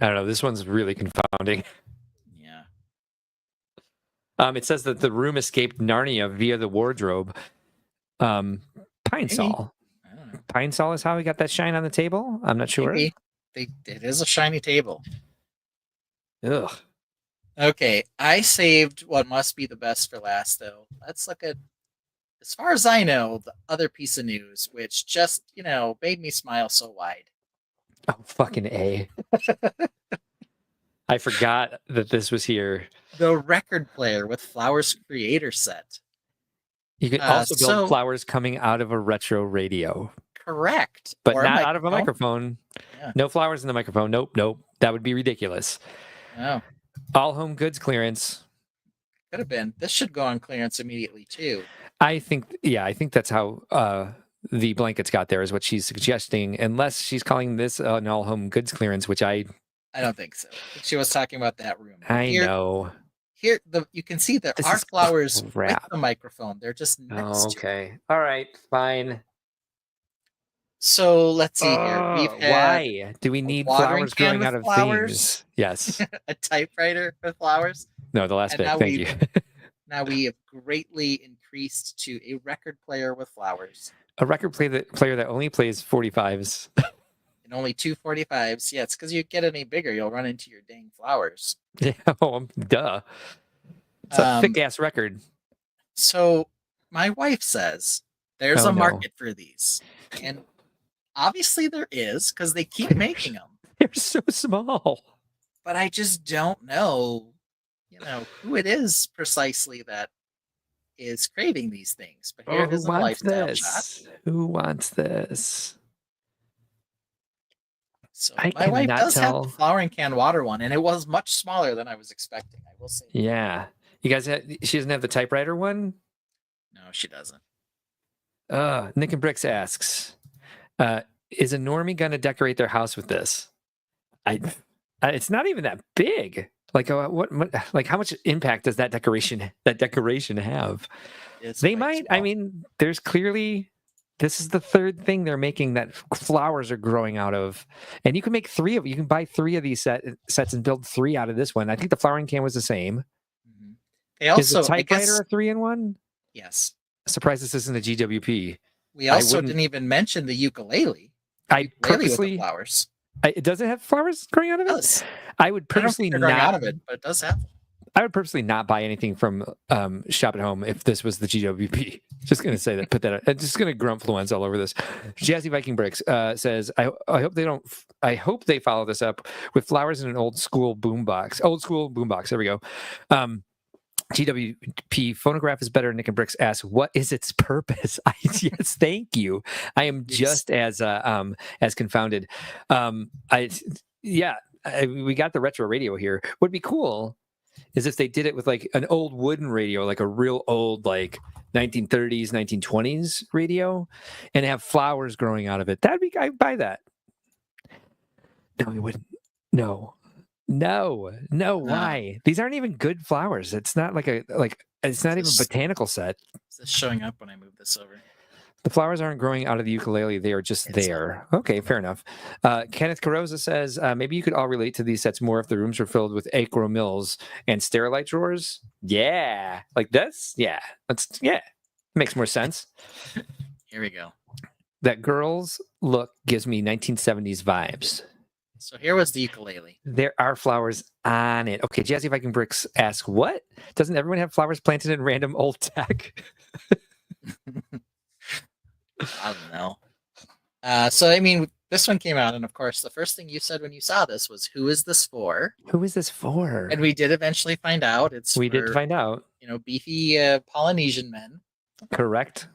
I don't know. This one's really confounding. Yeah. It says that the room escaped Narnia via the wardrobe. Pine Sol. I don't know. Pine Sol is how we got that shine on the table? I'm not sure. Maybe. It is a shiny table. Ugh. Okay, I saved what must be the best for last, though. Let's look at, as far as I know, the other piece of news, which just, made me smile so wide. Oh, fucking A. I forgot that this was here. The record player with Flowers Creator set. You can also build flowers coming out of a retro radio. Correct. But Or not out of a microphone. Yeah. No flowers in the microphone. Nope. That would be ridiculous. No. All home goods clearance. Could have been. This should go on clearance immediately, too. I think that's how the blankets got there, is what she's suggesting, unless she's calling this an all home goods clearance, which I don't think so. I think she was talking about that room. I know. Here, you can see there are flowers with the microphone. They're just next to it. All right, fine. So let's see here. We've had why do we need flowers growing out of things? Yes. A typewriter with flowers. No, the last bit. Thank you. Now we have greatly increased to a record player with flowers. A record player that only plays 45s. And only 2 45s. Yeah, it's because you get any bigger, you'll run into your dang flowers. Yeah, duh. It's a thick ass record. So my wife says there's a market for these. And obviously there is, because they keep making them. They're so small. But I just don't know, who it is precisely that is craving these things. But here it is a lifestyle shot. Who wants this? So my wife does have the flowering can water one, and it was much smaller than I was expecting, I will say. Yeah. You guys she doesn't have the typewriter one? No, she doesn't. Nick and Bricks asks, is a normie going to decorate their house with this? It's not even that big. Like what like how much impact does that decoration have? They might. Small. I mean, there's clearly, this is the third thing they're making that flowers are growing out of, and you can make 3 of. You can buy 3 of these sets and build 3 out of this one. I think the flowering can was the same. Mm-hmm. They also is the typewriter a 3-in-1? Yes. Surprised this isn't a GWP. We also didn't even mention the ukulele. Purposely with the flowers. Does it have flowers growing out of it? Yes. I would purposely not out of it, but it does have them. I would purposely not buy anything from Shop at Home if this was the GWP. Just gonna say that. Put that. I'm just gonna grumpfluence all over this. Jazzy Viking Bricks says, I hope they don't. I hope they follow this up with flowers in an old school boombox. Old school boombox. There we go. GWP phonograph is better. Nick and Bricks asks, what is its purpose? Yes, thank you. I am just as confounded. We got the retro radio here. What'd be cool is if they did it with like an old wooden radio, like a real old, like 1930s, 1920s radio, and have flowers growing out of it. I'd buy that. No, we wouldn't. No. No, why? These aren't even good flowers. It's not like it's not even a botanical set. Is this showing up when I move this over? The flowers aren't growing out of the ukulele. They are just It's there. Okay, fair enough. Kenneth Carosa says, maybe you could all relate to these sets more if the rooms were filled with acro mills and sterilite drawers. Yeah. Like this? Yeah. Makes more sense. Here we go. That girl's look gives me 1970s vibes. So here was the ukulele. There are flowers on it. Okay, Jazzy Viking Bricks asks, what? Doesn't everyone have flowers planted in random old tech? I don't know. So, I mean, this one came out, and of course, the first thing you said when you saw this was, who is this for? Who is this for? And we did eventually find out. We did find out. Beefy Polynesian men. Correct.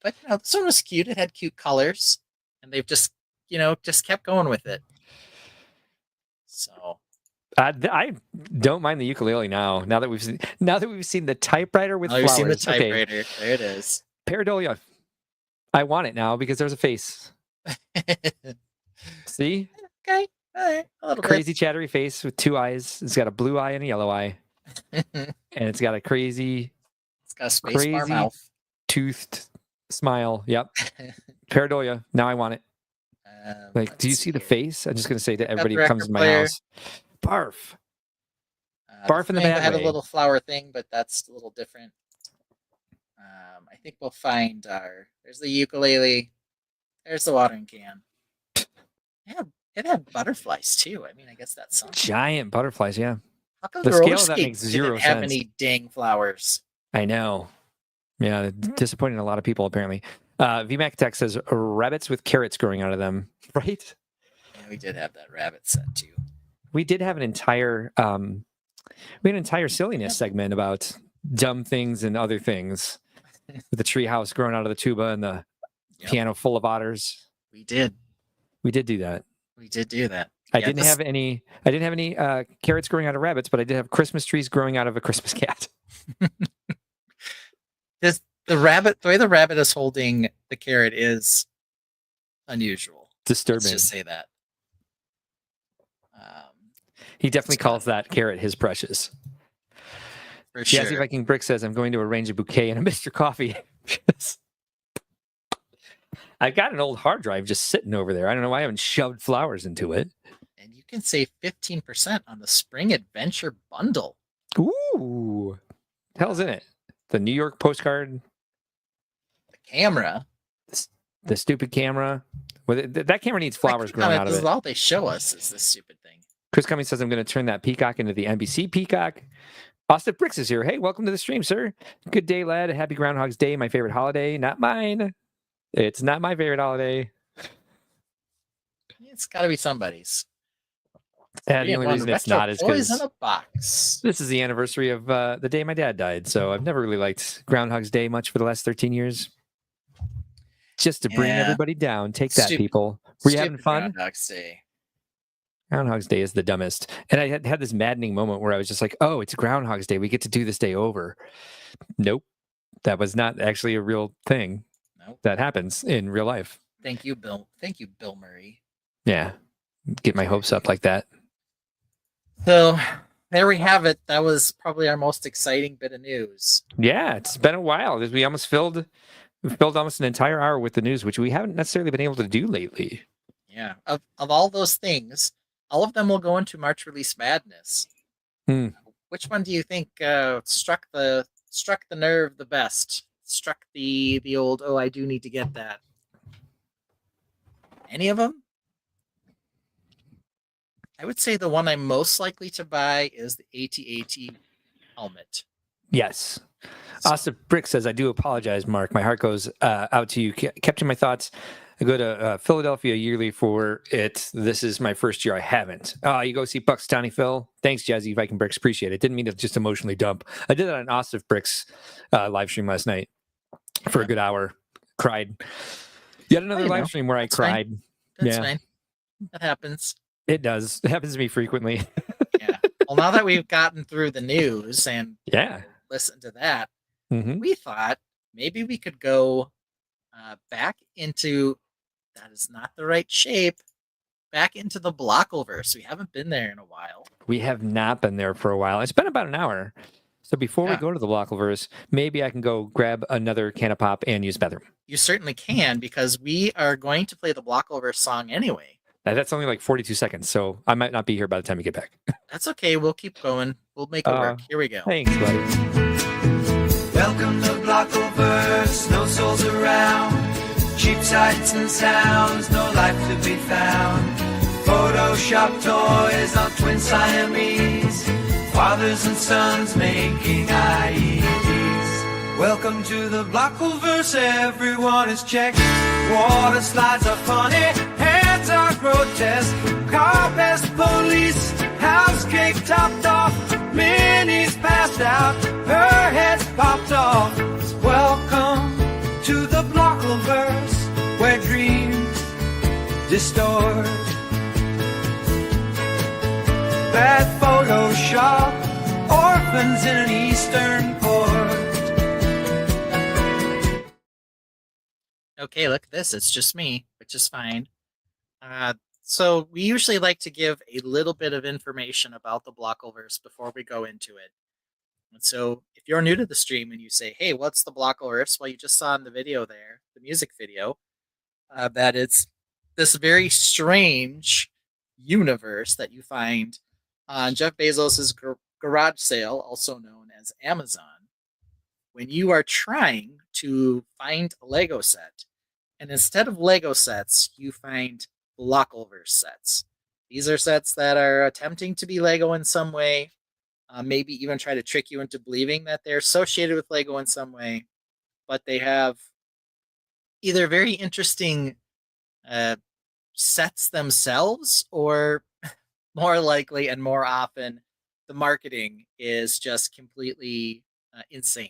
But, this one was cute. It had cute colors, and they've just kept going with it. So... I don't mind the ukulele now. Now that we've seen the typewriter with flowers. We've seen the typewriter. Okay. There it is. Pareidolia. I want it now because there's a face. See? Okay. All right. A little crazy chattery face with two eyes. It's got a blue eye and a yellow eye. And it's got a crazy... It's got a space bar mouth. Toothed smile. Yep. Pareidolia. Now I want it. Do you see the face? I'm just going to say to everybody who comes to my house. Barf. Barf in the bad way. I had a little flower thing, but that's a little different. I think we'll find there's the ukulele. There's the watering can. Yeah, it had butterflies too. I mean, I guess that's something. Giant butterflies, yeah. How come the scale of that makes zero sense. Have any dang flowers? I know. Yeah, disappointing a lot of people apparently. VMAC Tech says rabbits with carrots growing out of them, right? Yeah, we did have that rabbit set too. We did have an entire silliness segment about dumb things and other things. With the treehouse growing out of the tuba and the piano full of otters. We did do that. I didn't have any carrots growing out of rabbits, but I did have Christmas trees growing out of a Christmas cat. The way the rabbit is holding the carrot is unusual. Disturbing. Let's just say that. He definitely calls that carrot his precious. For sure. Jazzy Viking Brick says, I'm going to arrange a bouquet and a Mr. Coffee. I've got an old hard drive just sitting over there. I don't know why I haven't shoved flowers into it. And you can save 15% on the Spring Adventure Bundle. Ooh. The hell's in it? The New York postcard. The camera. The stupid camera. Well, that camera needs flowers growing out of it. This is all they show us is this stupid thing. Chris Cummings says, I'm going to turn that peacock into the NBC peacock. Austin Bricks is here. Hey, welcome to the stream, sir. Good day, lad. Happy Groundhog's Day, my favorite holiday. Not mine. It's not my favorite holiday. It's got to be somebody's. Yeah, the only reason it's not is because in a box. This is the anniversary of the day my dad died, so I've never really liked Groundhog's Day much for the last 13 years. Just to bring everybody down. Take that, people. Were you having fun? Groundhog's Day. Groundhog's Day is the dumbest. And I had this maddening moment where I was just like, oh, it's Groundhog's Day. We get to do this day over. Nope. That was not actually a real thing. Nope. That happens in real life. Thank you, Bill. Thank you, Bill Murray. Yeah. Get my hopes up like that. So there we have it. That was probably our most exciting bit of news. Yeah, it's been a while. We filled almost an entire hour with the news, which we haven't necessarily been able to do lately. Yeah. Of all those things, all of them will go into March Release Madness. Which one do you think struck the nerve the best? Struck the old, oh, I do need to get that. Any of them? I would say the one I'm most likely to buy is the AT-AT helmet. Yes. Austin Brick says, I do apologize, Mark. My heart goes out to you. Kept in my thoughts. I go to Philadelphia yearly for it. This is my first year. I haven't. You go see Bucks Townie Phil. Thanks, Jazzy Viking Bricks. Appreciate it. Didn't mean to just emotionally dump. I did that on Austin Bricks live stream last night for a good hour. Cried. Yet another live stream where I cried. That's fine. That happens. It does. It happens to me frequently. Yeah. Well, now that we've gotten through the news and listened to that, we thought maybe we could go back into that is not the right shape. back into the Bloclverse. We haven't been there in a while. We have not been there for a while. It's been about an hour. So before we Yeah. go to the Bloclverse, maybe I can go grab another can of pop and use the bathroom. You certainly can, because we are going to play the Bloclverse song anyway. That's only like 42 seconds, so I might not be here by the time you get back. That's okay. We'll keep going. We'll make it work. Here we go. Thanks, buddy. Welcome to Bloclverse, no souls around. Cheap sights and sounds, no life to be found. Photoshop toys on twin Siamese. Fathers and sons making IEDs. Welcome to the Bloclverse, everyone is checked. Water slides are funny, hands are grotesque. Car best police, house cake topped off. Minnie's passed out, her head's popped off. Welcome to the Bloclverse, where dreams distort. Bad Photoshop, orphans in an eastern port. Okay, look at this. It's just me, which is fine. So we usually like to give a little bit of information about the Bloclverse before we go into it. And so if you're new to the stream and you say, hey, what's the Bloclverse? Well, you just saw in the video there, the music video, that it's this very strange universe that you find on Jeff Bezos' garage sale, also known as Amazon, when you are trying to find a Lego set. And instead of Lego sets, you find Bloclverse sets. These are sets that are attempting to be Lego in some way, maybe even try to trick you into believing that they're associated with Lego in some way, but they have either very interesting sets themselves, or more likely and more often, the marketing is just completely insane.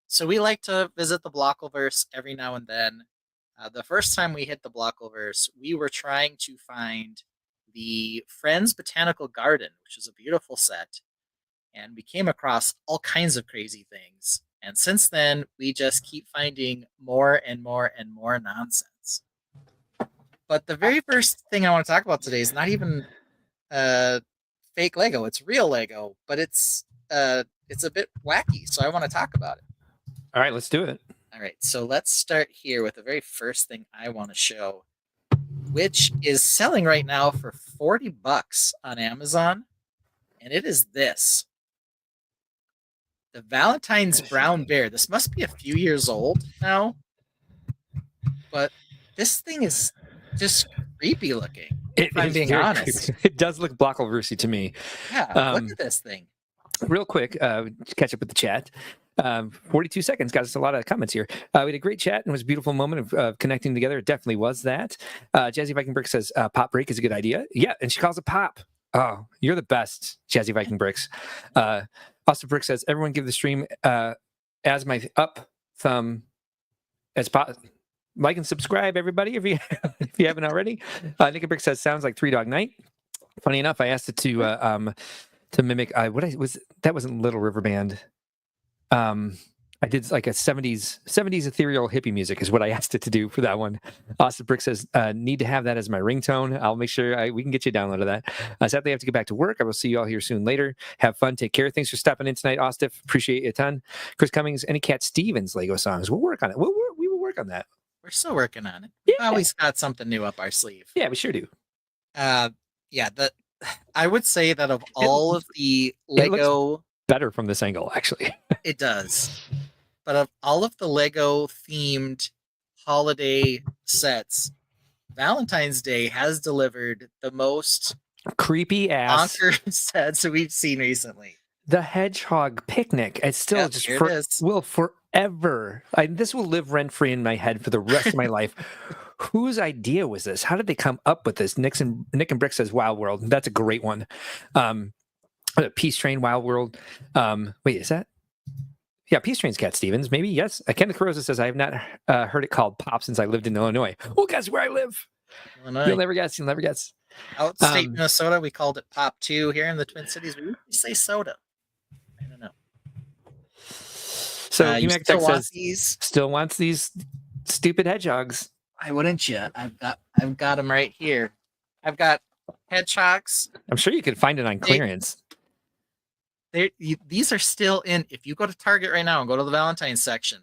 So we like to visit the Bloclverse every now and then. The first time we hit the Bloclverse, we were trying to find the Friends Botanical Garden, which is a beautiful set, and we came across all kinds of crazy things. And since then, we just keep finding more and more and more nonsense. But the very first thing I want to talk about today is not even fake Lego. It's real Lego, but it's a bit wacky, so I want to talk about it. All right, let's do it. All right, so let's start here with the very first thing I want to show, which is selling right now for $40 on Amazon, and it is this. The Valentine's Brown Bear. This must be a few years old now, but this thing is just creepy looking, if I'm being honest. It does look Bloclverse to me. Yeah, look at this thing. Real quick, to catch up with the chat. 42 seconds, got us a lot of comments here. We had a great chat, and it was a beautiful moment of connecting together. It definitely was that. Jazzy Viking Brick says pop break is a good idea. Yeah, and she calls it pop. Oh, you're the best, Jazzy Viking Bricks. Austin Brick says everyone give the stream as my up thumb as pop. Like and subscribe, everybody, if you haven't already. Nick Brick says sounds like Three Dog Night. Funny enough, I asked it to mimic that wasn't Little River Band. I did like a 70s ethereal hippie music is what I asked it to do for that one. Austin Brick says, need to have that as my ringtone. I'll make sure we can get you a download of that. Sadly, I have to get back to work. I will see you all here soon later. Have fun. Take care. Thanks for stopping in tonight, Austin. Appreciate you a ton. Chris Cummings, any Cat Stevens Lego songs? We'll work on it. We will work on that. We're still working on it. We've always got something new up our sleeve. Yeah, we sure do. I would say that of all of the Lego... better from this angle, actually. It does. But of all of the Lego themed holiday sets, Valentine's Day has delivered the most creepy ass bonkers sets we've seen recently. The Hedgehog Picnic. It's still will forever. This will live rent free in my head for the rest of my life. Whose idea was this? How did they come up with this? Nick and Brick says Wild World. That's a great one. Peace Train, Wild World. Wait, is that? Yeah, Peace Train's Cat Stevens. Maybe, yes. Kenneth Carosa says, I have not heard it called pop since I lived in Illinois. Well, guess where I live. Illinois. You'll never guess. Outstate Minnesota, we called it Pop 2. Here in the Twin Cities, we say soda. I don't know. So, Emac Tech says, still wants these stupid hedgehogs. Why wouldn't you? I've got them right here. I've got hedgehogs. I'm sure you could find it on clearance. These are still in. If you go to Target right now and go to the Valentine's section,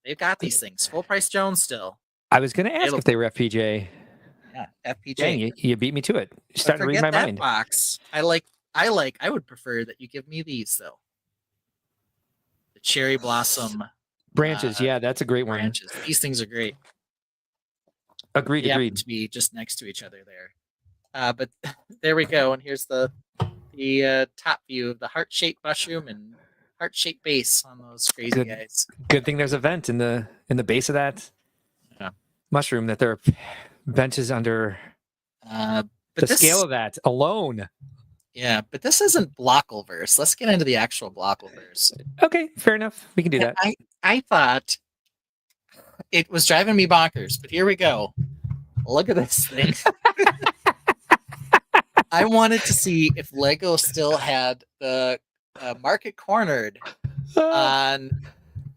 they've got these things. Full price Jones still. I was going to ask if they were FPJ. Yeah, FPJ. Dang, you beat me to it. You're starting to read my that mind. box. I would prefer that you give me these though. The cherry blossom Branches, yeah, that's a great one. branches. These things are great. Agreed, They happen agreed. to be just next to each other there. But there we go. And here's the top view of the heart-shaped mushroom and heart-shaped base on those crazy Good. guys. Good thing there's a vent in the base of that mushroom, that there are benches under But the this, scale of that alone. Yeah, but this isn't Bloclverse. Let's get into the actual Bloclverse. Okay, fair enough. We can do that. I thought it was driving me bonkers, but here we go. Look at this thing. I wanted to see if Lego still had the market cornered on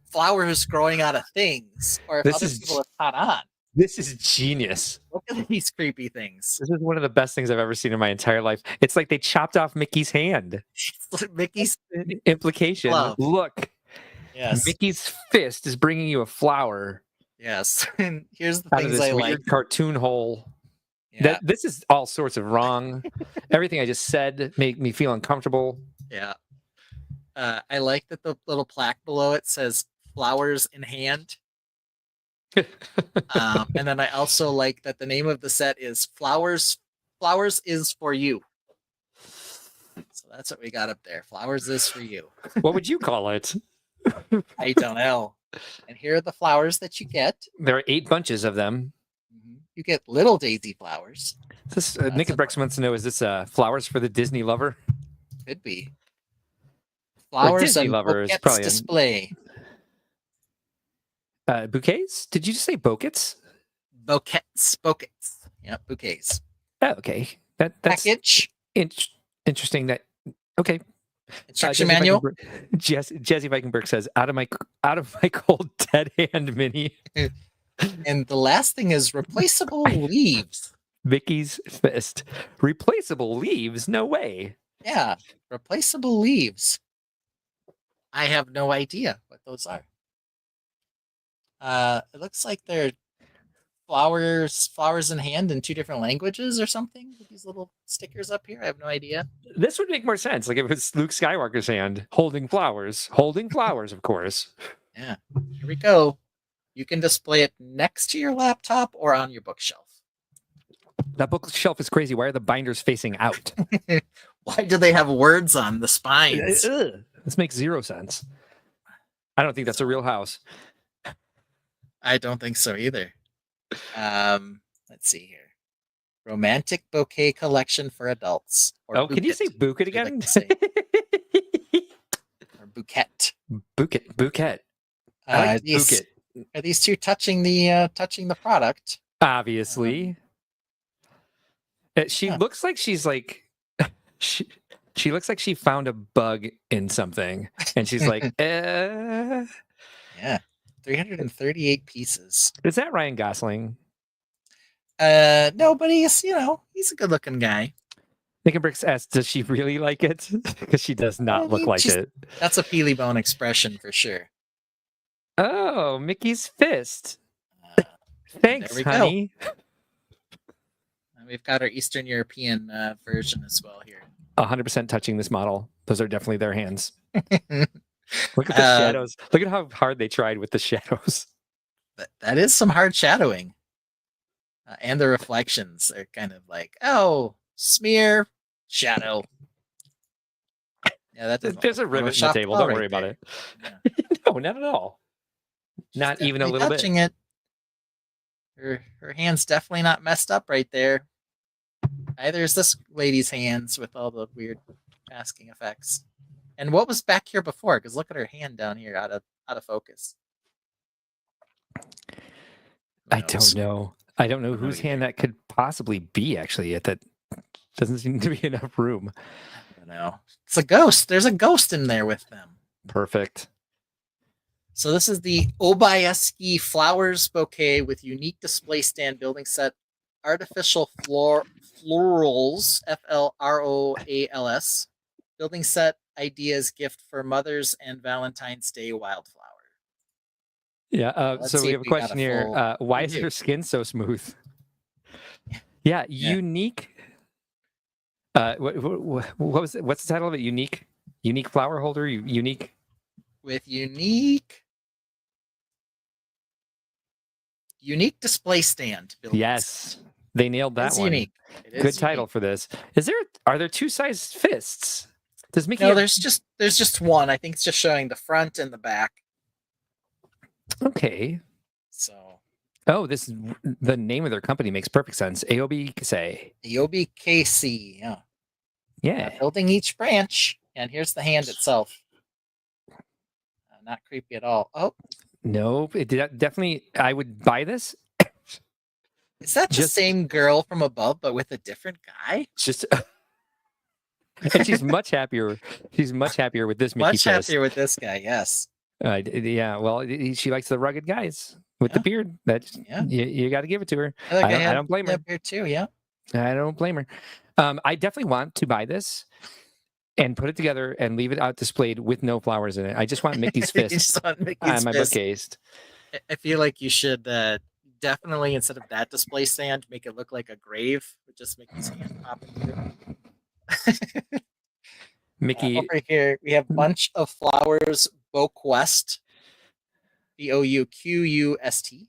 flowers growing out of things, or if This other is- people have caught on. This is genius. Look at these creepy things. This is one of the best things I've ever seen in my entire life. It's like they chopped off Mickey's hand. Mickey's Implication. Glove. Look, yes, Mickey's fist is bringing you a flower yes. And here's the out of things this I weird like. cartoon hole. Yeah, This is all sorts of wrong. Everything I just said made me feel uncomfortable. yeah. I like that the little plaque below it says "flowers in hand." And then I also like that the name of the set is Flowers is for you. So that's what we got up there. Flowers is for you. What would you call it? I don't know. And here are the flowers that you get. There are 8 bunches of them. You get little daisy flowers. This Nick and Brex wants to know: is this flowers for the Disney lover? Could be. Or Flowers Disney and lover is bouquets probably display. Bouquets? Did you just say bouquets? Bouquets. Yeah, bouquets. Oh, okay. That's Package. interesting. That okay. Instruction manual. Jesse Vikenberg says, out of my cold dead hand mini. And the last thing is replaceable leaves. Mickey's fist. Replaceable leaves? No way. Yeah, replaceable leaves. I have no idea what those are. It looks like they're flowers in hand in 2 different languages or something with these little stickers up here. I have no idea. This would make more sense. Like if it's Luke Skywalker's hand holding flowers, of course. Yeah, here we go. You can display it next to your laptop or on your bookshelf. That bookshelf is crazy. Why are the binders facing out? Why do they have words on the spines? Ugh. This makes 0 sense. I don't think that's a real house. I don't think so either. Let's see here. Romantic bouquet collection for adults. Or Oh, can you say bouquet if you'd like again? to say. Or bouquet. Bouquet. I like bouquet. Are these 2 touching the product? Obviously. She yeah. looks like she's like she looks like she found a bug in something and she's like, Yeah. 338 pieces. Is that Ryan Gosling? No, but he's a good looking guy. Nick and Bricks asked, does she really like it? Because she does not look like it. That's a peely bone expression for sure. Oh, Mickey's fist. Thanks, there we go. honey. We've got our Eastern European version as well here. 100% touching this model. Those are definitely their hands. Look at the shadows. Look at how hard they tried with the shadows. That is some hard shadowing. And the reflections are kind of like, oh, smear, shadow. Yeah, There's a rivet in the table. Don't worry about it. Yeah. No, not at all. Not even a little bit. Touching it. Her hand's definitely not messed up right there. Neither is this lady's hands with all the weird masking effects. And what was back here before? Because look at her hand down here out of focus. I don't know. I don't know whose hand that could possibly be, actually. That doesn't seem to be enough room. I don't know. It's a ghost. There's a ghost in there with them. Perfect. So this is the Obayeski Flowers Bouquet with unique display stand building set, artificial Florals, FLROALS. Building set ideas gift for Mother's and Valentine's Day wildflower. Yeah. Let's So see we if have a we got a question here. full Why is review. her skin so smooth? Yeah, Yeah. unique. What was it? What's the title of it? Unique flower holder. Unique. With unique display stand. building Yes, set. they nailed that It's one. unique. It is Good title unique. for this. Are there two sized fists? Does Mickey No, have- there's just one. I think it's just showing the front and the back. Okay. So Oh, the name of their company makes perfect sense. AOB say. Aobi KC, yeah. Yeah. Building each branch, and here's the hand itself. Not creepy at all. Oh, No, it did definitely. I would buy this. is that the Just- same girl from above, but with a different guy? It's just. And she's much happier. She's much happier with this Mickey Much fist. happier with this guy, yes. Yeah. Well, she likes the rugged guys with the Yeah. beard. That's Yeah. you got to give it to her. I, think I don't blame her. Here too, yeah. I don't blame her. I definitely want to buy this and put it together and leave it out displayed with no flowers in it. I just want Mickey's You fist just want Mickey's on my fist. bookcase. I feel like you should definitely, instead of that display stand, make it look like a grave with just Mickey's hand popping through. Mickey, Over here, we have Bunch of Flowers Boquest. BOUQUST.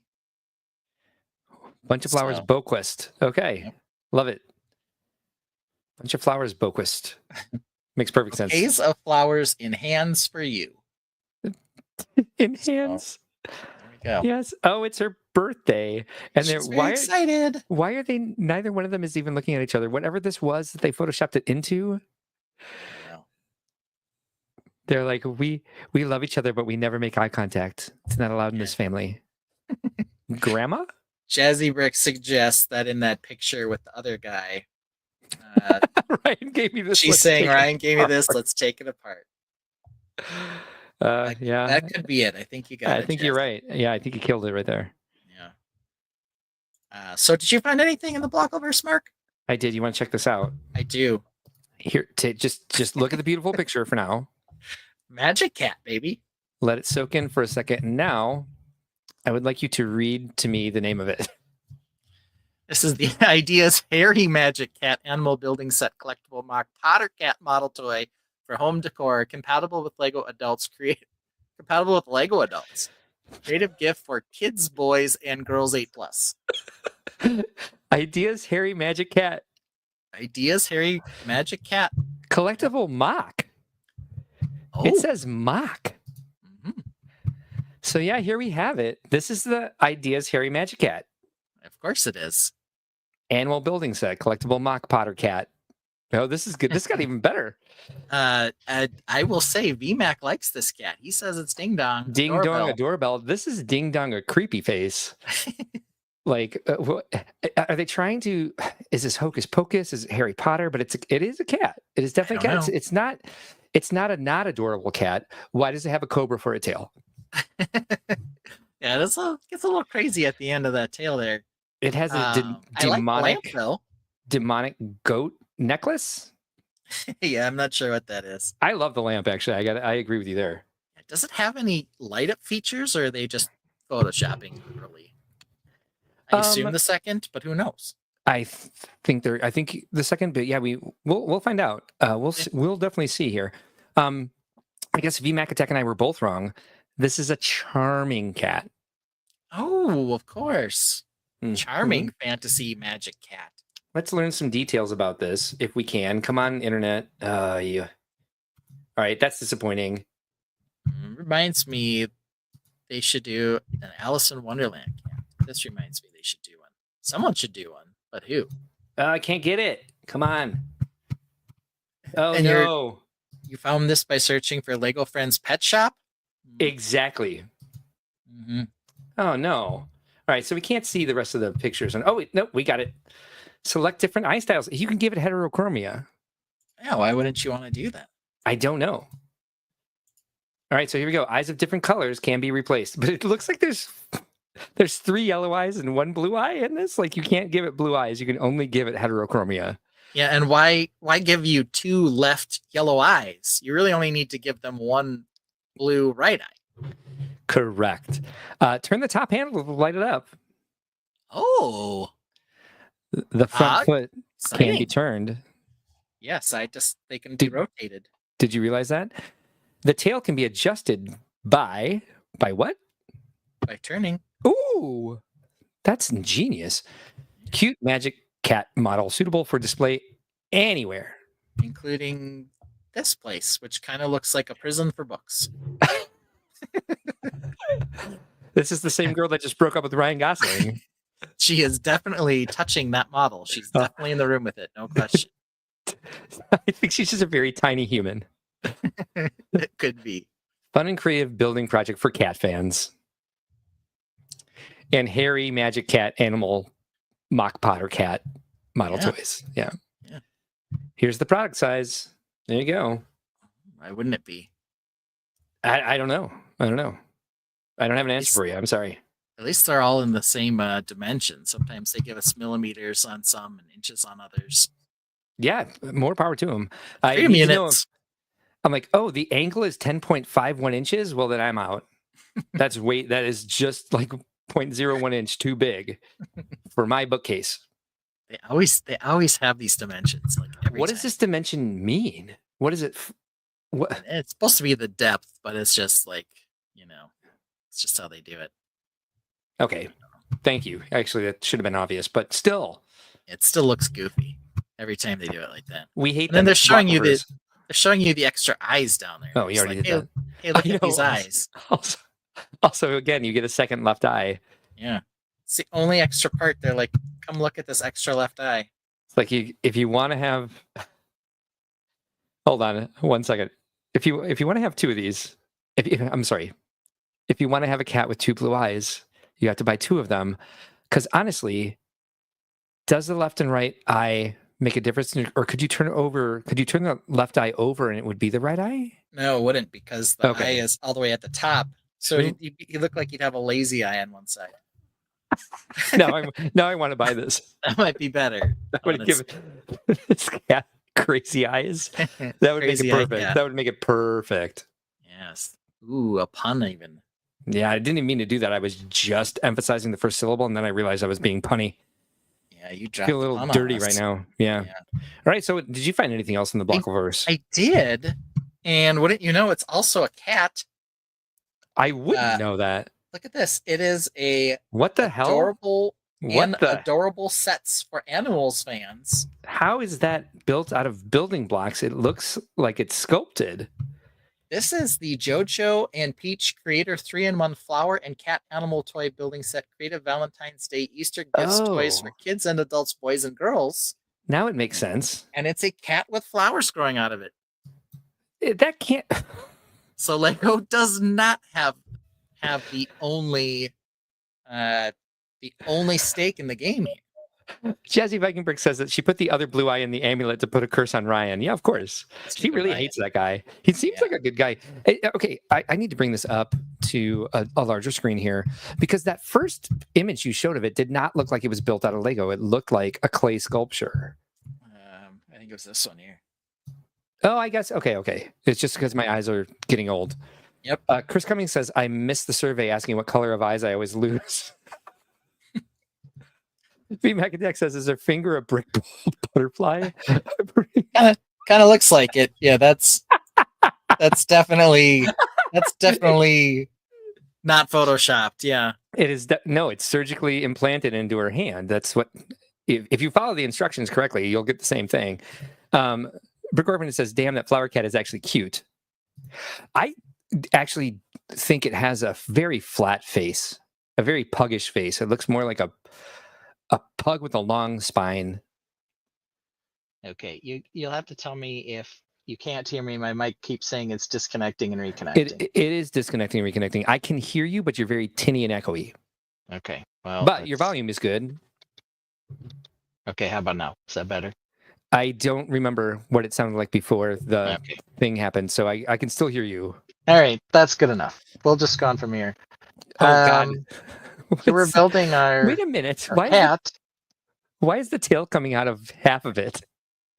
Bunch of Flowers So- Boquest. Okay. Yep. Love it. Bunch of Flowers Boquest. Makes perfect sense. Bouquets of flowers in hands for you. In hands. There we go. Yes. Oh, it's her birthday. And they're She's very excited. why are they neither one of them is even looking at each other? Whatever this was that they photoshopped it into, Well, they're like, we love each other, but we never make eye contact. It's not allowed in this family. Grandma? Jazzy Brick suggests that in that picture with the other guy, Ryan gave me this. she's let's saying, take it Ryan gave me this, apart." let's take it apart. Yeah. That could be it. I think you got it. I think you're Jazzy. right. Yeah, I think you killed it right there. Yeah. So did you find anything in the Bloclverse, Mark? I did. You want to check this out? I do. Here, just look at the beautiful picture for now. Magic Cat, baby. Let it soak in for a second. And now, I would like you to read to me the name of it. This is the Ideas Hairy Magic Cat Animal Building Set Collectible Mock Potter Cat Model Toy for home decor, compatible with Lego adults. Compatible with Lego adults. Creative gift for kids, boys, and girls 8+. Ideas Harry Magic Cat Ideas Hairy Magic Cat. collectible mock. Oh, It says mock. mhm. So yeah, here we have it. This is the Ideas Harry Magic Cat Of course it is. annual building set collectible mock Potter Cat. Oh, this is good. This got even better. I will say VMAC likes this cat. He says it's Ding Dong. a Ding doorbell. dong a doorbell. This is ding dong a creepy face. Like, are they trying to? Is this Hocus Pocus? Is it Harry Potter? But it is a cat. It is definitely a don't cat. know. It's not a not adorable cat. Why does it have a cobra for a tail? Yeah, gets a little crazy at the end of that tail there. It has a I like the lamp demonic though. goat necklace. Yeah, I'm not sure what that is. I love the lamp. Actually, I agree with you there. Does it have any light up features, or are they just photoshopping early? I assume the second, but who knows? I think the second bit. Yeah, we'll find out. We'll definitely see here. I guess VMAC Attack and I were both wrong. This is a charming cat. Oh, of course. Mhm. Charming fantasy magic cat. Let's learn some details about this if we can. Come on, internet. Yeah. All right, that's disappointing. Reminds me they should do an Alice in Wonderland cat. This reminds me they should do one. Someone should do one, but who? I can't get it. Come on. Oh And you're- no. You found this by searching for Lego Friends Pet Shop? Exactly. Mm-hmm. Oh no. All right, so we can't see the rest of the pictures. Oh wait, no, we got it. Select different eye styles. You can give it heterochromia. Yeah, why wouldn't you want to do that? I don't know. All right, so here we go. Eyes of different colors can be replaced, but it looks like there's There's 3 yellow eyes and 1 blue eye in this. Like you can't give it blue eyes. You can only give it heterochromia. Yeah, and why give you 2 left yellow eyes? You really only need to give them 1 blue right eye. Correct. Turn the top handle to light it up. Oh, The front foot can exciting. be turned. Yes, they can be rotated. Did you realize that? The tail can be adjusted by what? By turning. Ooh, that's ingenious. Cute magic cat model suitable for display anywhere. Including this place, which kind of looks like a prison for books. This is the same girl that just broke up with Ryan Gosling. She is definitely touching that model. She's definitely in the room with it, no question. I think she's just a very tiny human. It could be. Fun and creative building project for cat fans. And hairy magic cat animal mock Potter cat model toys. Yeah. Here's the product size. There you go. Why wouldn't it be? I don't know. I don't have an answer for you. I'm sorry. At least they're all in the same dimension. Sometimes they give us millimeters on some and inches on others. Yeah, more power to them. 3 minutes. I'm like, oh, the angle is 10.51 inches. Well, then I'm out. That is just like 0.01 inch too big for my bookcase. They always have these dimensions. Like what does this dimension mean? What is it? What? It's supposed to be the depth, but it's just like, it's just how they do it. Okay. Thank you. Actually, that should have been obvious, but still. It still looks goofy every time they do it like that. We hate and then them. they're showing you the extra eyes down there. Oh, you already did that. Hey, look at these eyes. Also, again, you get a second left eye. Yeah. It's the only extra part. They're like, come look at this extra left eye. It's like if you want to have hold on 1 second. If you want to have 2 of these, I'm sorry. If you want to have a cat with 2 blue eyes, you have to buy 2 of them. Because honestly, does the left and right eye make a difference? Or could you turn the left eye over and it would be the right eye? No, it wouldn't, because the eye is all the way at the top. So you look like you'd have a lazy eye on one side. Now I want to buy this. That might be better. That would give this cat crazy eyes. That would make it perfect. That would make it perfect. Yes. Ooh, a pun even. Yeah, I didn't even mean to do that. I was just emphasizing the first syllable, and then I realized I was being punny. Yeah, you feel a little dirty right now. Yeah. All right. So, did you find anything else in the Bloclverse? I did, and wouldn't you know, it's also a cat. I wouldn't know that. Look at this. It is a adorable sets for animals fans. How is that built out of building blocks? It looks like it's sculpted. This is the JoJo and Peach Creator 3-in-1 flower and cat animal toy building set. Creative Valentine's Day Easter gifts toys for kids and adults, boys and girls. Now it makes sense. And it's a cat with flowers growing out of it. That can't. So Lego does not have the only stake in the game here. Jazzy Viking Brick says that she put the other blue eye in the amulet to put a curse on Ryan. Yeah, of course. She really hates that guy. He seems like a good guy. Okay, I need to bring this up to a larger screen here, because that first image you showed of it did not look like it was built out of Lego. It looked like a clay sculpture. I think it was this one here. Oh, I guess. Okay. It's just because my eyes are getting old. Yep. Chris Cummings says, I missed the survey asking what color of eyes I always lose. B. Macadac says, is her finger a brick butterfly? Kind of looks like it. Yeah, that's definitely not photoshopped. Yeah, it is. No, it's surgically implanted into her hand. That's what. If you follow the instructions correctly, you'll get the same thing. Brickworld says, "Damn, that flower cat is actually cute." I actually think it has a very flat face, a very puggish face. It looks more like a pug with a long spine. Okay, you'll have to tell me if you can't hear me. My mic keeps saying it's disconnecting and reconnecting. It is disconnecting and reconnecting. I can hear you, but you're very tinny and echoey. Okay, well, but your volume is good. Okay, how about now? Is that better? I don't remember what it sounded like before the thing happened, so I can still hear you. All right, that's good enough. We'll just go on from here. Oh God, So we're building Wait a minute. our cat. Why is the tail coming out of half of it?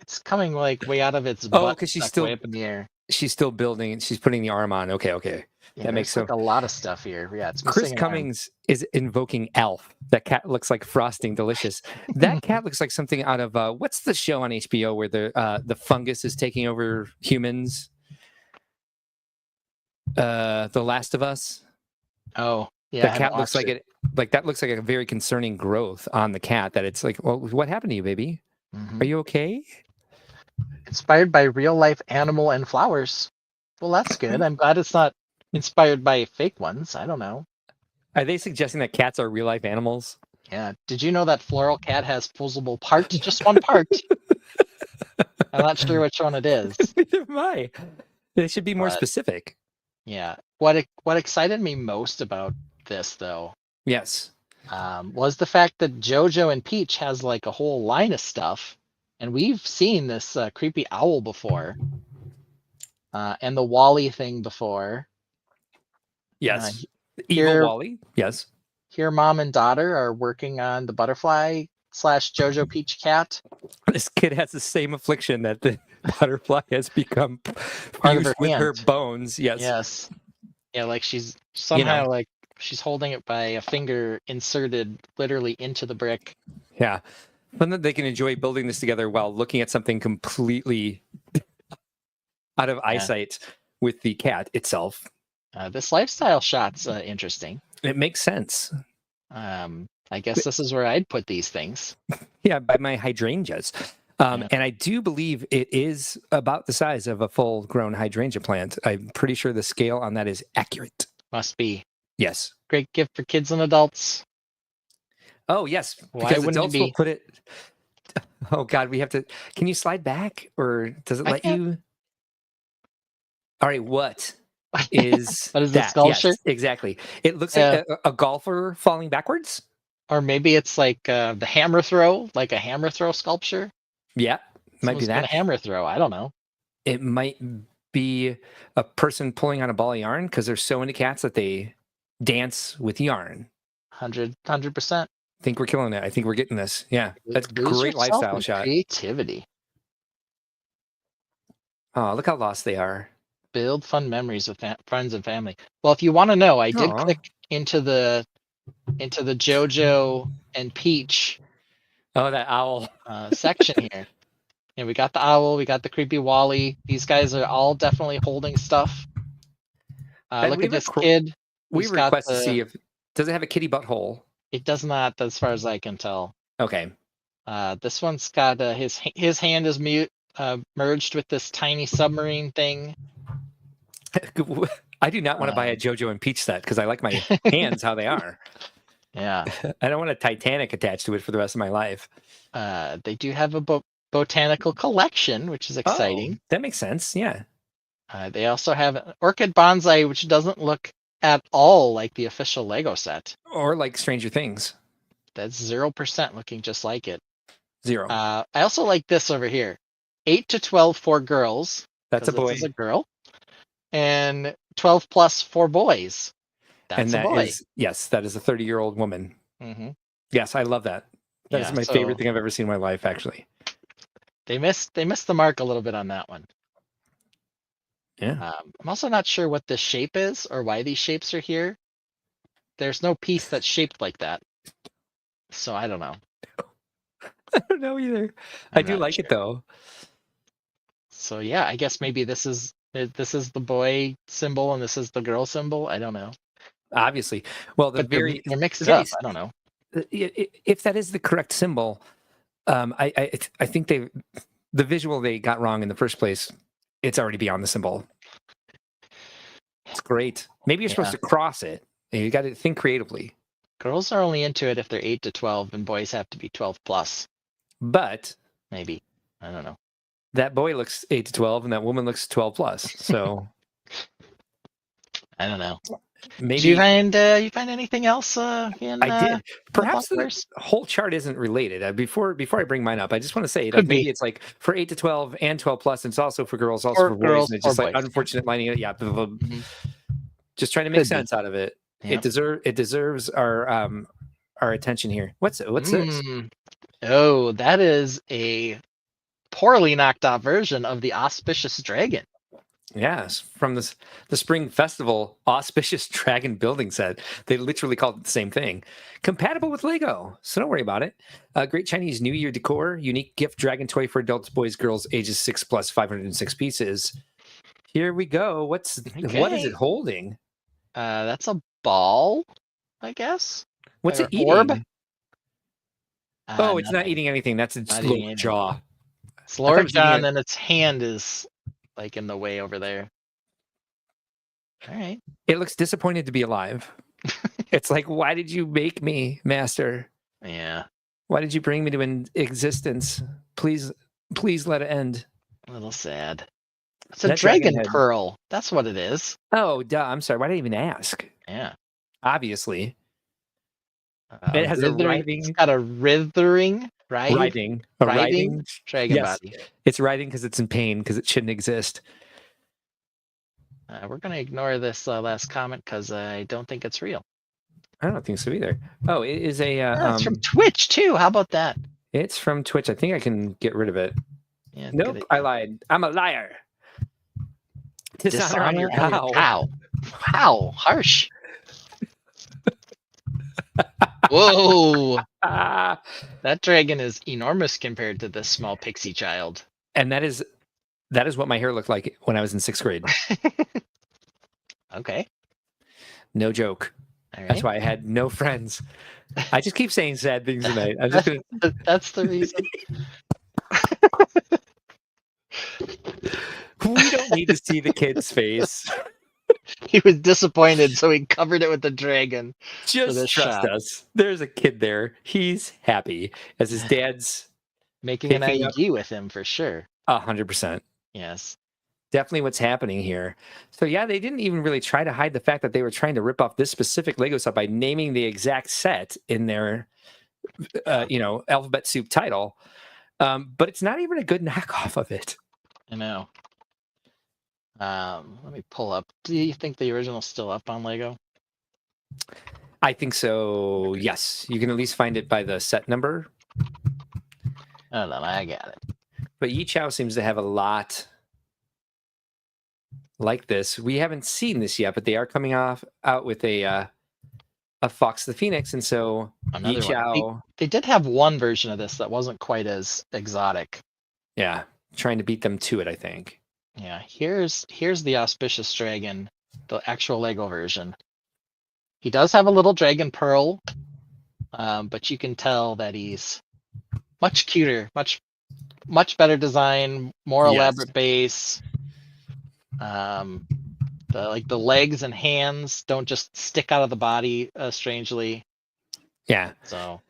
It's coming like way out of its Oh, butt. 'cause she's stuck still- way up in the air. She's still building and she's putting the arm on. Okay. Yeah, That makes there's like a lot of stuff here. Yeah, it's Chris missing an arm. Cummings is invoking Alf. That cat looks like Frosting Delicious. That cat looks like something out of what's the show on HBO where the fungus is taking over humans? The Last of Us. Oh, yeah. The I haven't cat looks watched like it. Like that looks like a very concerning growth on the cat. That it's like, well, what happened to you, baby? Mhm. Are you okay? Inspired by real life animal and flowers. Well, that's good. I'm glad it's not inspired by fake ones. I don't know. Are they suggesting that cats are real life animals? Yeah. Did you know that floral cat has fusible parts? Just one part. I'm not sure which one it is. Neither am I. They should be more But- specific. Yeah. What excited me most about this though Yes. was the fact that JoJo and Peach has like a whole line of stuff, and we've seen this creepy owl before, and the Wally thing before. Yes. here- Evil Wally. Yes. Here, mom and daughter are working on the butterfly / JoJo Peach cat. This kid has the same affliction that the butterfly has become Part of fused her with her hand. bones. Yes. Yes. Yeah, like she's somehow like she's holding it by a finger inserted literally into the brick. Yeah. Fun that they can enjoy building this together while looking at something completely out of eyesight with the cat itself. This lifestyle shot's interesting. It makes sense. I guess this is where I'd put these things. Yeah, by my hydrangeas. Yeah. And I do believe it is about the size of a full-grown hydrangea plant. I'm pretty sure the scale on that is accurate. Must be Yes. great gift for kids and adults. Oh, yes. Why Because wouldn't it adults will be? put it. Oh, God, we have to. Can you slide back or does it I let can't. you? All right, what is What is the that? sculpture? Yes, exactly. It looks like a golfer falling backwards. Or maybe it's like the hammer throw, like a hammer throw sculpture. Yeah, might be Someone's gonna that. hammer throw. I don't know. It might be a person pulling on a ball of yarn because they're so into cats that they dance with yarn. 100%. I think we're killing it. I think we're getting this. Yeah, that's Lose great yourself lifestyle in shot. Creativity. Oh, look how lost they are. Build fun memories with friends and family. Well, if you want to know, I did Aw. click into the JoJo and Peach Oh, that owl. section here. And we got the owl, we got the creepy Wally. These guys are all definitely holding stuff. And Look we at this requ- kid. We who's got request to the- see if does it have a kitty butthole. It does not, as far as I can tell. Okay. This one's got his hand is merged with this tiny submarine thing. I do not want to buy a JoJo and Peach set because I like my hands how they are. Yeah. I don't want a Titanic attached to it for the rest of my life. They do have a botanical collection, which is exciting. Oh, that makes sense. Yeah. They also have an orchid bonsai, which doesn't look at all like the official Lego set. Or like Stranger Things. That's 0% looking just like it. 0. I also like this over here. 8 to 12 for girls. That's a 'cause boy. this is a girl. And 12 plus for boys. That's And a that boy. is yes, that is a 30-year-old woman. hmm Yes, I love that. That is Yeah, my so- favorite thing I've ever seen in my life, actually. They missed the mark a little bit on that one. Yeah. I'm also not sure what this shape is or why these shapes are here. There's no piece that's shaped like that. So I don't know. I don't know either. I do like it though. So yeah, I guess maybe this is the boy symbol and this is the girl symbol. I don't know. Obviously. Well, the But they're, very they're mixed very up. I don't know. if that is the correct symbol, I think the visual they got wrong in the first place. It's already beyond the symbol. It's great. Maybe you're supposed to cross it. You got to think creatively. Girls are only into it if they're 8 to 12, and boys have to be 12 plus. But Maybe. I don't know. that boy looks 8 to 12, and that woman looks 12 plus. So I don't know. maybe Did you find anything else in I did. Perhaps the Bloclverse? whole chart isn't related. Before I bring mine up, I just want to say like, Could be. maybe it's like for 8 to 12 and 12 plus, and it's also for girls, also Or for boys. girls And it's or just like boys. unfortunate lining. Yeah, Mhm. just trying to make Could be. sense out of it. It deserves our attention here. What's this? Oh, that is a poorly knocked out version of the Auspicious Dragon. Yes, from the Spring Festival Auspicious Dragon building set. They literally called it the same thing. Compatible with Lego, so don't worry about it. Great Chinese New Year decor, unique gift dragon toy for adults, boys, girls, ages 6+, 506 pieces. Here we go. What is it holding? That's a ball, I guess. What's Or it eating? orb? Oh, it's not eating anything. That's its Not lower eating anything. jaw. It's lower I thought it was eating jaw, it. and then its hand is like in the way over there. All right. It looks disappointed to be alive. It's like, why did you make me, Master? Yeah. Why did you bring me to existence? Please let it end. A little sad. It's a That dragon head. pearl. That's what it is. Oh, duh. I'm sorry. Why did I even ask? Yeah. Obviously. It has a writhing. It's got a writhing, right? Writhing. Writhing dragon Yes. body. It's writhing because it's in pain because it shouldn't exist. We're gonna ignore this last comment because I don't think it's real. I don't think so either. Oh, it is a. It's from Twitch too. How about that? It's from Twitch. I think I can get rid of it. Yeah, Nope, get it. I lied. I'm a liar. Dishonor on your Dishonor on cow. your cow. Wow, harsh. Whoa, Ah. that dragon is enormous compared to this small pixie child. And that is what my hair looked like when I was in 6th grade. Okay. No joke. All right. That's why I had no friends. I just keep saying sad things tonight. I'm just gonna. That's the reason. We don't need to see the kid's face. He was disappointed, so he covered it with the dragon. Just this trust shot. us. There's a kid there. He's happy as his dad's Making an Picking up- IED with him for sure. 100%. Yes. Definitely what's happening here. So yeah, they didn't even really try to hide the fact that they were trying to rip off this specific Lego set by naming the exact set in their, alphabet soup title. But it's not even a good knockoff of it. I know. Let me pull up. Do you think the original's still up on Lego? I think so. Yes, you can at least find it by the set number. Hold on, I got it. But Yi Chao seems to have a lot like this. We haven't seen this yet, but they are coming out with a Fox the Phoenix, and so Another Yi one. Chao, They did have one version of this that wasn't quite as exotic. yeah, trying to beat them to it. I think. Yeah, here's the Auspicious Dragon, the actual Lego version. He does have a little dragon pearl, but you can tell that he's much cuter, much better design, more Yes. elaborate base. The legs and hands don't just stick out of the body strangely. Yeah, So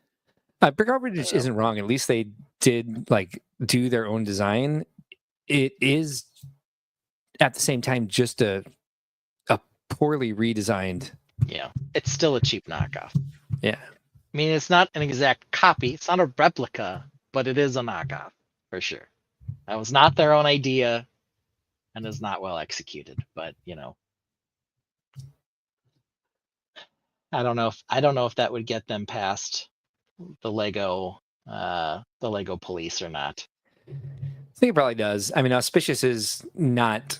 Brickworld isn't wrong. At least they did do their own design. It is at the same time just a poorly redesigned. yeah, it's still a cheap knockoff. Yeah. I mean, it's not an exact copy. It's not a replica, but it is a knockoff for sure. That was not their own idea and is not well executed, but I don't know if that would get them past the Lego police or not. I think it probably does. I mean, Auspicious is not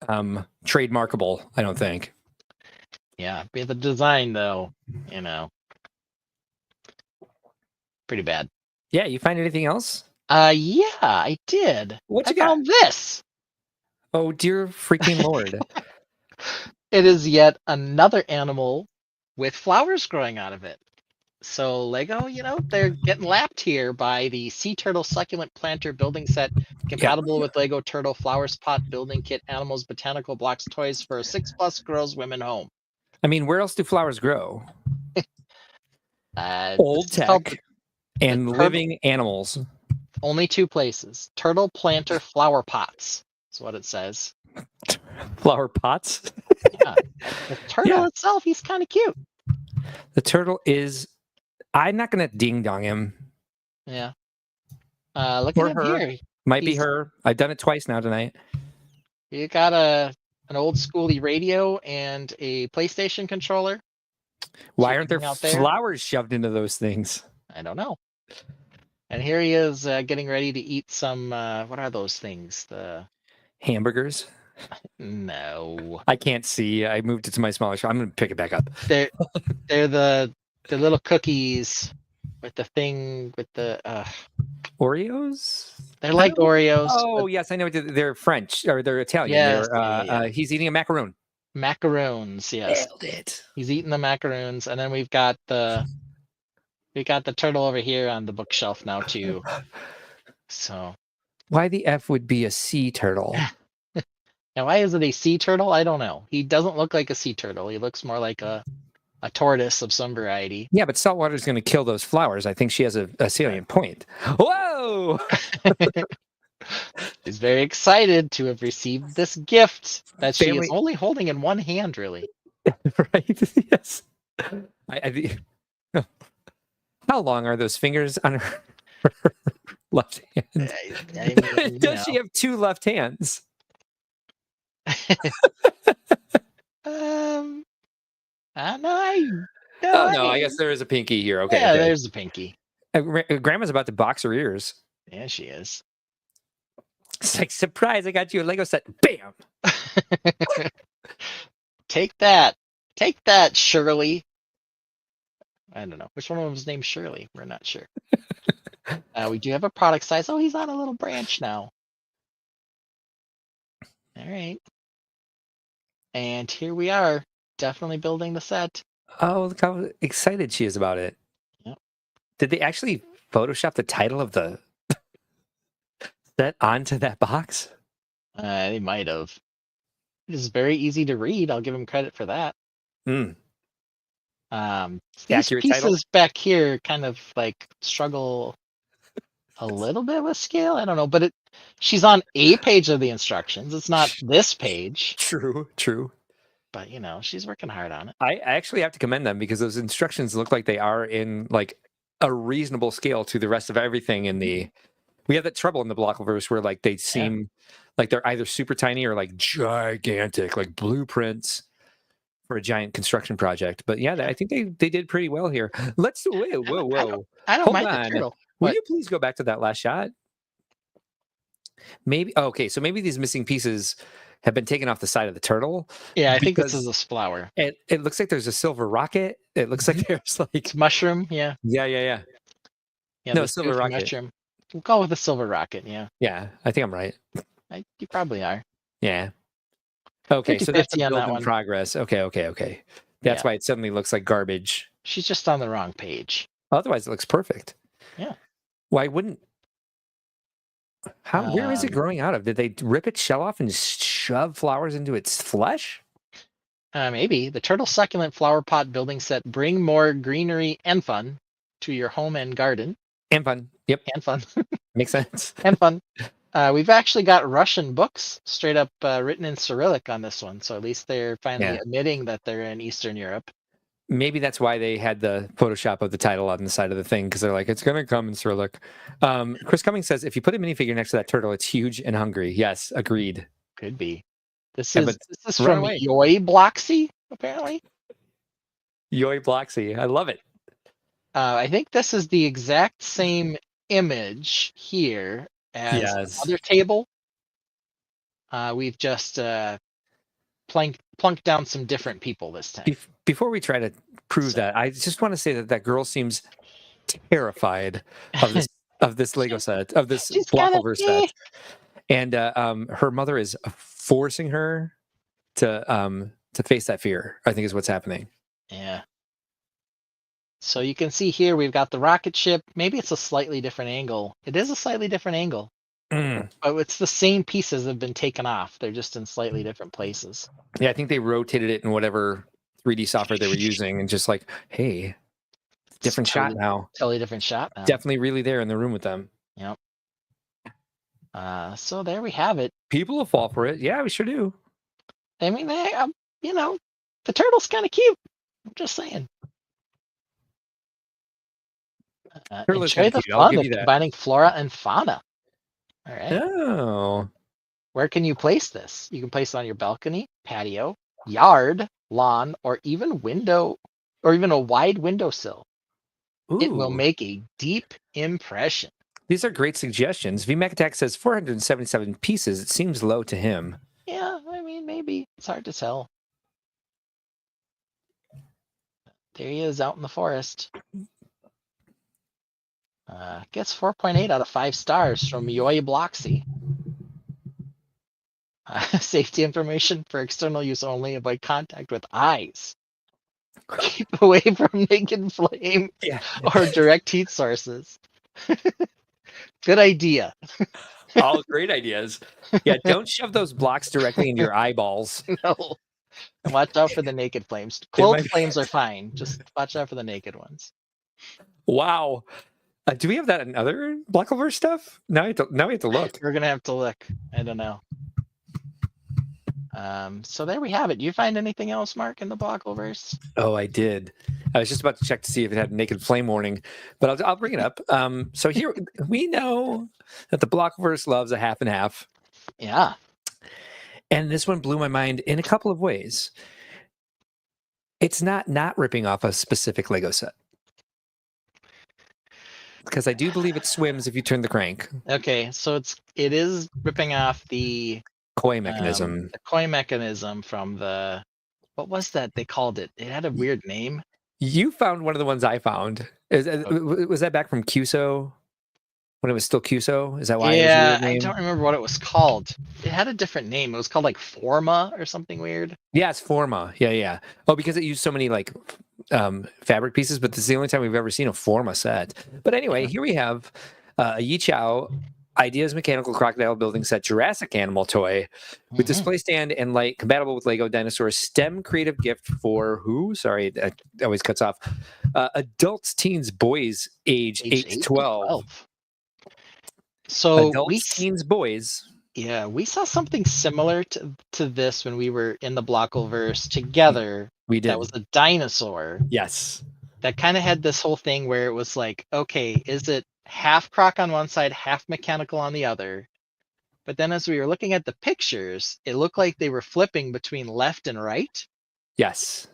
trademarkable, I don't think. Yeah, but the design though, pretty bad. Yeah, you find anything else? Yeah, I did. What I you got? found this. Oh, dear freaking Lord. It is yet another animal with flowers growing out of it. So Lego, they're getting lapped here by the Sea Turtle Succulent Planter building set, compatible with Lego Turtle Flowers Pot building kit, animals, botanical blocks, toys for a 6+ girls, women home. I mean, where else do flowers grow? Old This is called tech and the turtle- living animals. only 2 places. Turtle Planter Flower Pots is what it says. Flower pots? Yeah. The turtle Yeah. itself, he's kind of cute. The turtle is... I'm not going to ding-dong him. Yeah. Look Or at him her. here. Might be He's- her. I've done it twice now tonight. You got an old schooly radio and a PlayStation controller. Why aren't there keeping out there. flowers shoved into those things? I don't know. And here he is getting ready to eat some. What are those things? Hamburgers? No, I can't see. I moved it to my smaller shot. I'm going to pick it back up. they're the little cookies with the thing with the. Oreos? They're like Oreos. Oh, yes, I know. They're French or they're Italian. Yes, They're, he's eating a macaroon. Macaroons. Yes, Nailed it. he's eating the macaroons, and then we've got the turtle over here on the bookshelf now too. So Why the F would be a sea turtle? now, why is it a sea turtle? I don't know. He doesn't look like a sea turtle. He looks more like a tortoise of some variety. Yeah, but salt water is going to kill those flowers. I think she has a salient point. Whoa! He's very excited to have received this gift that she Family- is only holding in one hand, really. Right? Yes. How long are those fingers on her left hand? I mean, you Does she have two left hands? I know. Oh no, I guess there is a pinky here. Okay. Yeah, okay. there's the pinky. Grandma's about to box her ears. Yeah, she is. It's like, surprise, I got you a Lego set. Bam! Take that. Take that, Shirley. I don't know. Which one of them is named Shirley? We're not sure. We do have a product size. Oh, he's on a little branch now. All right. And here we are. Definitely building the set. Oh, look how excited she is about it. Yep. Did they actually Photoshop the title of the set onto that box? They might have. It is very easy to read. I'll give him credit for that. Mm. These Accurate pieces title? back here kind of like struggle a little bit with scale. I don't know, but she's on a page of the instructions. It's not this page, True. but she's working hard on it. I actually have to commend them because those instructions look like they are in like a reasonable scale to the rest of everything in the. We have that trouble in the Bloclverse where like they seem like they're either super tiny or like gigantic, like blueprints for a giant construction project. But yeah, I think they did pretty well here. Let's whoa. I don't Hold mind on. the turtle. Will What? you please go back to that last shot? Maybe okay, so maybe these missing pieces have been taken off the side of the turtle. Yeah, I think this because is a flower. It looks like there's a silver rocket. It looks like there's like It's mushroom. Yeah. yeah. Yeah. No, the silver goofy rocket. Mushroom. We'll go with the silver rocket. Yeah. Yeah, I think I'm right. You probably are. Yeah. Okay, so that's a 50-50 on build that in one. progress. Okay. That's Yeah. why it suddenly looks like garbage. She's just on the wrong page. Otherwise, it looks perfect. Yeah. Why wouldn't? How? Where is it growing out of? Did they rip its shell off and shove flowers into its flesh? Maybe the turtle succulent flower pot building set. Bring more greenery and fun to your home and garden. And fun. Yep, And fun. makes sense. And fun. We've actually got Russian books straight up written in Cyrillic on this one. So at least they're finally admitting that they're in Eastern Europe. Maybe that's why they had the Photoshop of the title on the side of the thing because they're like, it's going to come in Cyrillic. Chris Cummings says, if you put a minifigure next to that turtle, it's huge and hungry. Yes, agreed. Could be. This Yeah, is but this is run from away. Yoy Bloxy, apparently. Yoy Bloxy. I love it. I think this is the exact same image here as Yes. another table. We've just plunked down some different people this time. Before we try to prove that, I just want to say that girl seems terrified of this Lego set, of this She's kinda- Bloclverse set, and her mother is forcing her to face that fear. I think is what's happening. Yeah. So you can see here we've got the rocket ship. Maybe it's a slightly different angle. It is a slightly different angle, but it's the same pieces that have been taken off. They're just in slightly different places. Yeah, I think they rotated it in whatever 3D software they were using, and just like, hey, different shot now. Totally different shot now. Definitely, really there in the room with them. Yep. So there we have it. People will fall for it. Yeah, we sure do. I mean, the turtle's kind of cute. I'm just saying. Turtle is Enjoy kinda the cute, I'll fun give of you that. combining flora and fauna. All right. Oh, Where can you place this? You can place it on your balcony, patio, yard, lawn, or even window or even a wide windowsill. It will Ooh, make a deep impression. these are great suggestions. VMAC Attack says 477 pieces. It seems low to him. Yeah, I mean, maybe it's hard to tell. There he is out in the forest. Gets 4.8 out of 5 stars from Yoy Bloxy. Safety information for external use only. Avoid contact with eyes. Keep away from naked flame Yeah. or direct heat sources. Good idea. All great ideas. Yeah, don't shove those blocks directly into your eyeballs. No. And watch out for the naked flames. They might Clothed be- flames are fine. Just watch out for the naked ones. Wow. Do we have that in other Bloclverse stuff? Now we have to look. We're gonna have to look. I don't know. So there we have it. Do you find anything else, Mark, in the Bloclverse? Oh, I did. I was just about to check to see if it had a naked flame warning, but I'll bring it up. So here we know that the Bloclverse loves a half and half, Yeah. and this one blew my mind in a couple of ways. It's not ripping off a specific Lego set, because I do believe it swims if you turn the crank. Okay, so it is ripping off the Koi mechanism. the koi mechanism from the, what was that they called it? It had a weird name. You found one of the ones I found. Was that back from QSO? When it was still QSO? Is that why? Yeah, it was a I weird don't name? remember what it was called. It had a different name. It was called like Forma or something weird. Yeah, it's Forma. Yeah. Oh, because it used so many like fabric pieces, but this is the only time we've ever seen a Forma set. But anyway, here we have a Yi Chao Ideas Mechanical Crocodile Building Set Jurassic Animal toy with display stand and light, compatible with Lego Dinosaurs. STEM creative gift for who? Sorry, that always cuts off. Adults, teens, boys, age 8 to 12. So Adults, teens, boys. yeah, we saw something similar to this when we were in the Bloclverse together. We did. That was a dinosaur Yes. that kind of had this whole thing where it was like, okay, is it half croc on one side, half mechanical on the other? But then as we were looking at the pictures, it looked like they were flipping between left and right. Yes.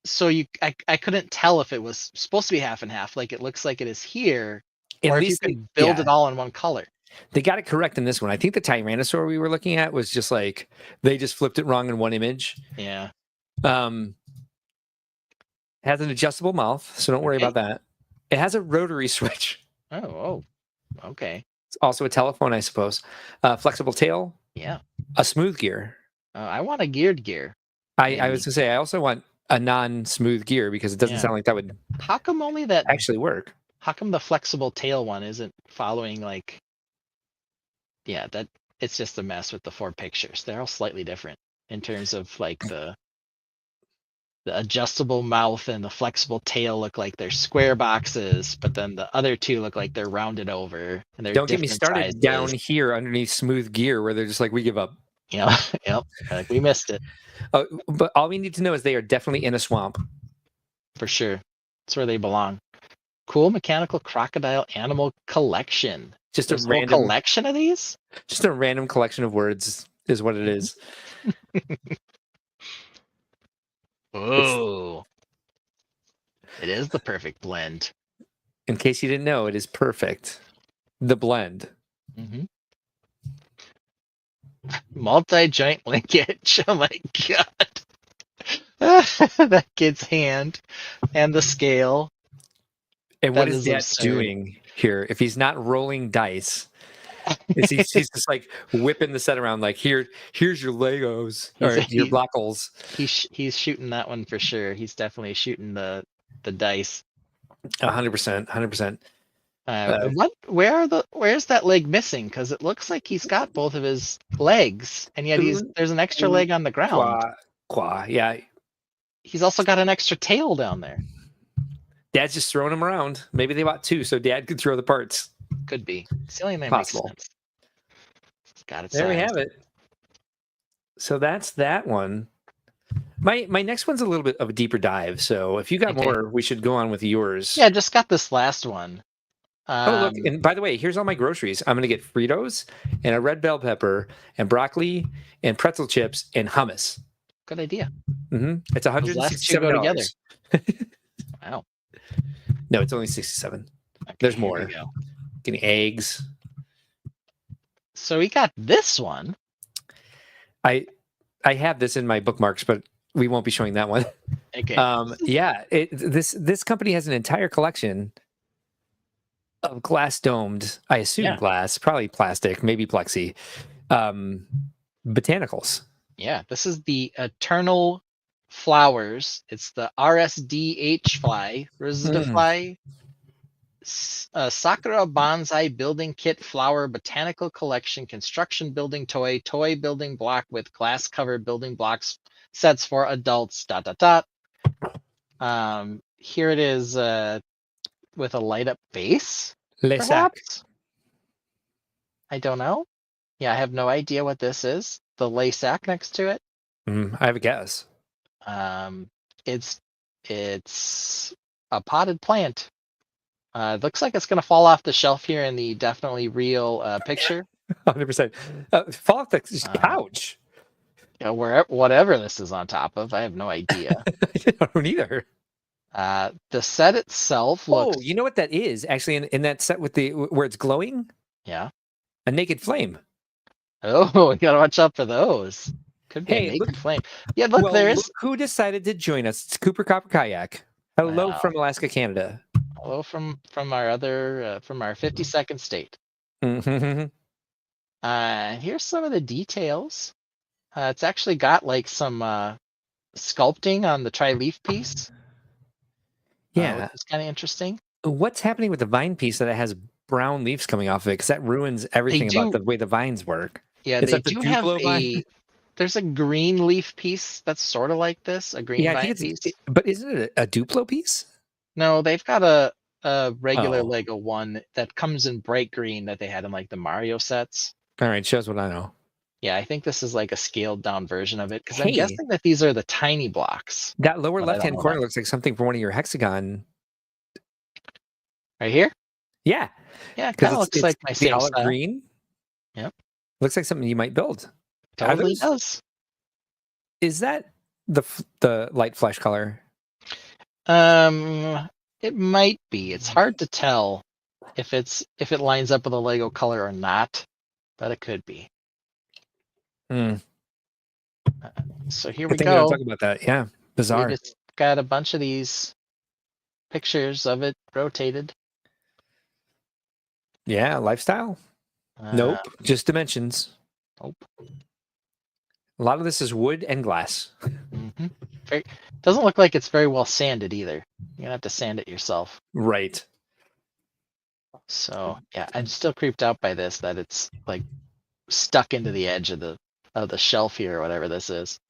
So I couldn't tell if it was supposed to be half and half, like it looks like it is here, At or if you least can build it all in one color. They got it correct in this one. I think the Tyrannosaur we were looking at was just like they just flipped it wrong in one image. Yeah. Has an adjustable mouth, so don't worry Okay. about that. It has a rotary switch. Oh, okay. It's also a telephone, I suppose. Flexible tail, Yeah. a smooth gear. I want a geared gear. I was gonna say I also want a non-smooth gear because it doesn't Yeah. sound like that would How come only that? actually work. How come the flexible tail one isn't following like? Yeah, that it's just a mess with the 4 pictures. They're all slightly different in terms of like the adjustable mouth and the flexible tail look like they're square boxes, but then the other 2 look like they're rounded over and they're Don't get me different started sizes. down here underneath smooth gear where they're just like we give up. You know, yep. Like we missed it But all we need to know is they are definitely in a swamp. for sure. That's where they belong. Cool mechanical crocodile animal collection. Just There's a a whole random collection of these. just a random collection of words is what it is. Oh, it is the perfect blend. In case you didn't know, it is perfect. The blend. Mm-hmm. Multi-joint linkage. Oh my god. That kid's hand and the scale. And what That is is that absurd. doing here? If he's not rolling dice, he's just like whipping the set around like here's your Legos or your Blockles. He's shooting that one for sure. He's definitely shooting the dice. 100%, 100%. Where's that leg missing? Because it looks like he's got both of his legs, and yet there's an extra leg on the ground. Qua, yeah. He's also got an extra tail down there. Dad's just throwing them around. Maybe they bought 2 so Dad could throw the parts. Could be. It's the only thing that makes Possible. sense. It's got its There we size. have it. So that's that one. My next one's a little bit of a deeper dive. So if you got Okay. more, we should go on with yours. Yeah, just got this last one. Oh, look. And by the way, here's all my groceries. I'm going to get Fritos and a red bell pepper and broccoli and pretzel chips and hummus. Good idea. It's Those last two go $167. together. Wow. No, it's only 67. Okay, There's here we more. go. Getting eggs. So we got this one. I have this in my bookmarks, but we won't be showing that one. Okay. Yeah, this company has an entire collection of glass domed, I assume Yeah. glass, probably plastic, maybe plexi, botanicals. Yeah, this is the Eternal Flowers. It's the RSDH fly, Residify Sakura Bonsai Building Kit Flower Botanical Collection Construction Building Toy Building Block with glass covered building blocks sets for adults. ... Here it is with a light up base. Les Sacs. Perhaps? I don't know. Yeah, I have no idea what this is. The lay sack next to it. I have a guess. It's a potted plant. It looks like it's gonna fall off the shelf here in the definitely real picture. 100%. Fall off the couch. Yeah, whatever this is on top of, I have no idea. I don't either. The set itself looks. Oh, you know what that is? Actually, in that set with the where it's glowing, Yeah. a naked flame. Oh, you gotta watch out for those. Could be Hey, a naked look- flame. Yeah, look, Well, there's. look who decided to join us. It's Cooper Copper Kayak. Hello Wow. from Alaska, Canada. Hello from our other from our 52nd state. Mhm. Here's some of the details. It's actually got like some sculpting on the tri-leaf piece. Yeah. Which is kind of interesting. What's happening with the vine piece that it has brown leaves coming off of it? Because that ruins everything about do- the way the vines work. Yeah, Is they that the do have Duplo vine? There's a green leaf piece that's sort of like this, a green Yeah, I vine think it's. piece. But isn't it a Duplo piece? No, they've got a regular Oh. Lego one that comes in bright green that they had in like the Mario sets. All right, shows what I know. Yeah, I think this is like a scaled down version of it because I'm Hey. guessing that these are the tiny blocks That lower But I don't left-hand know corner that. looks like something from one of your hexagon. right here. Yeah, Yeah, it because kind of looks like my the same olive style. green. Yep. Looks like something you might build. Are Totally those- does. Is that the light flesh color? It might be. It's hard to tell if it lines up with a Lego color or not, but it could be. Hmm. So here Good we thing we don't go. talk about that. Yeah, We bizarre. just got a bunch of these pictures of it rotated. Yeah, lifestyle. Nope, just dimensions. Nope. A lot of this is wood and glass. Mhm. Doesn't look like it's very well sanded either. You're gonna have to sand it yourself. Right. So yeah, I'm still creeped out by this that it's like stuck into the edge of the shelf here or whatever this is.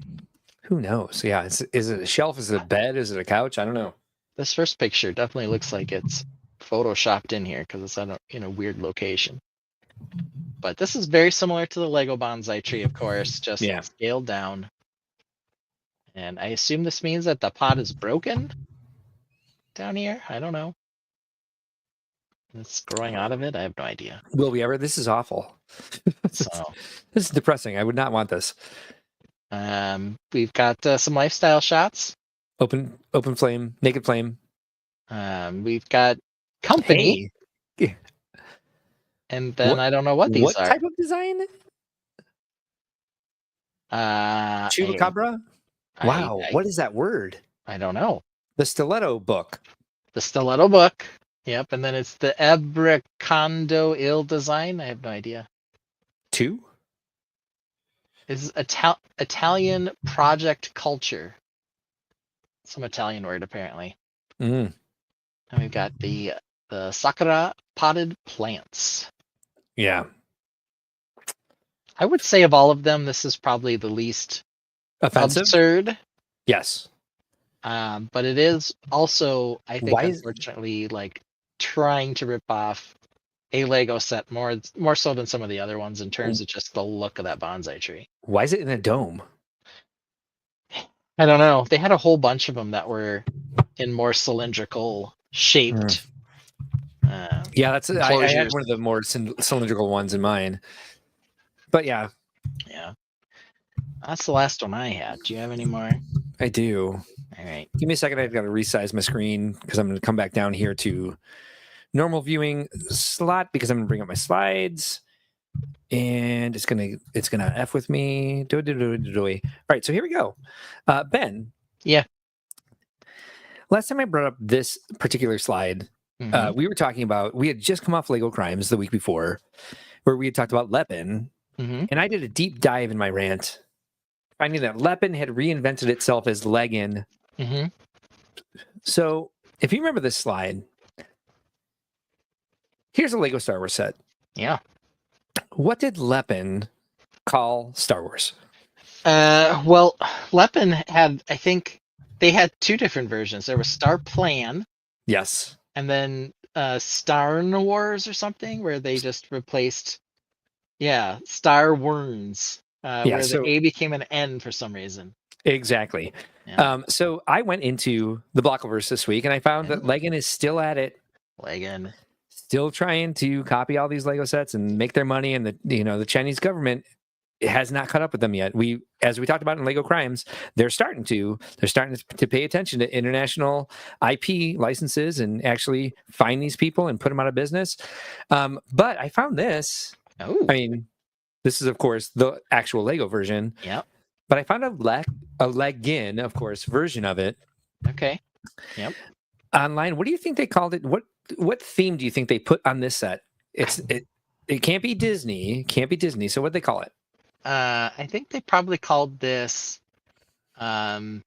Who knows? Yeah, is it a shelf? Is it a bed? Is it a couch? I don't know. This first picture definitely looks like it's photoshopped in here because it's in a weird location. But this is very similar to the Lego bonsai tree, of course, just Yeah. scaled down. And I assume this means that the pot is broken down here. I don't know. It's growing out of it. I have no idea. Will we ever? This is awful. So This is depressing. I would not want this. we've got some lifestyle shots. Open flame, naked flame. We've got company, Hey, and then What- I don't know what these what are. type of design? Chupacabra? Wow, what is that word? I don't know. The stiletto book. The stiletto book. Yep, and then it's the Abracondo ill design. I have no idea. 2? Is Italian project culture. Some Italian word apparently. Mm. And we've got the Sakura potted plants. Yeah. I would say of all of them, this is probably the least Offensive? absurd. Yes. But it is also, I think, Why is- unfortunately, like trying to rip off a Lego set more so than some of the other ones in terms of just the look of that bonsai tree. Why is it in a dome? I don't know. They had a whole bunch of them that were in more cylindrical shaped. Yeah, that's I had Enclosures. one of the more cylindrical ones in mine. But yeah, Yeah. That's the last one I had. Do you have any more? I do. All right. Give me a second. I've got to resize my screen because I'm going to come back down here to normal viewing slot because I'm going to bring up my slides. And it's gonna F with me. All right, so here we go. Ben. Yeah. Last time I brought up this particular slide, Mhm. we were talking about, we had just come off Lego Crimes the week before, where we had talked about Lepin, Mhm. and I did a deep dive in my rant, finding that Lepin had reinvented itself as Legin. Mhm. So if you remember this slide, here's a Lego Star Wars set. Yeah. What did Lepin call Star Wars? Well, Lepin had, I think, they had two different versions. There was Star Plan, Yes. and then Star Wars or something, where they just replaced, Star Worms, where so- the A became an N for some reason. Exactly. Yeah. So I went into the Bloclverse this week, and I found that Legin is still at it, Legin. still trying to copy all these Lego sets and make their money. And the Chinese government has not caught up with them yet. As we talked about in Lego Crimes, they're starting to pay attention to international IP licenses and actually find these people and put them out of business. But I found this. Oh. I mean, this is of course the actual Lego version. Yep. But I found a Legin, of course, version of it. Okay. Yep. Online. What do you think they called it? What theme do you think they put on this set? It can't be Disney. Can't be Disney. So what'd they call it? I think they probably called this Don't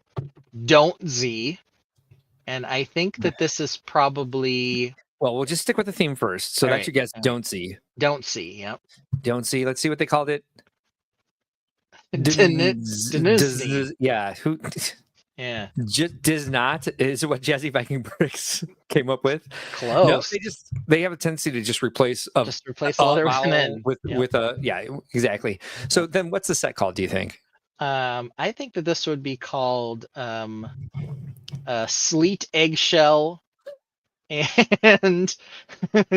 Z. And I think that this is probably Well, we'll just stick with the theme first. So All that's right. your guess. Don't see. Don't See. Yep. Don't see. Let's see what they called it. Disney. Yeah. Who Yeah. does not is what Jazzy Viking Bricks came up with. Close. No, they have a tendency to just replace Just replace the letter with an N. with a exactly. So then what's the set called, do you think? I think that this would be called Sleet Eggshell and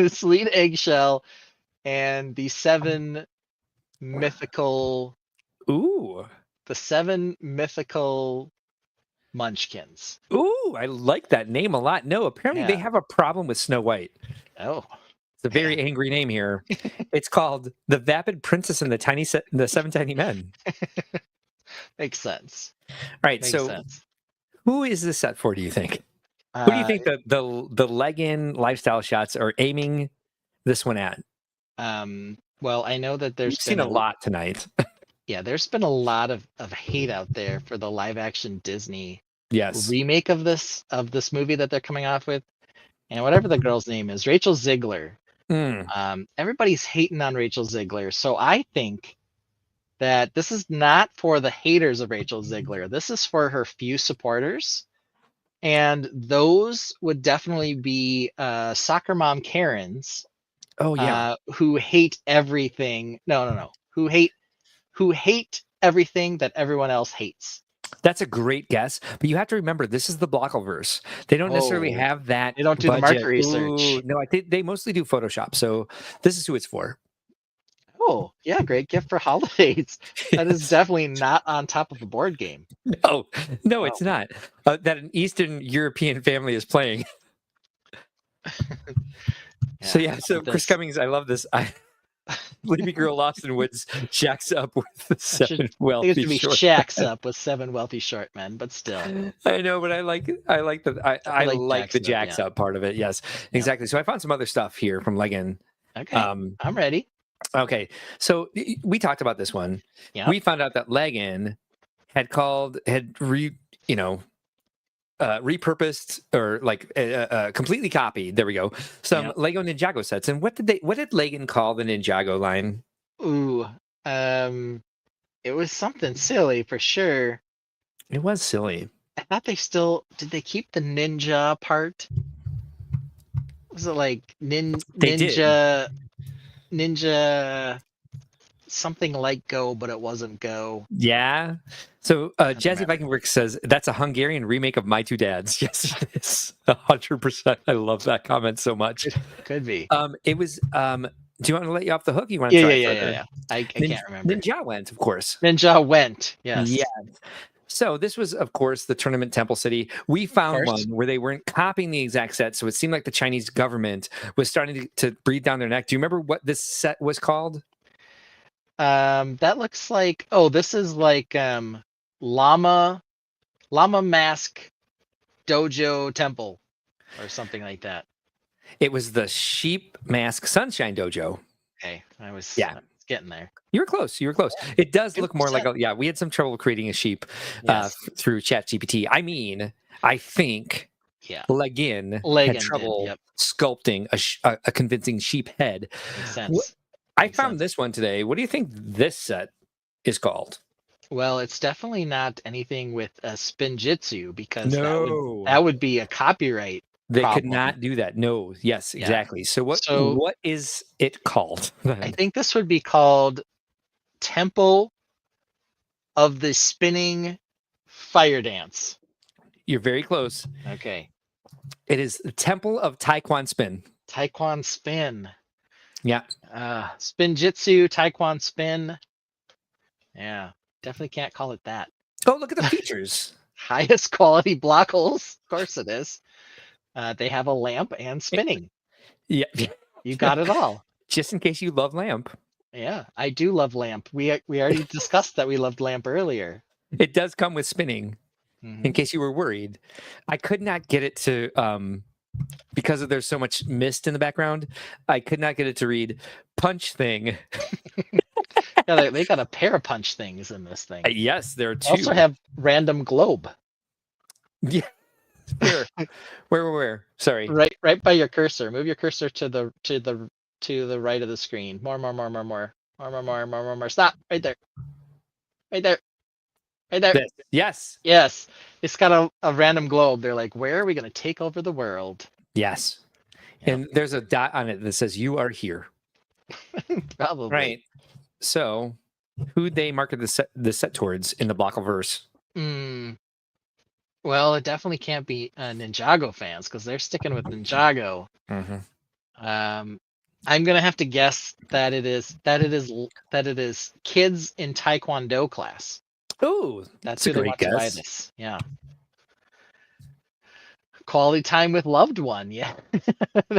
Sleet Eggshell and the seven mythical Munchkins. Ooh, I like that name a lot. No, apparently they Yeah. have a problem with Snow White. Oh. It's a very angry name here. It's called The Vapid Princess and the Seven Tiny Men. Makes sense. All right, Makes so sense. who is this set for, do you think? Who do you think the Legin lifestyle shots are aiming this one at? Well, I know that there's We've seen a lot tonight. Yeah, there's been a lot of hate out there for the live action Disney Yes. remake of this movie that they're coming off with. And whatever the girl's name is, Rachel Ziegler. Everybody's hating on Rachel Ziegler. So I think that this is not for the haters of Rachel Ziegler. This is for her few supporters. And those would definitely be soccer mom Karens. Oh yeah. Who hate everything. No. Who hate everything that everyone else hates. That's a great guess, but you have to remember this is the Bloclverse. They don't necessarily Oh. have that. They don't do the budget. market research. Ooh, no, I think they mostly do Photoshop. So this is who it's for. Oh, yeah, great gift for holidays. That is Yes. definitely not on top of a board game. No, it's not. That an Eastern European family is playing. So Chris Cummings, I love this. Sleepy Girl Lost in Woods shacks up with the seven I think wealthy it should be short shacks men. up with seven wealthy short men, but still. I know, but I like the jacks up part of it. Yes, exactly. So I found some other stuff here from Legin. Okay, I'm ready. Okay, so we talked about this one. Yeah. We found out that Legin had repurposed or completely copied. There we go. Some Lego Ninjago sets. And what did Legin call the Ninjago line? Ooh, it was something silly for sure. It was silly. I thought did they keep the ninja part? Was it like ninja something like Go, but it wasn't Go? Yeah. So Jazzy Viking Brick says that's a Hungarian remake of My Two Dads. Yes, it is. 100%. I love that comment so much. Could be. It was. Do you want to let you off the hook? You want to try further? Yeah. I can't remember. Ninja went, of course. Ninja went. Yes. Yeah. So this was, of course, the tournament Temple City. We found course. one where they weren't copying the exact set, so it seemed like the Chinese government was starting to breathe down their neck. Do you remember what this set was called? That looks like, oh, this is like llama mask dojo temple or something like that. It was the Sheep Mask Sunshine Dojo. Okay, I was getting there. You were close. You were close. It does look more like 50%. a, we had some trouble creating a sheep Yes. through ChatGPT. I mean, I think Yeah, Legin had Legin did, trouble yep. sculpting a convincing sheep head. makes sense. I Makes found sense. this one today. What do you think this set is called? Well, it's definitely not anything with a spinjitzu because No. that would be a copyright. They could problem. not do that. No. Yes, Yeah. exactly. So what is it called? I think this would be called Temple of the Spinning Fire Dance. You're very close. Okay. It is the Temple of Taekwon Spin. Taekwon Spin. Yeah. Spinjitzu, Taekwon Spin. Yeah, definitely can't call it that. Oh, look at the features. Highest quality block holes. Of course it is. They have a lamp and spinning. Yeah. You got it all. Just in case you love lamp. Yeah, I do love lamp. We already discussed that we loved lamp earlier. It does come with spinning, in Mhm. case you were worried. I could not get it to because there's so much mist in the background, I could not get it to read punch thing. Yeah, they got a pair of punch things in this thing. Yes, there are They two. also have random globe. Yeah. Where? Sorry. Right by your cursor. Move your cursor to the right of the screen. More. Stop. Right there. Right there. Right there. This. Yes. Yes. It's got a random globe. They're like, where are we gonna take over the world? Yes. Yep. And there's a dot on it that says you are here. Probably. Right. So who'd they market the set towards in the Bloclverse? Well, it definitely can't be Ninjago fans because they're sticking with Ninjago. Mm-hmm. I'm gonna have to guess that it is kids in Taekwondo class. Oh, That's a who they great want to buy guess. this. Yeah. Quality time with loved one. Yeah.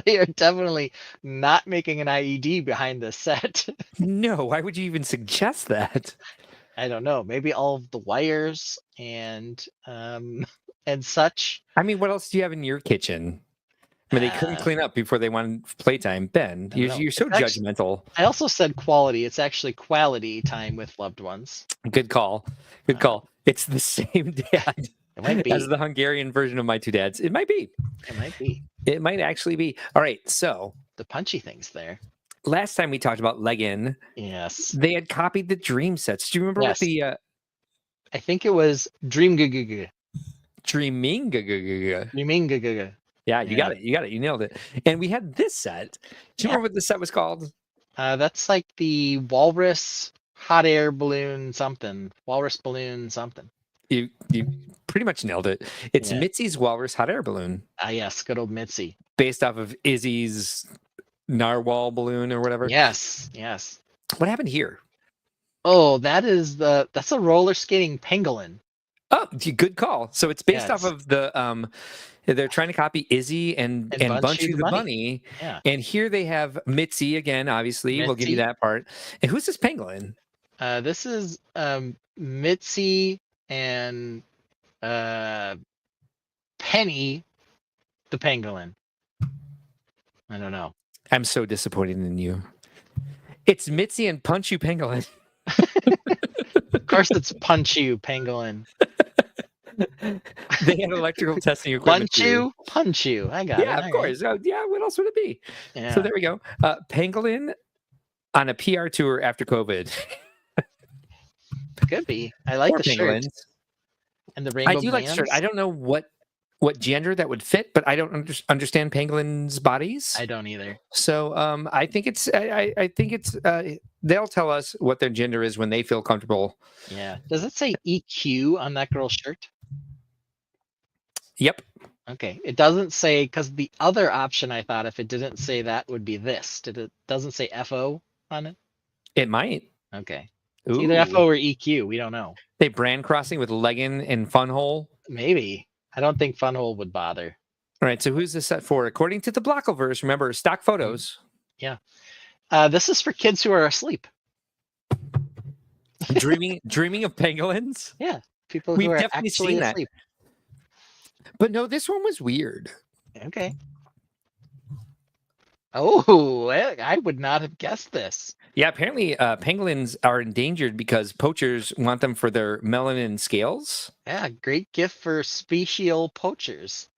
They are definitely not making an IED behind this set. No, why would you even suggest that? I don't know. Maybe all of the wires and such. I mean, what else do you have in your kitchen? I mean, they couldn't clean up before they wanted playtime. Ben, I don't know. you're so It's actually- judgmental. I also said quality. It's actually quality time with loved ones. Good call. Good call. It's the same dad It might be. as the Hungarian version of My Two Dads. It might be. It might be. It might actually be. All right. So The punchy things there. last time we talked about Legin, Yes. they had copied the dream sets. Do you remember Yes. what the I think it was Dream Gugugu. dreaming? Dreaming Gugugu. Yeah, you got it. You got it. You nailed it. And we had this set. Do you remember what the set was called? That's like the walrus hot air balloon something. Walrus balloon something. You pretty much nailed it. It's Yeah. Mitzi's Walrus hot air balloon, Ah, yes, good old Mitzi. based off of Izzy's narwhal balloon or whatever. Yes, yes. What happened here? Oh, that's a roller skating pangolin. Oh, good call. So it's based off Yes. of the they're trying to copy Izzy and Bunchy the bunny. Yeah. And here they have Mitzi again, obviously. We'll give you Mitzi. that part. And who's this pangolin? This is Mitzi and Penny the pangolin. I don't know. I'm so disappointed in you. It's Mitzi and Punch You Pangolin. Of course it's Punchu pangolin. They had electrical testing equipment. too. Punchu. I got it. Yeah, of all right. course. Oh, yeah, what else would it be? Yeah. So there we go. Pangolin on a PR tour after COVID. Could be. I like Poor the shirt pangolins. and the rainbow I do like the shirt. bands. I don't know what gender that would fit, but I don't understand pangolins' bodies. I don't either. So I think it's they'll tell us what their gender is when they feel comfortable. Yeah. Does it say EQ on that girl's shirt? Yep. Okay. It doesn't say, because the other option I thought if it didn't say that would be this. Doesn't say FO on it? It might. Okay. It's either Ooh. FO or EQ. We don't know. They brand crossing with Leggin and Funhole. Maybe. I don't think Funhole would bother. All right, so who's this set for? According to the Bloclverse, remember, stock photos. This is for kids who are asleep. Dreaming of pangolins? Yeah, people We've who are definitely actually seen that. asleep. But no, this one was weird. Okay. Oh, I would not have guessed this. Yeah, apparently pangolins are endangered because poachers want them for their melanin scales. Yeah, great gift for special poachers.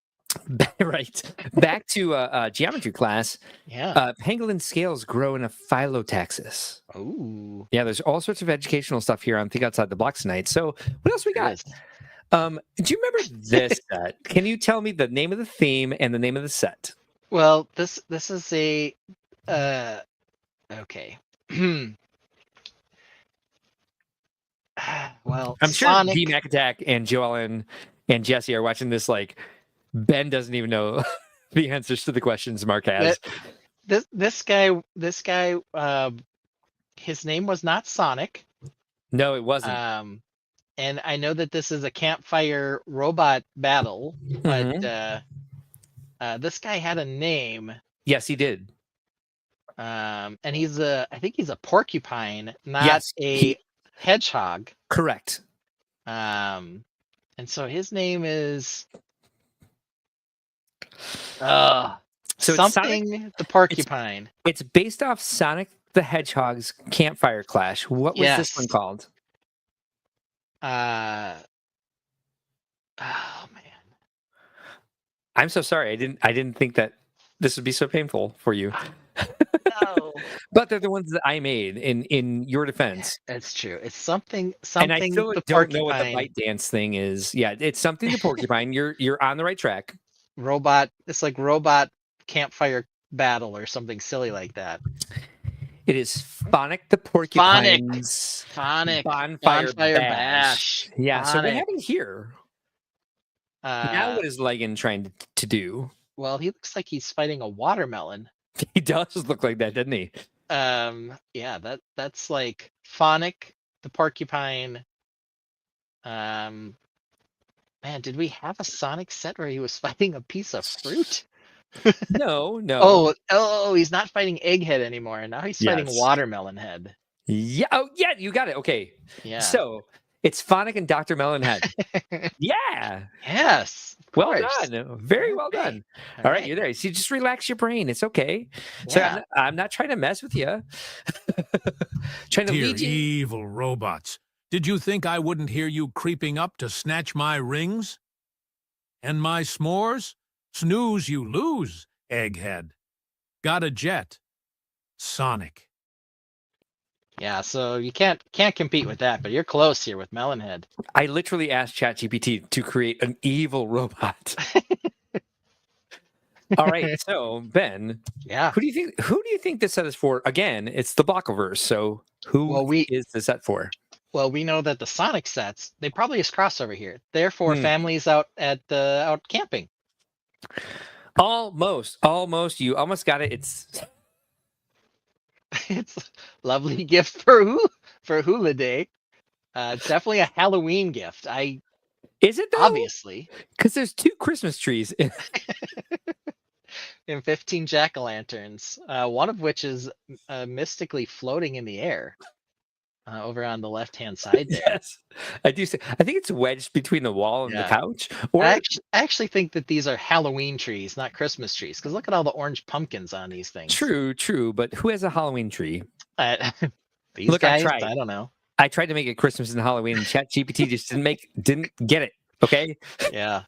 Right. Back to geometry class. Yeah. Pangolin scales grow in a phyllotaxis. Oh. Yeah, there's all sorts of educational stuff here on Think Outside the Box tonight. So what else we got? Do you remember this set? Can you tell me the name of the theme and the name of the set? Well, this is a okay. Well, I'm sure Sonic. D Mac Attack and Joellen and Jesse are watching this like Ben doesn't even know the answers to the questions Mark has. This guy, his name was not Sonic. No, it wasn't. And I know that this is a campfire robot battle, but this guy had a name. Yes, he did. And I think he's a porcupine, not Yes, a hedgehog. Correct. And so his name is So it's something Sonic, the porcupine. it's based off Sonic the Hedgehog's Campfire Clash. What was this one Yes. called? Oh man. I'm so sorry. I didn't think that this would be so painful for you. No. But they're the ones that I made in your defense. That's true. It's something And I still the don't know what the porcupine bite dance thing is. Yeah, it's something to porcupine. You're on the right track. robot. It's like robot campfire battle or something silly like that. It is Phonic the Porcupine's Phonic Bonfire Bash. Yeah, so what Phonic. happened here? Now Uh, what is Legan trying to do? well, he looks like he's fighting a watermelon. He does look like that, doesn't he? Yeah, that's like Phonic the porcupine. Man, did we have a Sonic set where he was fighting a piece of fruit? No. Oh, he's not fighting Egghead anymore. Now he's fighting Yes. Watermelon Head. Yeah. Oh, yeah. You got it. Okay. Yeah. So it's Phonic and Dr. Melonhead. Yeah. Yes. Of Well course. done. Very well Okay. done. All right, you're there. See, just relax your brain. It's okay. So Yeah. I'm not trying to mess with you. Trying to Dear lead you. evil robots, did you think I wouldn't hear you creeping up to snatch my rings? And my s'mores? Snooze you lose, Egghead. Got a jet. Sonic. Yeah, so you can't compete with that, but you're close here with Melonhead. I literally asked ChatGPT to create an evil robot. All right, so Ben, Yeah. who do you think this set is for? Again, it's the Bloclverse. So who is the set for? Well, we know that the Sonic sets, they probably is crossover here. They're for Hmm. families out camping. Almost. You almost got it. It's It's a lovely gift for Hula Day. It's definitely a Halloween gift. is it though? Obviously Because there's 2 Christmas trees. in 15 jack-o'-lanterns, one of which is mystically floating in the air over on the left-hand side there. Yes, I do. I think it's wedged between the wall and the Yeah. couch. Or I actually think that these are Halloween trees, not Christmas trees, because look at all the orange pumpkins on these things. true. But who has a Halloween tree? These Look, I guys, tried. I don't know. I tried to make it Christmas and Halloween, and ChatGPT just didn't get it. Okay. Yeah.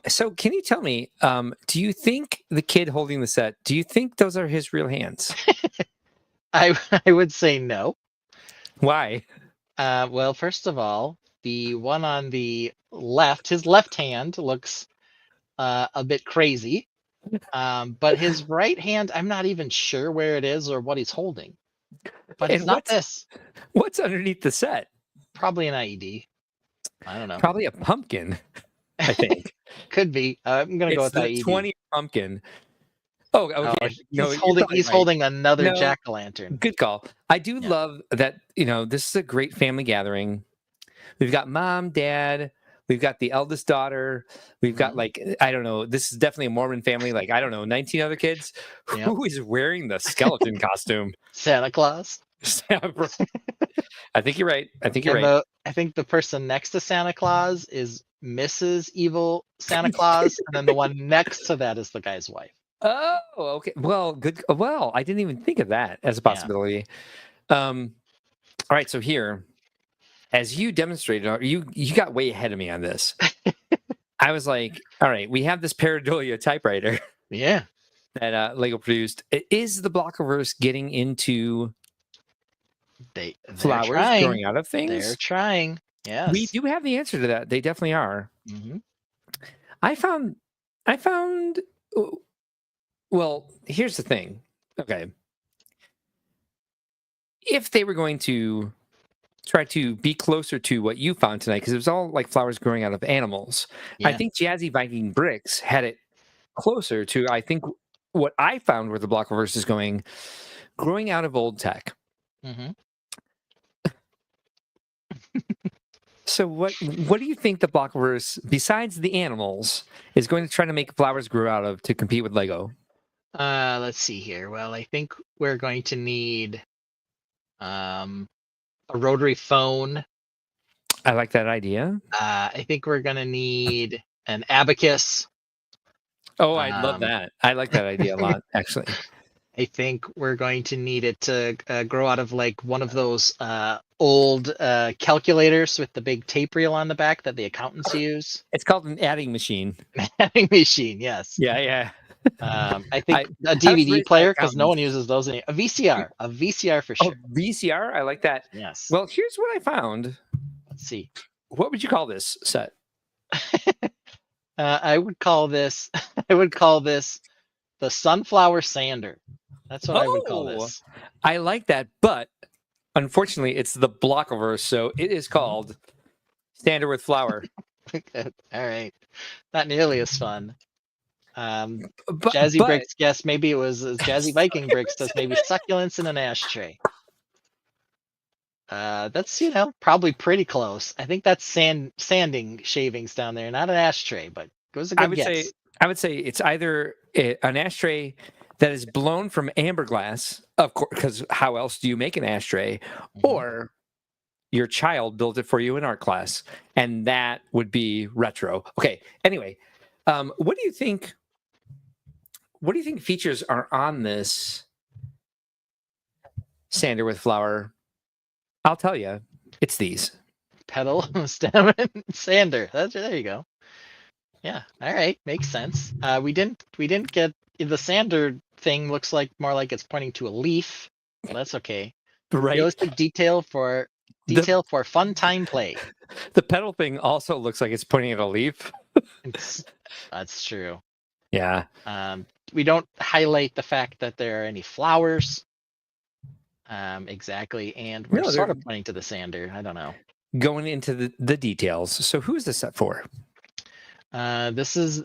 So can you tell me? Do you think the kid holding the set? Do you think those are his real hands? I would say no. Why? Well, first of all, the one on the left, his left hand looks a bit crazy. But his right hand, I'm not even sure where it is or what he's holding. But it's And not this. What's underneath the set? Probably an IED. I don't know. Probably a pumpkin. I think Could be. I'm gonna go it's with the IED. 20 pumpkin. Oh, Oh, okay. No, he's you're holding. probably He's right. holding another No. jack-o'-lantern. Good call. I do Yeah. love that, this is a great family gathering. We've got mom, dad, we've got the eldest daughter, we've got I don't know, this is definitely a Mormon family, I don't know, 19 other kids. Yep. Who is wearing the skeleton costume? Santa Claus. I think you're right. I think you're And right. I think the person next to Santa Claus is Mrs. Evil Santa Claus, and then the one next to that is the guy's wife. Oh, okay. Well, good. Well, I didn't even think of that as a possibility. All right, so here, as you demonstrated, you got way ahead of me on this. I was like, all right, we have this Pareidolia typewriter Yeah. that Lego produced. Is the Bloclverse getting into They're flowers trying. growing out of things? They're trying. Yes. We do have the answer to that. They definitely are. Mm-hmm. I found. Well, here's the thing. Okay. If they were going to try to be closer to what you found tonight, because it was all like flowers growing out of animals, I Yeah. think Jazzy Viking Bricks had it closer to, I think, what I found where the Bloclverse is going, growing out of old tech. Mm-hmm. So what do you think the Bloclverse, besides the animals, is going to try to make flowers grow out of to compete with Lego? Let's see here. Well, I think we're going to need a rotary phone. I like that idea. I think we're gonna need an abacus. Oh, I love Um, that. I like that idea a lot, actually. I think we're going to need it to grow out of one of those old calculators with the big tape reel on the back that the accountants use. It's called an adding machine. Adding machine, yes. Yeah. I think a raised DVD by player, because no accountants. one uses those anymore. A VCR for Oh, sure. VCR? I like that. Yes. Well, here's what I found. Let's see. What would you call this set? I would call this. I would call this the sunflower sander. That's what I would call this. I like that, but unfortunately, it's the Bloclverse, so it is called Standard with Flower. All right, not nearly as fun. But, Jazzy but- Bricks guess maybe it was Jazzy Viking Bricks does maybe succulents in an ashtray. That's probably pretty close. I think that's sanding shavings down there, not an ashtray, but it was a good guess. I would say it's either an ashtray that is blown from amberglass, of course, because how else do you make an ashtray? Or your child built it for you in art class, and that would be retro. Okay. Anyway, what do you think? What do you think features are on this sander with flower? I'll tell you, it's these. Pedal, stem, and sander. There you go. Yeah. All right. Makes sense. We didn't get the sander thing. Looks more like it's pointing to a leaf. Well, that's okay. Right. Realistic detail for fun time play. The pedal thing also looks like it's pointing at a leaf. That's true. Yeah. We don't highlight the fact that there are any flowers. Exactly, and we're sort of pointing to the sander. I don't know. Going into the details. So who is this set for? This is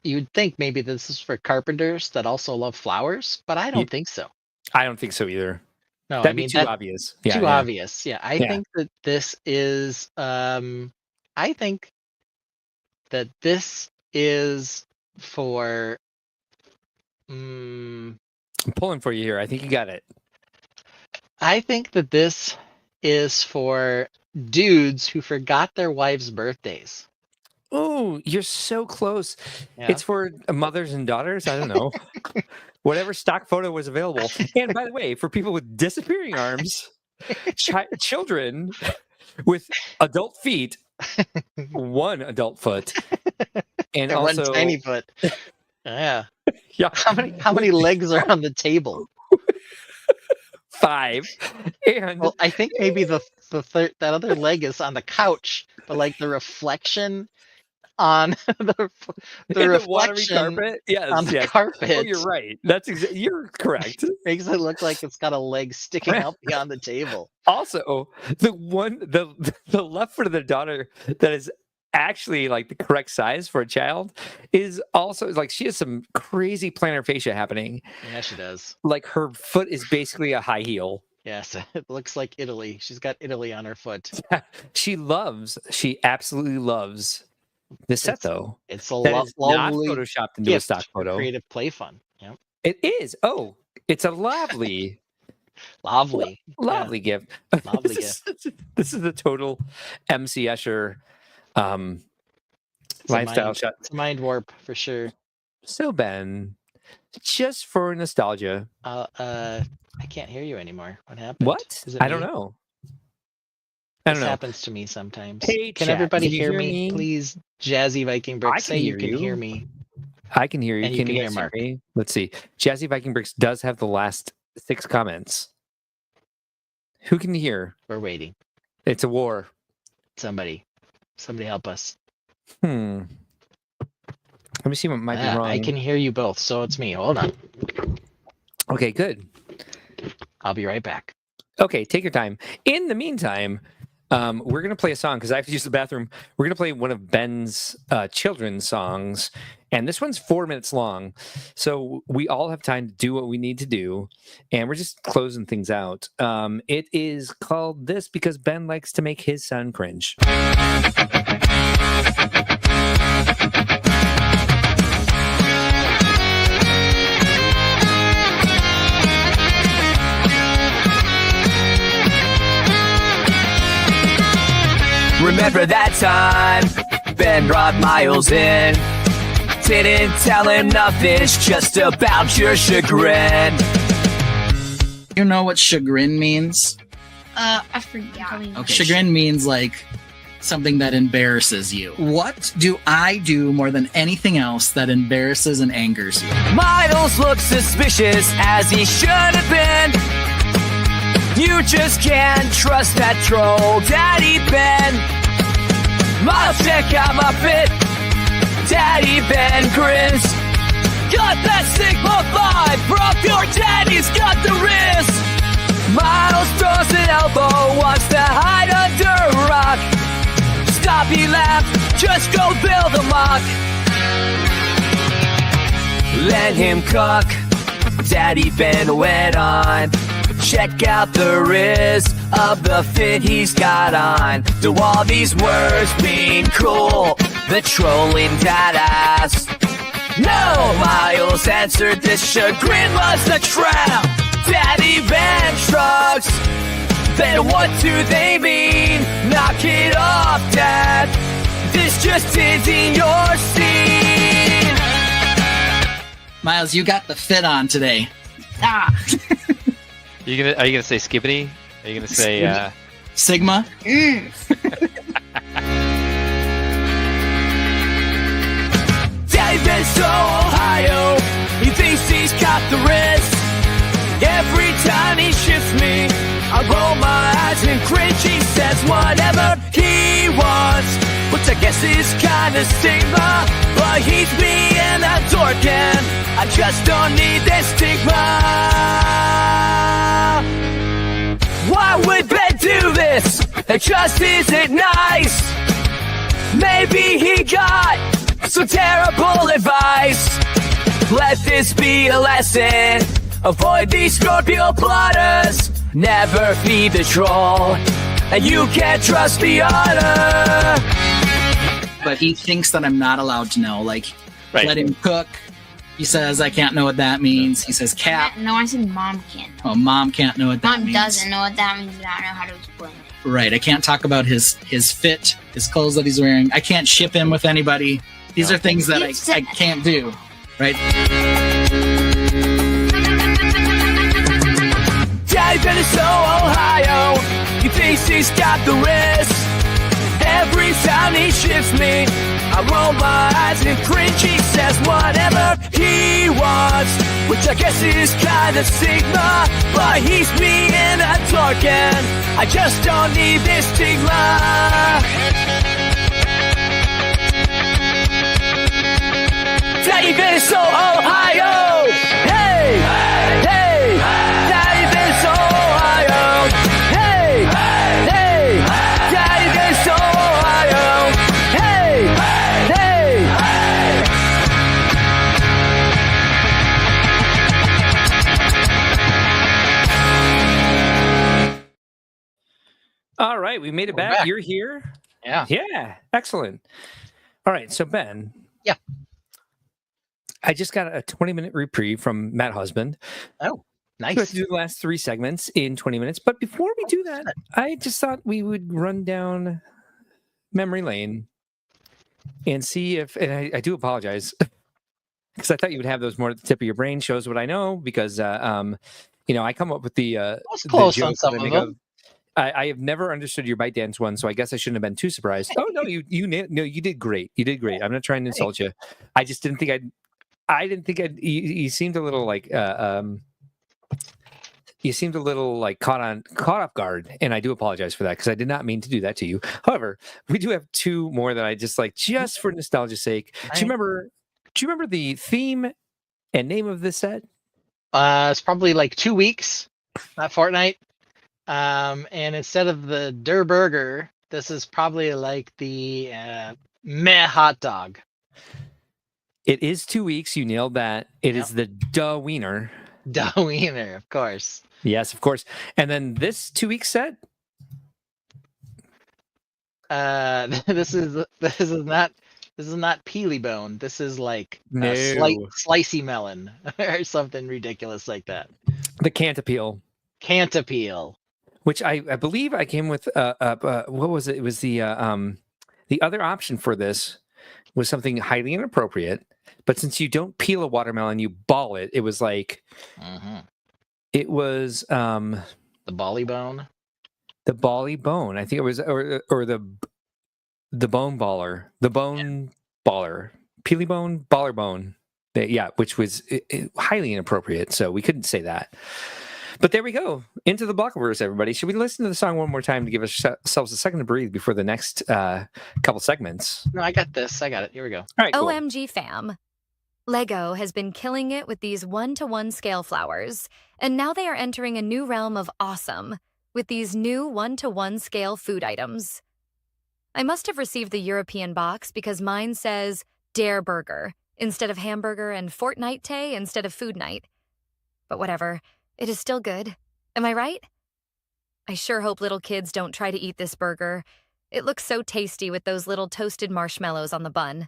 you'd think maybe this is for carpenters that also love flowers, but I don't think so. I don't think so either. No, That'd be too obvious. Yeah, obvious. Yeah, I think that this is. I think that this is for. I'm pulling for you here. I think you got it. I think that this is for dudes who forgot their wives' birthdays. Oh, you're so close. Yeah. It's for mothers and daughters. I don't know. Whatever stock photo was available. And by the way, for people with disappearing arms, children with adult feet, one adult foot, and also one tiny foot. Yeah. Yeah. How many legs are on the table? 5. And well, I think maybe the third, that other leg is on the couch, but the reflection on the reflection carpet. Yes, on the carpet. Oh, you're right. That's you're correct. Makes it look like it's got a leg sticking out beyond the table. Also, the left foot of the daughter that is actually like the correct size for a child is also like she has some crazy plantar fascia happening. Yeah, she does. Like her foot is basically a high heel. Yes, it looks like Italy. She's got Italy on her foot. She absolutely loves this set though. It's a That is not lovely photoshopped into a gift stock for photo. creative play fun. Yeah, It is. Oh, it's a lovely, lovely gift. Lovely This is the total MC Escher lifestyle shot. It's a mind warp for sure. So Ben, just for nostalgia. I can't hear you anymore. What happened? What? Is it I don't me? know. This happens to me sometimes. Hey, can chat, everybody can you hear hear me? me? Please, Jazzy Viking Bricks, say you can hear me. I can hear you. And you can you hear guys Mark. me? Let's see. Jazzy Viking Bricks does have the last 6 comments. Who can hear? We're waiting. It's a war. Somebody help us. Let me see what might be wrong. I can hear you both, so it's me. Hold on. Okay, good. I'll be right back. Okay, take your time. In the meantime, we're going to play a song because I have to use the bathroom. We're going to play one of Ben's children's songs, and this one's 4 minutes long. So we all have time to do what we need to do, and we're just closing things out. It is called This because Ben likes to make his son cringe. Remember that time Ben brought Miles in? Didn't tell him nothing, it's just about your chagrin. You know what chagrin means? I forgot. Okay. Chagrin means like something that embarrasses you. What do I do more than anything else that embarrasses and angers you? Miles looks suspicious as he should have been. You just can't trust that troll Daddy Ben. Miles, check out my fit. Daddy Ben grins. Got that Sigma 5 from your daddy's got the wrist. Miles throws an elbow, wants to hide under a rock. Stop, he laughed, just go build a mock. Let him cook. Daddy Ben went on. Check out the wrist of the fit he's got on. Do all these words mean cool? The trolling badass. No, Miles answered this chagrin was the trap. Daddy Ben shrugs. Then what do they mean? Knock it off, Dad. This just isn't your scene. Miles, you got the fit on today. Ah. Are you gonna say skibbity? Are you gonna say Sigma? Daddy Ben's so Ohio, he thinks he's got the wrist. Every time he shifts me, I roll my eyes and cringe. He says whatever he wants, which I guess is kinda stigma. But he's being a dork and I just don't need this stigma. Why would Ben do this? It just isn't nice. Maybe he got some terrible advice. Let this be a lesson. Avoid these Scorpio plotters. Never feed the troll. And you can't trust the honor. But he thinks that I'm not allowed to know. Like, let him cook. He says I can't know what that means. He says cat. No, I said mom can't. Oh, mom can't know what that means. Mom doesn't know what that means. I don't know how to explain it. Right. I can't talk about his fit, his clothes that he's wearing. I can't ship him with anybody. These are things that I can't do. Right. Daddy Ben is so Ohio, he thinks he's got the wrist. Every time he shifts me, I roll my eyes and cringe. He says whatever he wants, which I guess is kinda stigma. But he's being a dork and I just don't need this stigma. Daddy Ben is so Ohio. Hey, hey, Daddy Ben is so Ohio. Hey, hey, Daddy Ben is so Ohio. Hey, right, we made it We're back. back. You're here. Yeah. Yeah, excellent. All right, so Ben. Yeah. I just got a 20-minute reprieve from Matt Husband. Oh, nice. So we have to do the last 3 segments in 20 minutes. But before we do that, I just thought we would run down memory lane and see if, and I do apologize because I thought you would have those more at the tip of your brain. Shows what I know because, I come up with the was close joke on some that I of make them. I have never understood your bite dance one, so I guess I shouldn't have been too surprised. Oh no, you did great. You did great. I'm not trying to insult you. I just didn't think you seemed a little like you seemed a little like caught off guard, and I do apologize for that because I did not mean to do that to you. However, we do have 2 more that I just like just for nostalgia's sake. Do you remember the theme and name of this set? It's probably like 2 weeks, not fortnight. And instead of the Der Burger, this is probably like the meh hot dog. It is 2 weeks. You nailed that. It is the duh wiener. Duh wiener, of course. Yes, of course. And then this 2-week set. This is not peely bone. This is like No. slicey melon or something ridiculous like that. The Cantapeel. Cantapeel. Which I believe I came with what was it? It was the other option for this was something highly inappropriate. But since you don't peel a watermelon, you ball it. It was like it was the bally bone. The bally bone. I think it was or the bone baller. The bone baller. Peely bone, baller bone. Which was highly inappropriate. So we couldn't say that. But there we go. Into the Bloclverse, everybody. Should we listen to the song one more time to give ourselves a second to breathe before the next couple segments? No, I got this. I got it. Here we go. All right, cool. OMG fam. Lego has been killing it with these 1-to-1 scale flowers, and now they are entering a new realm of awesome with these new 1-to-1 scale food items. I must have received the European box because mine says Dare Burger instead of hamburger and Fortnite Tay instead of food night. But whatever. It is still good. Am I right? I sure hope little kids don't try to eat this burger. It looks so tasty with those little toasted marshmallows on the bun.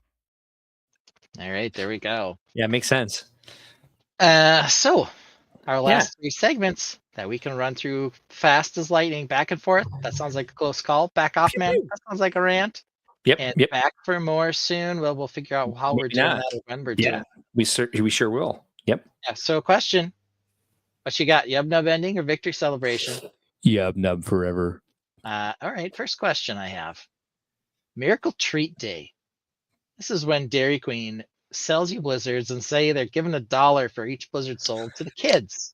All right, there we go. Yeah, makes sense. So our last 3 segments that we can run through fast as lightning, back and forth. That sounds like a close call. Back off, man. That sounds like a rant. Yep. And yep. back for more soon. We'll figure out how we're doing that or when we're doing. We sure will. Yep. Yeah. So question. What you got? Yub nub ending or victory celebration? Yub nub forever. All right. First question I have. Miracle Treat Day. This is when Dairy Queen sells you blizzards and say they're giving $1 for each blizzard sold to the kids.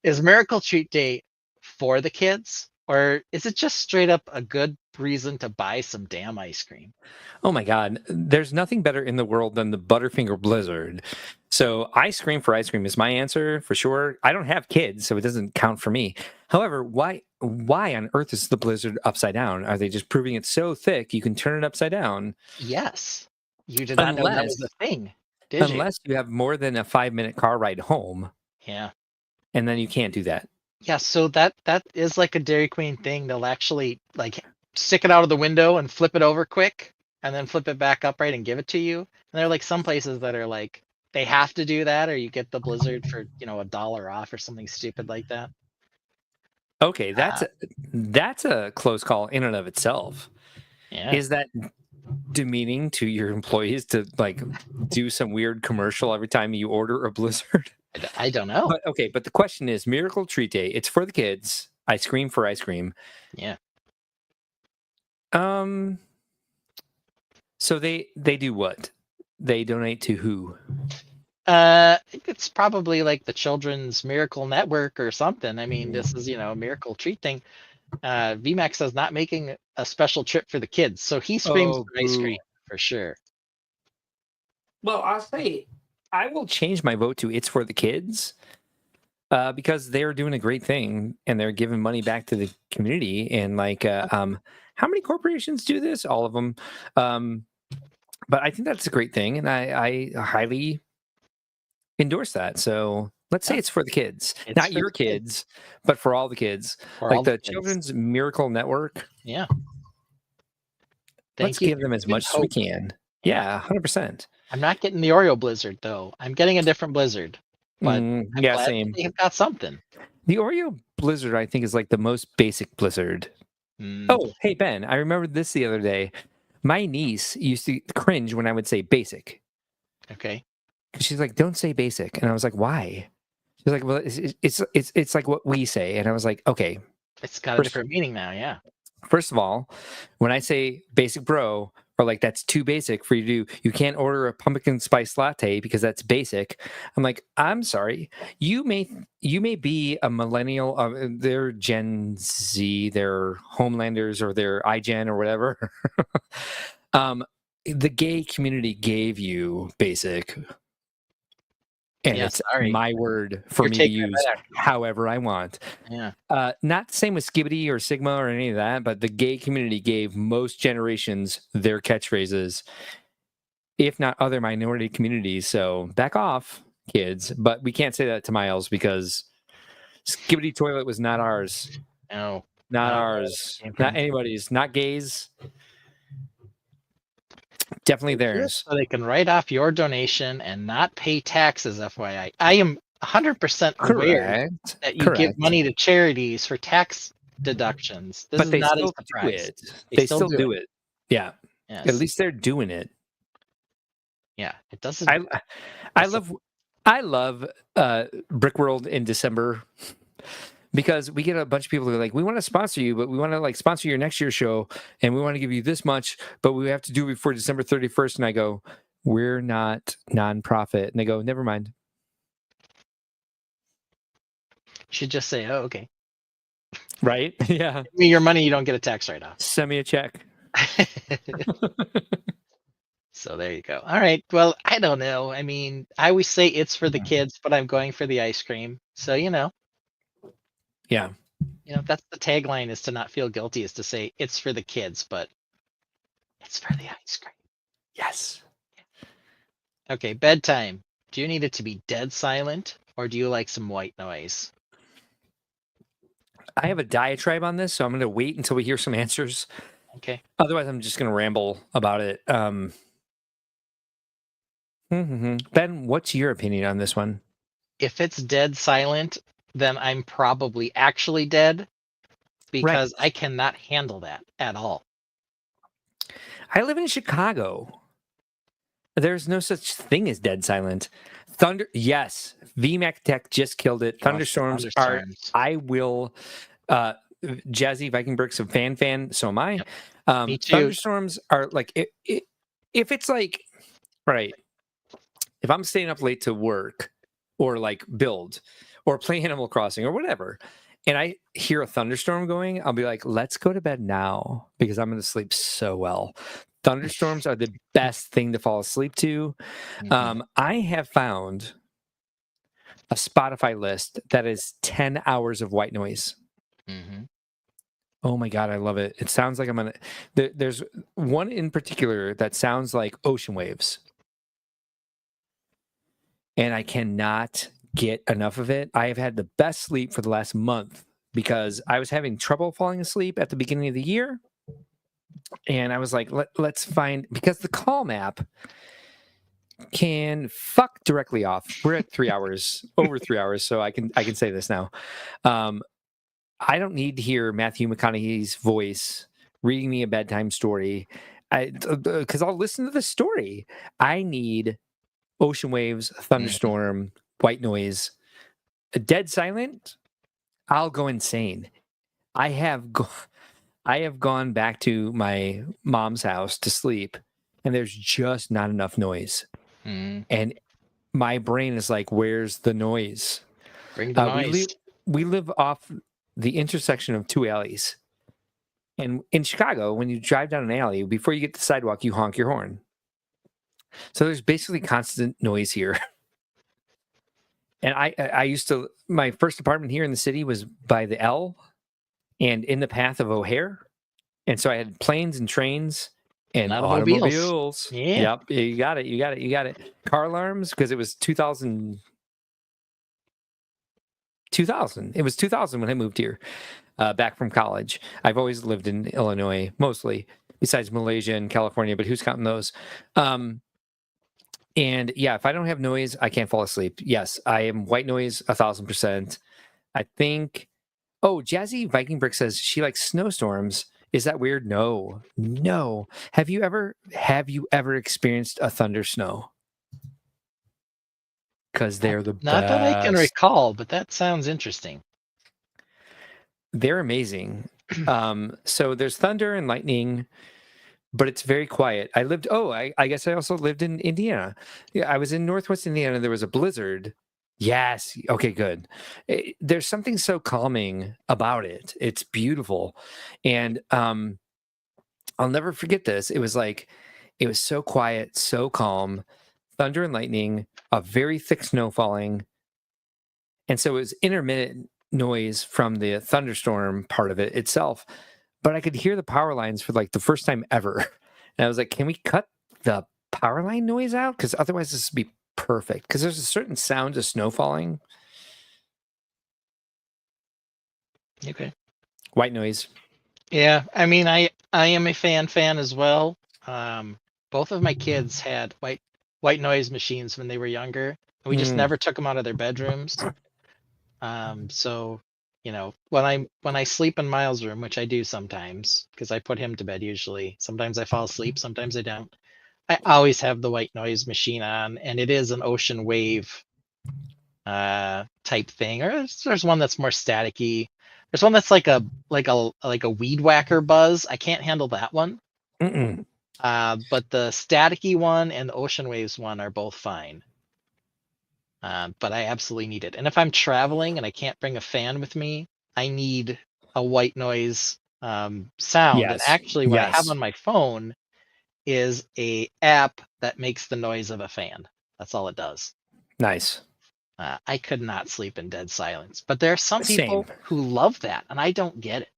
Is Miracle Treat Day for the kids, or is it just straight up a good reason to buy some damn ice cream? Oh my God. There's nothing better in the world than the Butterfinger Blizzard. So ice cream for ice cream is my answer for sure. I don't have kids, so it doesn't count for me. However, why on earth is the Blizzard upside down? Are they just proving it's so thick you can turn it upside down? Yes. You did not know that was a thing, did you? Unless you have more than a 5-minute car ride home. Yeah. And then you can't do that. Yeah, so that is like a Dairy Queen thing. They'll actually like stick it out of the window and flip it over quick and then flip it back upright and give it to you. And there are like some places that are like they have to do that, or you get the Blizzard for $1 off or something stupid like that. Okay, that's a close call in and of itself. Yeah. Is that demeaning to your employees to like do some weird commercial every time you order a Blizzard? I don't know. But the question is Miracle Treat Day. It's for the kids. Ice cream for ice cream. Yeah. So they do what? They donate to who? It's probably like the Children's Miracle Network or something. I mean, this is a Miracle Treat thing. VMAX is not making a special trip for the kids, so he screams for ice cream for sure. Well, I'll say I will change my vote to it's for the kids because they're doing a great thing and they're giving money back to the community. And like, how many corporations do this? All of them. But I think that's a great thing, and I highly endorse that. So Let's say Yeah. it's for the kids, It's not for your the kids. kids, but for all the kids. For Like all the the kids. Children's Miracle Network. Yeah. Let's Thank you give for them as giving much as we hope. can. Yeah. Yeah, 100%. I'm not getting the Oreo Blizzard though. I'm getting a different Blizzard, but I'm Yeah, glad that same. they have got something. The Oreo Blizzard, I think, is like the most basic Blizzard. Mm, Oh, hey, Ben, I remembered this the other day. My niece used to cringe when I would say basic. okay. 'Cause she's like, don't say basic. And I was like, why? She's like, well, it's like what we say. And I was like, okay, It's got a First- different meaning now. Yeah. first of all, when I say basic bro, or like that's too basic for you to do, you can't order a pumpkin spice latte because that's basic. I'm like, I'm sorry. You may be a millennial, they're Gen Z, they're Homelanders, or they're iGen or whatever. The gay community gave you basic. And Yeah, it's sorry. my word for You're me to taking it use back. however I want. Yeah. Not the same with Skibbity or Sigma or any of that, but the gay community gave most generations their catchphrases, if not other minority communities. So back off, kids. But we can't say that to Miles because Skibbity Toilet was not ours. No. Not No, ours. came from- Not anybody's. Not gays. Definitely theirs. So they can write off your donation and not pay taxes, FYI. I am 100% aware Correct. that you Correct. give money to charities for tax deductions. This But is they not a still do surprise. it. They still do it. it. Yeah. Yes. At least they're doing it. Yeah. It doesn't. I love Brickworld in December because we get a bunch of people who are like, we want to sponsor you, but we want to like sponsor your next year's show, and we want to give you this much, but we have to do it before December 31st. And I go, we're not nonprofit. And they go, never mind. Should just say, oh, okay. Right? Yeah. Give me your money, you don't get a tax write-off. Send me a check. So there you go. All right. Well, I don't know. I mean, I always say it's for the kids, but I'm going for the ice cream. So, Yeah. that's the tagline, is to not feel guilty, is to say it's for the kids, but it's for the ice cream. Yes. Okay, bedtime. Do you need it to be dead silent, or do you like some white noise? I have a diatribe on this, so I'm going to wait until we hear some answers. Okay. Otherwise, I'm just going to ramble about it. Ben, what's your opinion on this one? If it's dead silent, then I'm probably actually dead, because I cannot handle that at all. I live in Chicago. There's no such thing as dead silent. Thunder, yes. VMAC Tech just killed it. Thunderstorms are. I will. Jazzy Viking Bricks of fan. So am I. Yep. Me too. Thunderstorms are like if it's like right. If I'm staying up late to work or like build or play Animal Crossing or whatever, and I hear a thunderstorm going, I'll be like, let's go to bed now because I'm going to sleep so well. Thunderstorms are the best thing to fall asleep to. I have found a Spotify list that is 10 hours of white noise. Oh my God, I love it. It sounds like I'm on there's one in particular that sounds like ocean waves. And I cannot get enough of it. I have had the best sleep for the last month because I was having trouble falling asleep at the beginning of the year. And I was like, let's find, because the Calm app can fuck directly off. We're at 3 hours, over 3 hours, so I can say this now. I don't need to hear Matthew McConaughey's voice reading me a bedtime story, because I'll listen to the story. I need ocean waves, thunderstorm, white noise, dead silent. I'll go insane. I have gone back to my mom's house to sleep, and there's just not enough noise. And my brain is like, where's the noise? Bring the noise. We live off the intersection of two alleys. And in Chicago, when you drive down an alley, before you get to the sidewalk, you honk your horn. So there's basically constant noise here. And I used to, my first apartment here in the city was by the L and in the path of O'Hare. And so I had planes and trains and automobiles. Yeah. Yep. You got it. Car alarms, because it was 2000. 2000. It was 2000 when I moved here, back from college. I've always lived in Illinois, mostly, besides Malaysia and California, but who's counting those? And yeah, if I don't have noise, I can't fall asleep. Yes, I am white noise 1000%. I think. Oh, Jazzy Viking Brick says she likes snowstorms. Is that weird? No, no. Have you ever experienced a thunder snow? Because they're the Not that I can best. recall, but that sounds interesting. They're amazing. So there's thunder and lightning, but it's very quiet. I guess I also lived in Indiana. Yeah, I was in Northwest Indiana. There was a blizzard. Yes. Okay, good. There's something so calming about it. It's beautiful. And I'll never forget this. It was so quiet, so calm, thunder and lightning, a very thick snow falling. And so it was intermittent noise from the thunderstorm part of it itself. But I could hear the power lines for like the first time ever. And I was like, can we cut the power line noise out? Because otherwise this would be perfect. Because there's a certain sound of snow falling. Okay. White noise. Yeah, I mean, I am a fan as well. Both of my kids had white noise machines when they were younger, and we just never took them out of their bedrooms. So, you know, when I sleep in Miles' room, which I do sometimes, because I put him to bed usually. Sometimes I fall asleep, sometimes I don't. I always have the white noise machine on, and it is an ocean wave type thing. Or there's one that's more staticky. There's one that's like a weed whacker buzz. I can't handle that one. But the staticky one and the ocean waves one are both fine. But I absolutely need it. And if I'm traveling and I can't bring a fan with me, I need a white noise sound. Yes. And actually, what I have Yes. on my phone is a app that makes the noise of a fan. That's all it does. Nice. I could not sleep in dead silence. But there are some people Same. who love that, and I don't get it.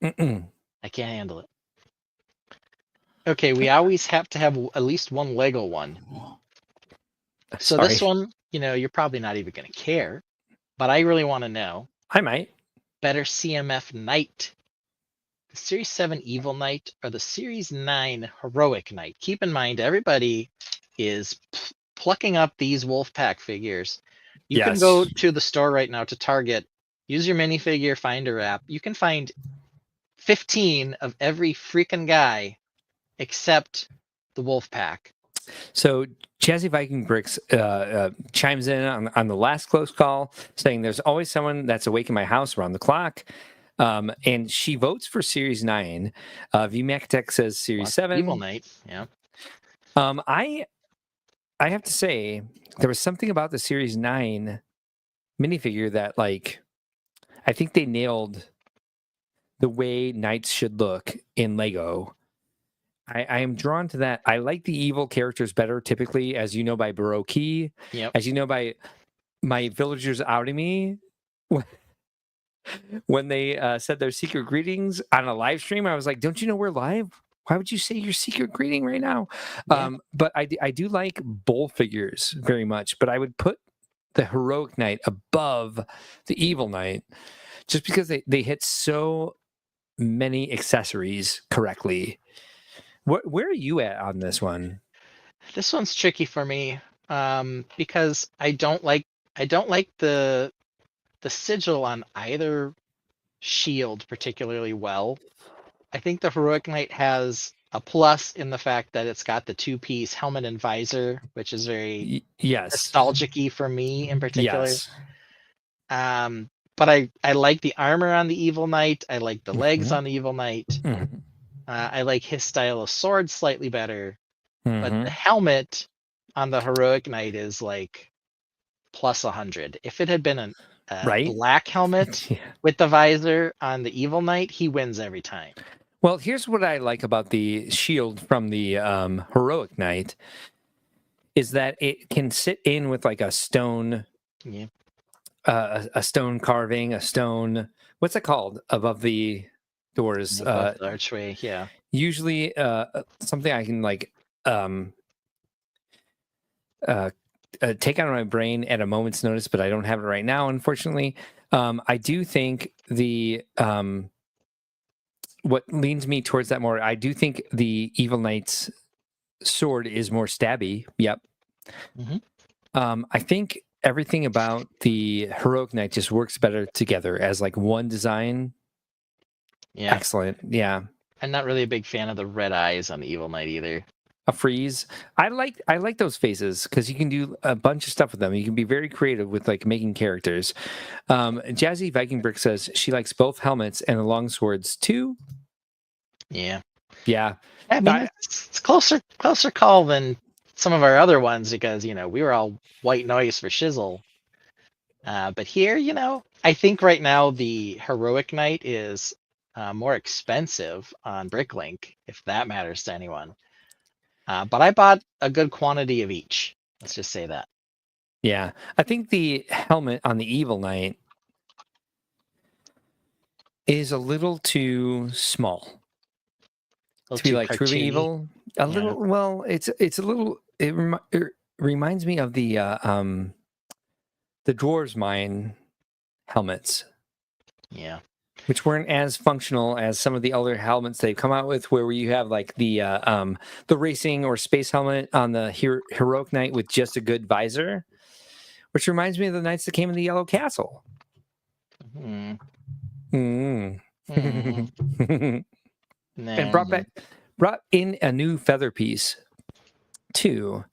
Mm-mm. I can't handle it. Okay, we always have to have at least one Lego one. So Sorry. this one, you know, you're probably not even going to care, but I really want to know. I might. Better CMF Knight, the Series 7 Evil Knight, or the Series 9 Heroic Knight? Keep in mind, everybody is plucking up these Wolfpack figures. You can go to the store right now to Target, use your minifigure finder app. You can find 15 of every freaking guy except the Wolfpack. So Jazzy Viking Bricks chimes in on the last close call, saying there's always someone that's awake in my house around the clock. And she votes for Series 9. VMAC Tech says Series 7. Evil Knight, yeah. I have to say, there was something about the Series 9 minifigure that, like, I think they nailed the way knights should look in Lego. I am drawn to that. I like the evil characters better, typically, as you know, by Baroque. Yep. As you know, by my villagers outing me when they said their secret greetings on a live stream. I was like, don't you know we're live? Why would you say your secret greeting right now? Yeah. But I do like bull figures very much, but I would put the heroic knight above the evil knight just because they hit so many accessories correctly. Where are you at on this one? This one's tricky for me because I don't like the sigil on either shield particularly well. I think the Heroic Knight has a plus in the fact that it's got the two-piece helmet and visor, which is very nostalgic-y for me in particular. Yes. But I like the armor on the Evil Knight. I like the legs on the Evil Knight. I like his style of sword slightly better. But the helmet on the Heroic Knight is like plus 100. If it had been a black helmet with the visor on the Evil Knight, he wins every time. Well, here's what I like about the shield from the Heroic Knight is that it can sit in with like a stone, a stone carving, a stone. What's it called above the doors? Above the archway, yeah. Usually, something I can like take out of my brain at a moment's notice, but I don't have it right now, unfortunately. I do think the what leans me towards that more. I do think the Evil Knight's sword is more stabby. Yep. I think everything about the Heroic Knight just works better together as like one design. Yeah. Excellent. Yeah. I'm not really a big fan of the red eyes on the Evil Knight either. A freeze. I like those faces because you can do a bunch of stuff with them. You can be very creative with like making characters. Jazzy Viking Brick says she likes both helmets and the long swords too. Yeah. Yeah. I mean, it's closer call than some of our other ones because we were all white noise for shizzle. But here, I think right now the Heroic Knight is more expensive on Bricklink, if that matters to anyone. But I bought a good quantity of each. Let's just say that. Yeah. I think the helmet on the Evil Knight is a little too small to be like truly cartoony. evil. A little. Well, it's a little. It reminds me of the Dwarves Mine helmets. Yeah. Which weren't as functional as some of the other helmets they've come out with, where you have like the racing or space helmet on the Heroic Knight with just a good visor, which reminds me of the knights that came in the Yellow Castle. Mm. And brought in a new feather piece too.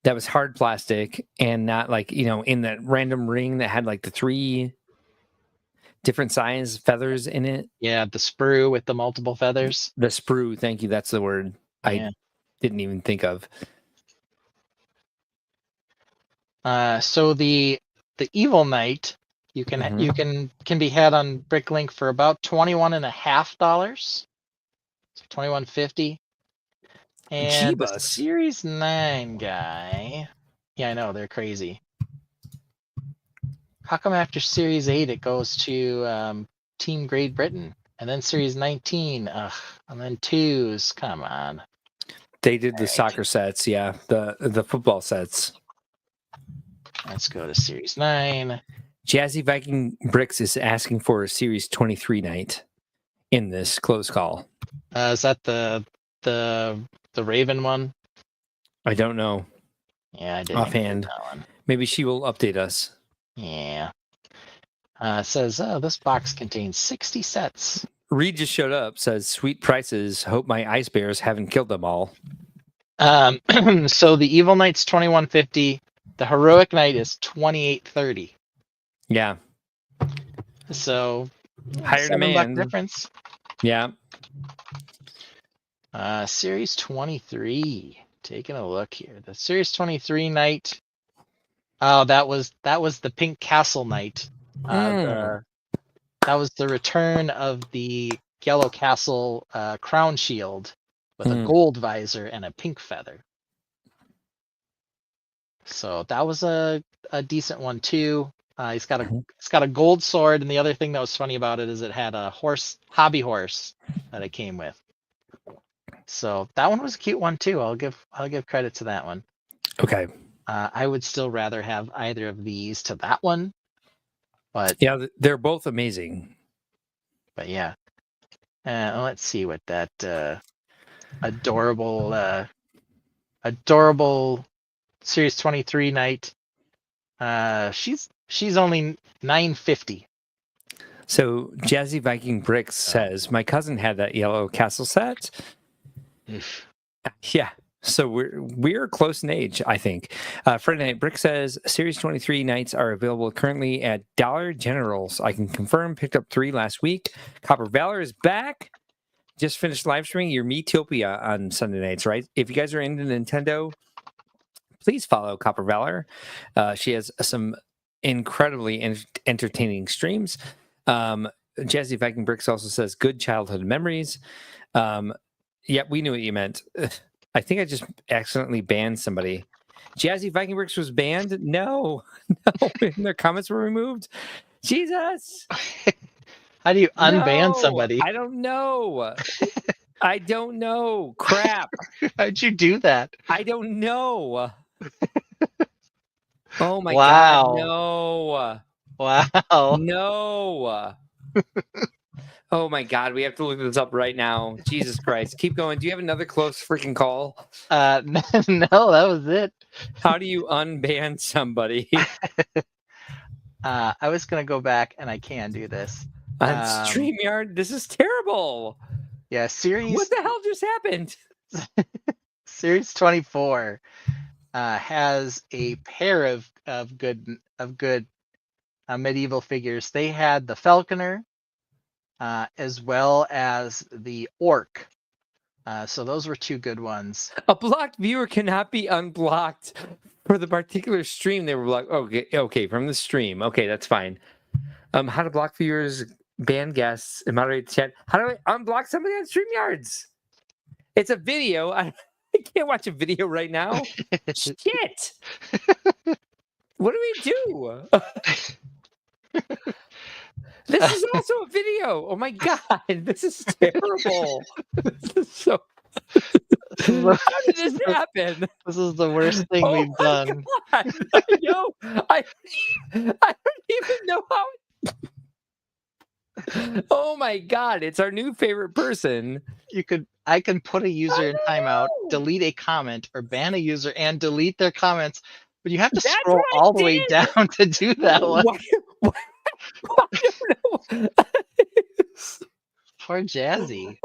That was hard plastic and not like in that random ring that had like the 3 different size feathers in it. Yeah, the sprue with the multiple feathers. The sprue, thank you. That's the word I didn't even think of. So the Evil Knight you can be had on Bricklink for about $21.50. So $21.50. And the Jeebus. Series 9 guy. Yeah, I know, they're crazy. How come after Series 8 it goes to Team Great Britain? And then Series 19, and then 2s, come on. They did the soccer sets, yeah. The football sets. Let's go to Series 9. Jazzy Viking Bricks is asking for a Series 23 Knight in this close call. Is that the Raven one? I don't know. Yeah, I didn't offhand. that one. Maybe she will update us. Yeah. It says, this box contains 60 sets. Reed just showed up, says, sweet prices. Hope my ice bears haven't killed them all. So the Evil Knight's $21.50. The Heroic Knight is $28.30. Yeah. So higher $7 demand difference. Yeah. Series 23. Taking a look here. The Series 23 Knight. Oh, that was the Pink Castle Knight. That was the return of the Yellow Castle crown shield with a gold visor and a pink feather. So that was a decent one too. It's got a gold sword, and the other thing that was funny about it is it had a hobby horse that it came with. So that one was a cute one too. I'll give credit to that one. Okay. I would still rather have either of these to that one, but yeah, they're both amazing. But yeah, let's see what that adorable Series 23 Knight. She's only $9.50. So Jazzy Viking Bricks says, my cousin had that Yellow Castle set. Yeah. So we're close in age, I think. Friday Night Brick says Series 23 Knights are available currently at Dollar Generals. I can confirm. Picked up 3 last week. Copper Valor is back. Just finished live streaming your Metopia on Sunday nights, right? If you guys are into Nintendo, please follow Copper Valor. She has some incredibly entertaining streams. Jazzy Viking Bricks also says good childhood memories. Yeah, we knew what you meant. I think I just accidentally banned somebody. Jazzy Viking Bricks was banned? No. And their comments were removed. Jesus. How do you unban somebody? I don't know. I don't know. Crap. How'd you do that? I don't know. Oh my Wow. God, no. Wow. No. Oh my God, we have to look this up right now. Jesus Christ. Keep going. Do you have another close freaking call? No, that was it. How do you unban somebody? I was gonna go back, and I can do this. On StreamYard? This is terrible. Yeah, What the hell just happened? Series 24 has a pair of good medieval figures. They had the falconer, as well as the orc. So those were two good ones. A blocked viewer cannot be unblocked for the particular stream they were blocked. Okay, from the stream. Okay, that's fine. How to block viewers, ban guests, and moderate the chat. How do I unblock somebody on StreamYards? It's a video. I can't watch a video right now. Shit. What do we do? This is also a video. Oh my God, this is terrible. This is so. How did this happen? This is the worst thing we've done. God. Yo, I don't even know how. Oh my God, it's our new favorite person. I can put a user in timeout, delete a comment, or ban a user and delete their comments, but you have to scroll all the way down to do that one. Poor Jazzy.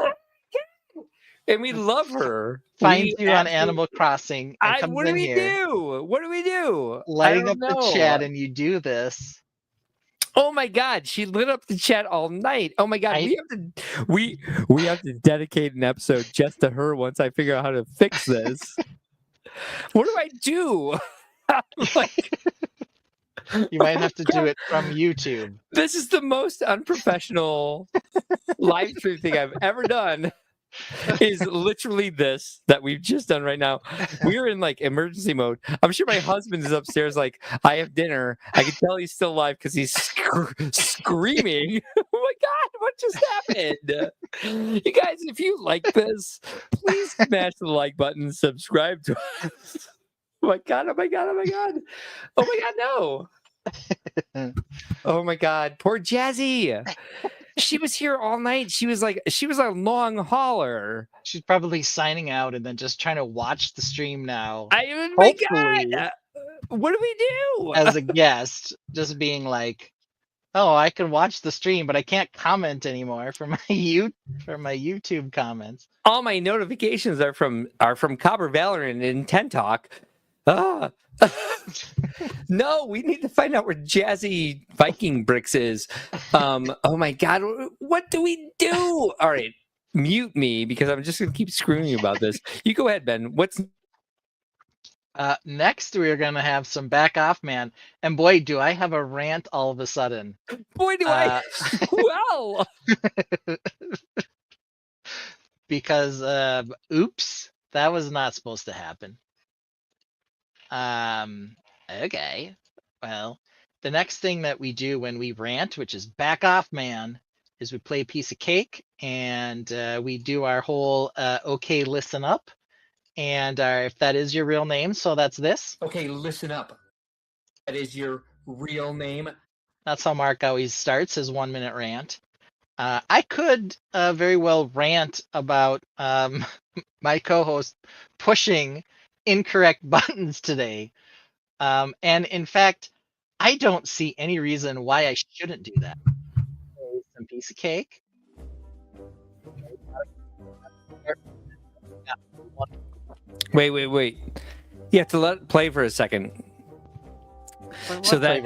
And we love her. Finds you on Animal Crossing and comes what do in we here. do? What do we do? Lighting up the chat, and you do this. Oh my God, she lit up the chat all night. Oh my God, we have to dedicate an episode just to her once I figure out how to fix this. What do I do? You might have to do it from YouTube. This is the most unprofessional live stream thing I've ever done. Is literally this that we've just done right now. We're in like emergency mode. I'm sure my husband is upstairs like, I have dinner. I can tell he's still alive because he's screaming. Oh my God, what just happened? You guys, if you like this, please smash the like button, subscribe to us. Oh my God, oh my God, oh my God. Oh my God, no. Oh my God, poor Jazzy. She was here all night. She was a long hauler. She's probably signing out and then just trying to watch the stream now. My God. What do we do? As a guest, just being like, oh, I can watch the stream, but I can't comment anymore for my YouTube comments. All my notifications are from Copper Valorant and Ten Talk. No, we need to find out where Jazzy Viking Bricks is. Oh my God, what do we do? All right, mute me because I'm just gonna keep screaming about this. You go ahead, Ben. What's next? We're gonna have some back off, man. And boy, do I have a rant all of a sudden. Boy, do I. Well, because oops, that was not supposed to happen. Okay. Well, the next thing that we do when we rant, which is back off, man, is we play a piece of cake and we do our whole okay, listen up. And if that is your real name, so that's this. Okay, listen up. That is your real name. That's how Mark always starts his 1 minute rant. I could very well rant about my co-host pushing incorrect buttons today. And in fact, I don't see any reason why I shouldn't do that. Some piece of cake. wait. You have to let it play for a second. So that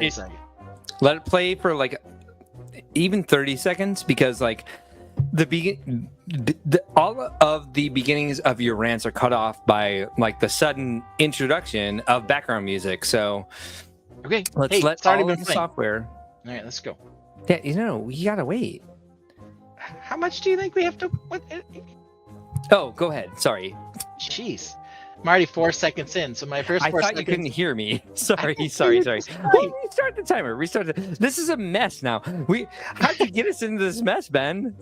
let it play for like even 30 seconds because like all of the beginnings of your rants are cut off by like the sudden introduction of background music. So okay, let's let all of the software. All right, let's go. Yeah, we gotta wait. How much do you think we have to? What? Oh, go ahead. Sorry. Jeez. I'm already 4 seconds in, so my first 4 I thought seconds... you couldn't hear me. Sorry. Oh, restart the timer. This is a mess now. How'd you get us into this mess, Ben?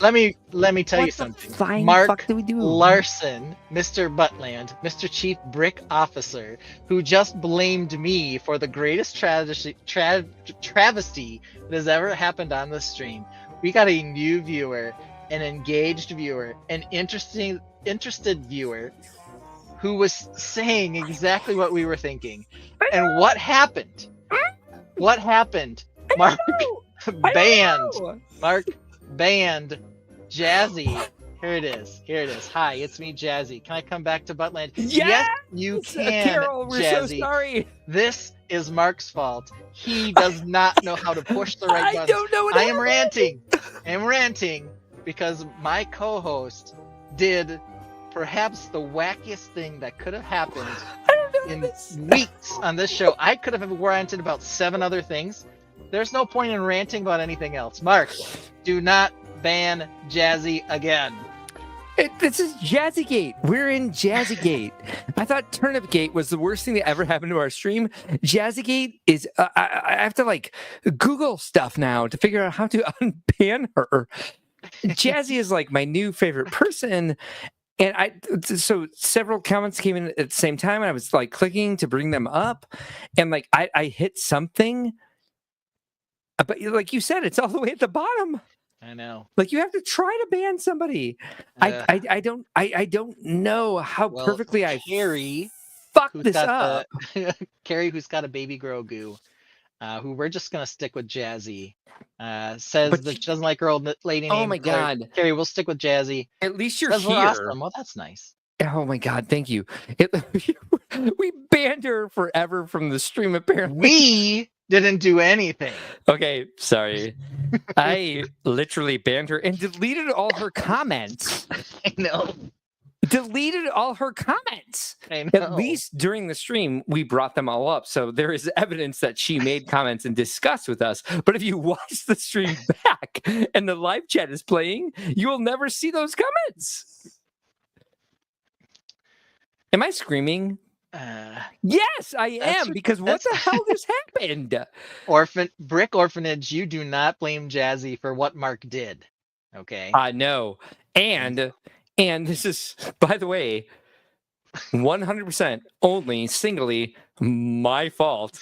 let me tell you What the something. flying Mark fuck did we do? Larson, Mr. Buttland, Mr. Chief Brick Officer, who just blamed me for the greatest travesty that has ever happened on the stream. We got a new viewer, an engaged viewer, an interested viewer, who was saying exactly what we were thinking. And what happened? What happened? Mark banned Jazzy. Here it is. Hi, it's me, Jazzy. Can I come back to Buttland? Yes, you can, Carol, we're Jazzy. so sorry. This is Mark's fault. He does not know how to push the right buttons. I don't know what I am ranting. I am ranting because my co-host did perhaps the wackiest thing that could have happened in weeks on this show. I could have ranted about 7 other things. There's no point in ranting about anything else. Mark, do not ban Jazzy again. This is Jazzygate. We're in Jazzygate. I thought Turnipgate was the worst thing that ever happened to our stream. Jazzygate is, I have to like Google stuff now to figure out how to unban her. Jazzy is like my new favorite person. And so several comments came in at the same time, and I was like clicking to bring them up, and like I hit something, but like you said, it's all the way at the bottom. I know. Like you have to try to ban somebody. I don't know how perfectly I fucked this up. Carrie, who's got a baby Grogu, who we're just gonna stick with Jazzy. Says that she doesn't like her old lady name. Oh my god, Carrie, we'll stick with Jazzy. At least you're Says here. We're awesome. Well, that's nice. Oh my god, thank you. We banned her forever from the stream. Apparently, we didn't do anything. Okay, sorry. I literally banned her and deleted all her comments. I know. Deleted all her comments. I know. At least during the stream, we brought them all up. So there is evidence that she made comments and discussed with us. But if you watch the stream back and the live chat is playing, you will never see those comments. Am I screaming? Yes, I am, because what the hell just happened? Brick Orphanage, you do not blame Jazzy for what Mark did. Okay. I know. And this is, by the way, 100% only singly my fault.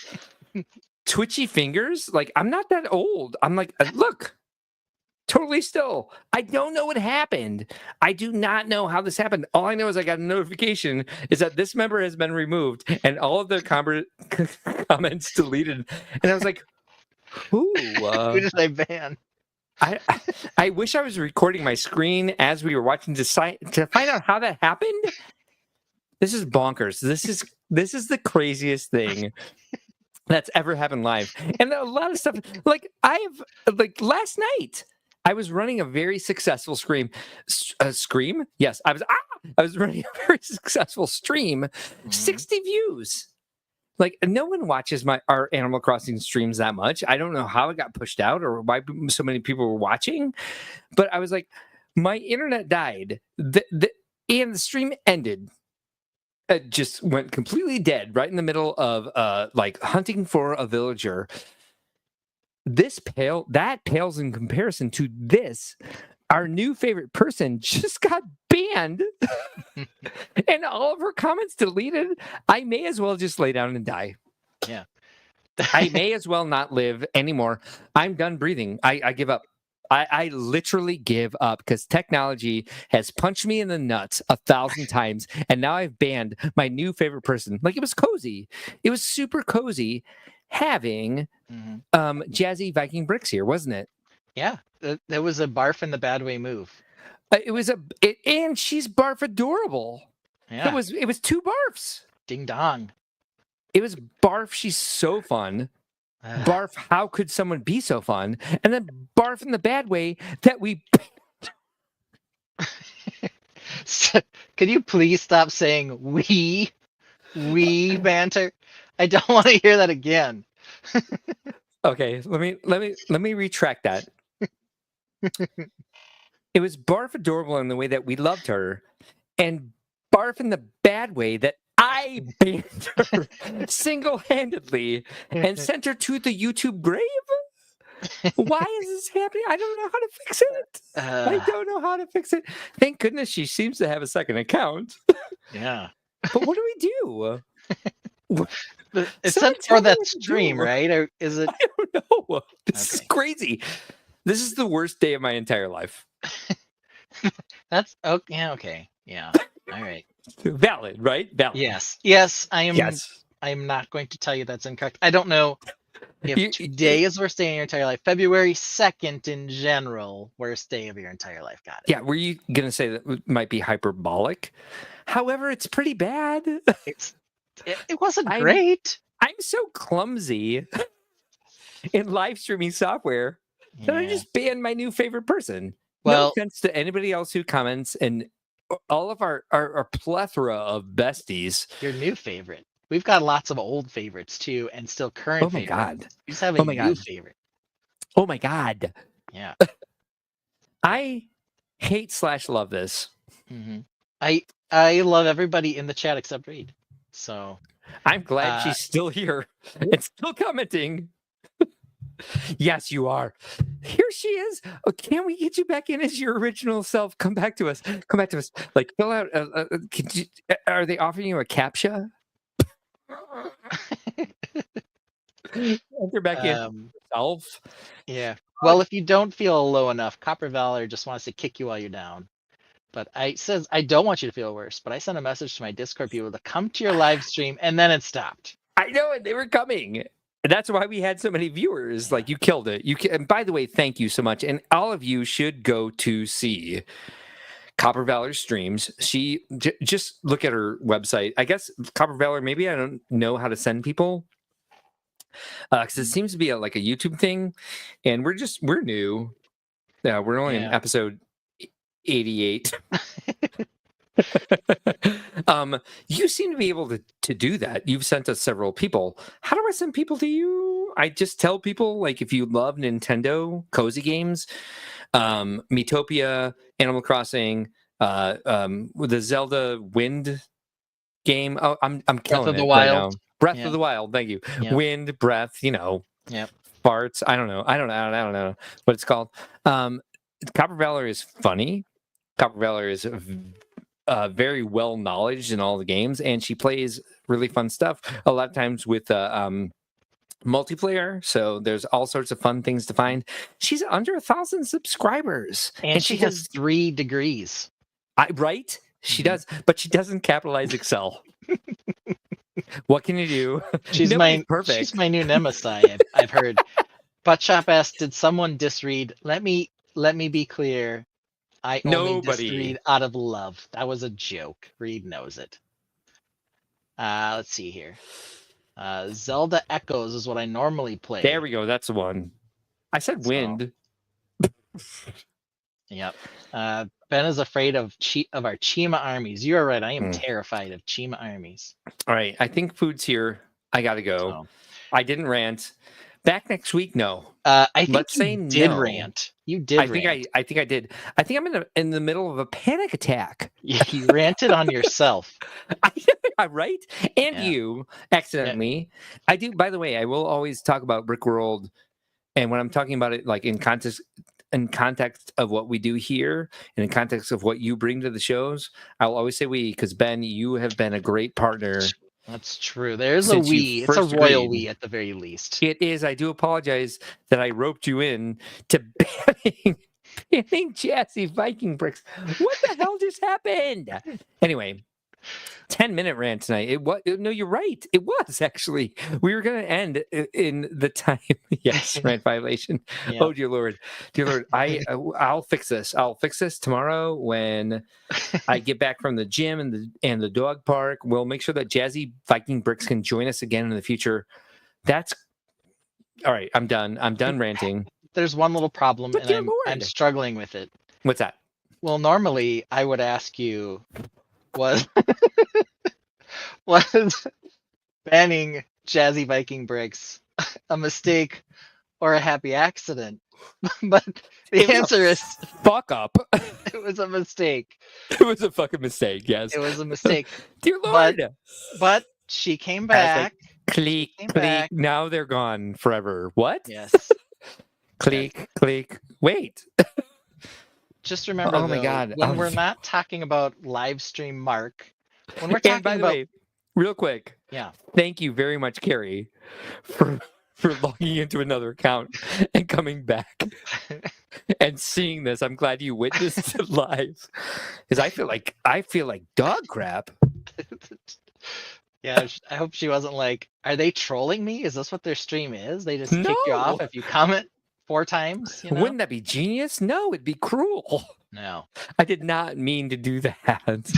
Twitchy fingers? Like, I'm not that old. I'm like, look. Totally still. I don't know what happened. I do not know how this happened. All I know is I got a notification is that this member has been removed and all of their comments deleted. And I was like, who did I ban? I wish I was recording my screen as we were watching to find out how that happened. This is bonkers. This is the craziest thing that's ever happened live. And a lot of stuff like last night I was running a very successful stream. Yes, I was running a very successful stream. 60 views. Like no one watches our Animal Crossing streams that much. I don't know how it got pushed out or why so many people were watching. But I was like, my internet died. And the stream ended. It just went completely dead right in the middle of like hunting for a villager. That pales in comparison to this. Our new favorite person just got banned and all of her comments deleted. I may as well just lay down and die. Yeah. I may as well not live anymore. I'm done breathing. I give up. I literally give up because technology has punched me in the nuts 1,000 times. And now I've banned my new favorite person. Like it was cozy. It was super cozy having Jazzy Viking Bricks here, wasn't it? Yeah, that was a barf in the bad way move. And she's barf adorable. Yeah, it was 2 barfs. Ding dong. It was barf. She's so fun. Barf. How could someone be so fun? And then barf in the bad way that we. Can you please stop saying we banter? I don't want to hear that again. Okay, let me retract that. It was barf adorable in the way that we loved her, and barf in the bad way that I banned her single-handedly and sent her to the YouTube grave. Why is this happening? I don't know how to fix it. I don't know how to fix it. Thank goodness she seems to have a second account. Yeah. But what do we do? It's Someone sent tell for me that what to stream, do. right? Or is it? I don't know. This is Okay. crazy. This is the worst day of my entire life. That's okay. Yeah, okay. Yeah. All right. Valid, right? Valid. Yes. Yes. I am. Yes. I am not going to tell you that's incorrect. I don't know if You- today is worst day in your entire life. February 2nd in general, worst day of your entire life. Got it. Yeah, were you going to say that it might be hyperbolic? However, it's pretty bad. It wasn't great. I'm so clumsy in live streaming software that I Yeah. just banned my new favorite person. Well- no offense to anybody else who comments and all of our plethora of besties. Your new favorite. We've got lots of old favorites too, and still current. Oh my favorites. God. You just have a Oh my new God. favorite. Oh my God. Yeah. I hate / love this. I love everybody in the chat except Reed. So I'm glad she's still here and still commenting. Yes, you are. Here she is. Oh, can we get you back in as your original self? Come back to us. Come back to us. Like, fill out. Are they offering you a CAPTCHA? Enter back in yourself. Yeah. Well, if you don't feel low enough, Copper Valor just wants to kick you while you're down. But it says I don't want you to feel worse. But I sent a message to my Discord people to come to your live stream, and then it stopped. I know it. They were coming. And that's why we had so many viewers. Like, you killed it. And by the way, thank you so much. And all of you should go to see Copper Valor streams. She just look at her website. I guess Copper Valor. Maybe I don't know how to send people because it seems to be like a YouTube thing, and we're new. Yeah, we're only in episode 88. You seem to be able to do that. You've sent us several people. How do I send people to you? I just tell people, like, if you love Nintendo cozy games, Miitopia, Animal Crossing, the Zelda Wind game. Oh, I'm killing of the it Wild. right now. Breath of the Wild. Thank you. Yeah. Wind, breath. Yep. Farts. I don't know what it's called. Copper Valor is funny. Copper Valor is very well knowledged in all the games, and she plays really fun stuff a lot of times with multiplayer. So there's all sorts of fun things to find. She's under 1,000 subscribers, And she has 3 degrees. Right? She does, but she doesn't capitalize Excel. What can you do? She's perfect. She's my new nemesis. I've heard. Buttshop asked, "Did someone disread?" Let me be clear. I only disread out of love. That was a joke. Reed knows it. Let's see here. Zelda Echoes is what I normally play. There we go. That's the one. I said wind. Yep. Ben is afraid of our Chima armies. You are right. I am terrified of Chima armies. All right. I think food's here. I gotta go. I didn't rant. Back next week? No. I think Let's you say did no. rant. You did. I think I did. I think I'm in the middle of a panic attack. Yeah, you ranted on yourself. Right? And you accidentally. I do. By the way, I will always talk about Brickworld, and when I'm talking about it, like in context of what we do here, and in context of what you bring to the shows, I'll always say we, because Ben, you have been a great partner. That's true. There's a we. It's a royal we at the very least. It is. I do apologize that I roped you in to banning Jazzy Viking bricks. What the hell just happened? Anyway, 10-minute rant tonight. No, you're right. It was actually. We were going to end in the time. Yes, rant violation. Yeah. Oh dear Lord, I'll fix this. I'll fix this tomorrow when I get back from the gym and the dog park. We'll make sure that Jazzy Viking bricks can join us again in the future. That's all right. I'm done. I'm done ranting. There's one little problem, and I'm struggling with it. What's that? Well, normally I would ask you, was banning Jazzy Viking bricks a mistake or a happy accident? But the answer is fuck up. It was a mistake. It was a fucking mistake. Yes, it was a mistake. Dear Lord. But she came back. Click. Now they're gone forever. What? Yes. Click, click. Wait. Just remember, Oh my though, God. when Oh. we're not talking about live stream Mark, when we're And talking by the about way, real quick, yeah, thank you very much, Carrie, for logging into another account and coming back and seeing this. I'm glad you witnessed it live, because I feel like dog crap. yeah. I hope she wasn't like, are they trolling me? Is this what their stream is? They just kick you off No. if you comment 4 times. You know? Wouldn't that be genius? No, it'd be cruel. No. I did not mean to do that.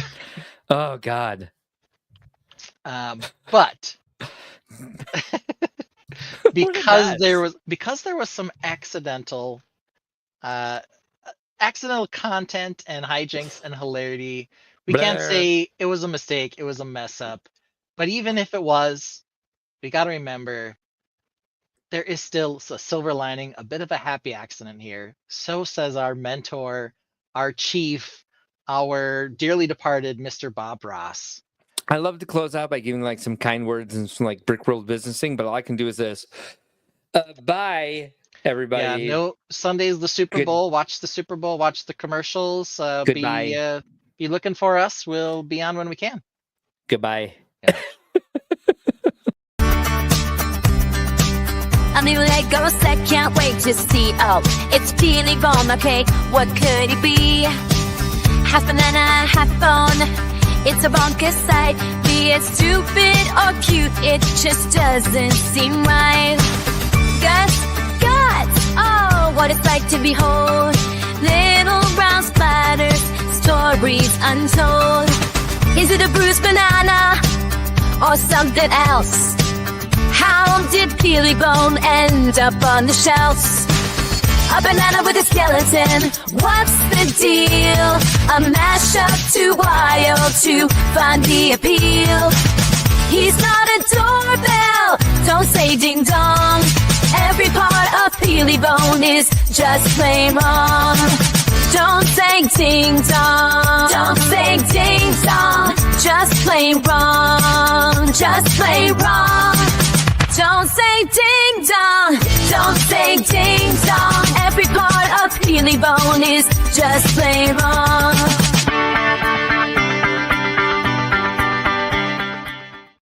Oh God. But What a because there was some accidental content and hijinks and hilarity. We can't Blah. say it was a mistake, it was a mess up. But even if it was, we got to remember there is still a silver lining, a bit of a happy accident here. So says our mentor, our chief, our dearly departed Mr. Bob Ross. I love to close out by giving like some kind words and some like Brickworld businessing, but all I can do is this. Bye, everybody. Yeah, no, Sunday's the Super Good- Bowl. Watch the Super Bowl, watch the commercials. Goodbye. Be looking for us. We'll be on when we can. Goodbye. A new Lego set, can't wait to see. Oh, it's peely bone, okay, what could it be? Half banana, half bone, it's a bonkers sight. Be it stupid or cute, it just doesn't seem right. Guts, oh, what it's like to behold. Little round splatters, stories untold. Is it a bruised banana or something else? How did Peely Bone end up on the shelves? A banana with a skeleton, what's the deal? A mashup too wild to find the appeal. He's not a doorbell, don't say ding dong. Every part of Peely Bone is just plain wrong. Don't say ding dong, don't say ding dong. Just plain wrong, just plain wrong. Don't say ding dong, don't say ding dong. Every part of Peely Bone is just plain wrong.